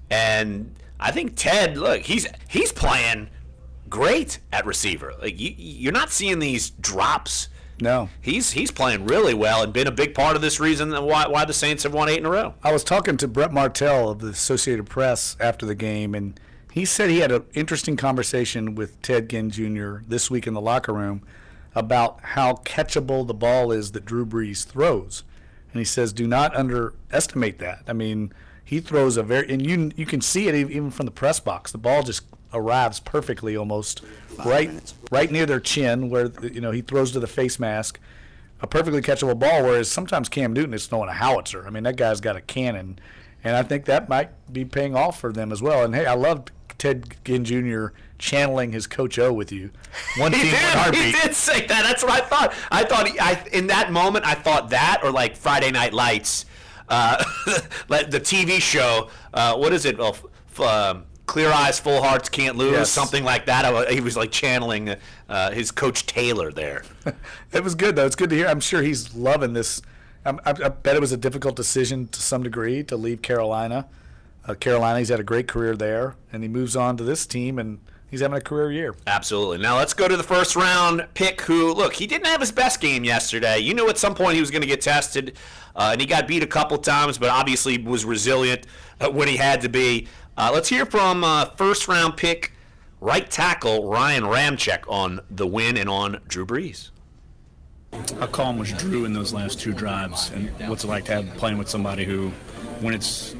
And I think Ted, look, he's playing great at receiver. Like you're not seeing these drops. No. He's playing really well and been a big part of this reason why the Saints have won 8 in a row. I was talking to Brett Martell of the Associated Press after the game, and he said he had an interesting conversation with Ted Ginn Jr. this week in the locker room about how catchable the ball is that Drew Brees throws. And he says, do not underestimate that. I mean, he throws and you can see it even from the press box. The ball just arrives perfectly almost right near their chin where, you know, he throws to the face mask, a perfectly catchable ball, whereas sometimes Cam Newton is throwing a howitzer. I mean, that guy's got a cannon, and I think that might be paying off for them as well. And, hey, I loved Ted Ginn Jr. channeling his Coach O with you. One team, one heartbeat. He did say that. That's what I thought. In that moment, I thought that or like Friday Night Lights, like the TV show. What is it? Clear Eyes, Full Hearts, Can't Lose, yes. Something like that. He was like channeling his Coach Taylor there. It was good, though. It's good to hear. I'm sure he's loving this. I bet it was a difficult decision to some degree to leave Carolina. He's had a great career there, and he moves on to this team, and he's having a career year. Absolutely. Now let's go to the first round pick who, look, he didn't have his best game yesterday. You knew at some point he was going to get tested, and he got beat a couple times, but obviously was resilient when he had to be. Let's hear from first-round pick right tackle Ryan Ramczyk on the win and on Drew Brees. How calm was Drew in those last 2 drives, and what's it like to have playing with somebody who, when it's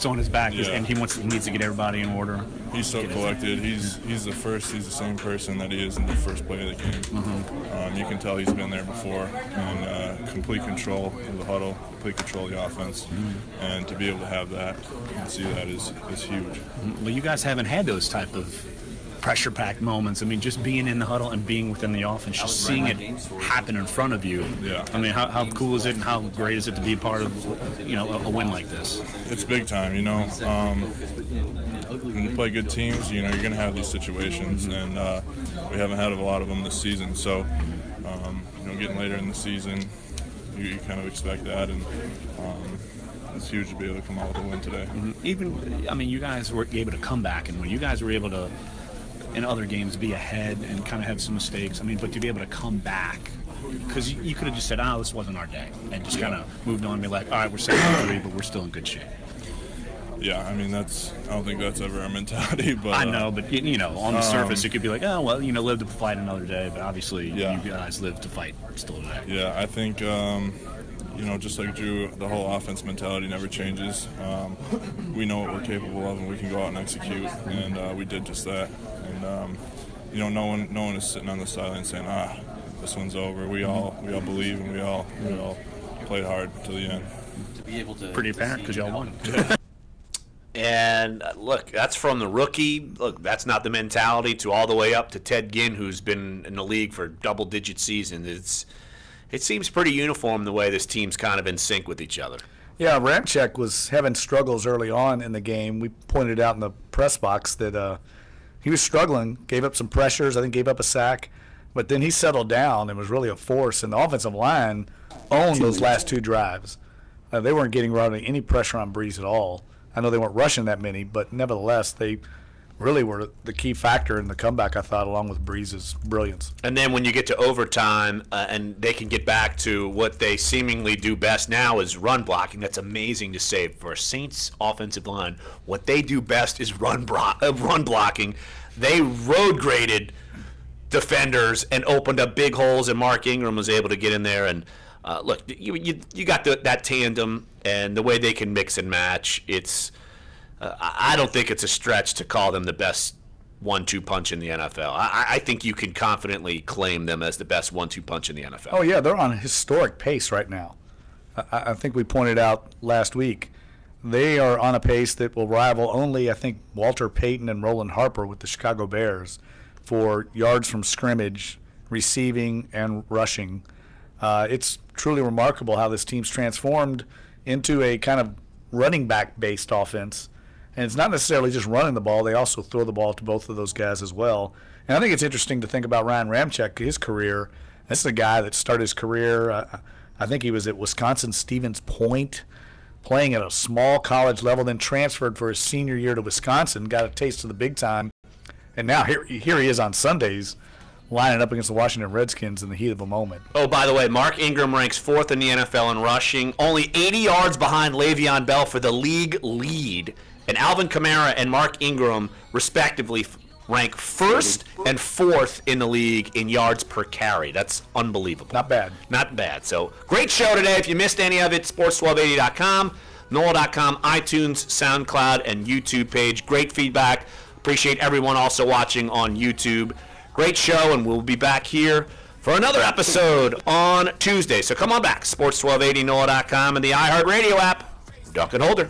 on his back, and he needs to get everybody in order? He's so collected. He's the same person that he is in the first play of the game. You can tell he's been there before, and complete control of the huddle, complete control of the offense, and to be able to have that and see that is huge. Well, you guys haven't had those type of pressure-packed moments. I mean, just being in the huddle and being within the offense, just seeing it happen in front of you. Yeah. I mean, how cool is it, and how great is it to be part of, you know, a win like this? It's big time, you know. When you play good teams, you know, you're going to have these situations, and we haven't had a lot of them this season. So Getting later in the season, you kind of expect that, and it's huge to be able to come out with a win today. Even, you guys were able to come back, and when you guys were able to, in other games, be ahead and kind of have some mistakes, but to be able to come back, because you could have just said, this wasn't our day, and just kind of moved on and be like, all right, we're 7-3, but we're still in good shape. Yeah, I don't think that's ever our mentality. But I know, but on the surface, it could be like, live to fight another day. But obviously, you guys live to fight still today. Yeah, I think, just like Drew, the whole offense mentality never changes. We know what we're capable of, and we can go out and execute, and we did just that. And no one is sitting on the sideline saying, this one's over. We all believe, and we all played hard to the end. To be able to pretty apparent because y'all won. And look, that's from the rookie. Look, that's not the mentality to all the way up to Ted Ginn, who's been in the league for double-digit seasons. It seems pretty uniform the way this team's kind of in sync with each other. Yeah, Ramczyk was having struggles early on in the game. We pointed out in the press box that he was struggling, gave up some pressures, I think gave up a sack, but then he settled down and was really a force. And the offensive line owned those last two drives. They weren't getting really any pressure on Brees at all. I know they weren't rushing that many, but nevertheless, they really were the key factor in the comeback, I thought, along with Brees' brilliance. And then when you get to overtime and they can get back to what they seemingly do best now is run blocking, that's amazing to say for a Saints offensive line. What they do best is run blocking. They road-graded defenders and opened up big holes, and Mark Ingram was able to get in there. And look, you got that tandem and the way they can mix and match. It's I don't think it's a stretch to call them the best 1-2 punch in the NFL. I think you can confidently claim them as the best 1-2 punch in the NFL. Oh, yeah, they're on a historic pace right now. I think we pointed out last week they are on a pace that will rival only, I think, Walter Payton and Roland Harper with the Chicago Bears for yards from scrimmage, receiving, and rushing. It's truly remarkable how this team's transformed into a kind of running back-based offense. And it's not necessarily just running the ball. They also throw the ball to both of those guys as well. And I think it's interesting to think about Ryan Ramczyk, his career. This is a guy that started his career, I think he was at Wisconsin Stevens Point, playing at a small college level, then transferred for his senior year to Wisconsin, got a taste of the big time. And now here he is on Sundays, lining up against the Washington Redskins in the heat of a moment. Oh, by the way, Mark Ingram ranks 4th in the NFL in rushing, only 80 yards behind Le'Veon Bell for the league lead. And Alvin Kamara and Mark Ingram, respectively, rank 1st and 4th in the league in yards per carry. That's unbelievable. Not bad. Not bad. So, great show today. If you missed any of it, sports1280.com, NOLA.com, iTunes, SoundCloud, and YouTube page. Great feedback. Appreciate everyone also watching on YouTube. Great show, and we'll be back here for another episode on Tuesday. So come on back. Sports1280, NOLA.com, and the iHeartRadio app. Dunc and Holder.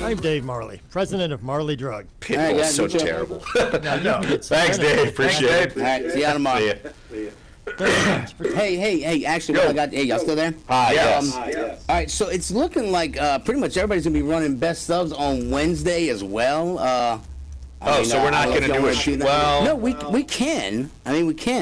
I'm Dave Marley, president of Marley Drug. Pitbull's so terrible. Thanks, Dave. Appreciate it. All right, see you out tomorrow. Hey, actually, y'all still there? Hi, yes. All right, so it's looking like pretty much everybody's going to be running best subs on Wednesday as well. So we're not going to do it? Well, no, we can. I mean, we can.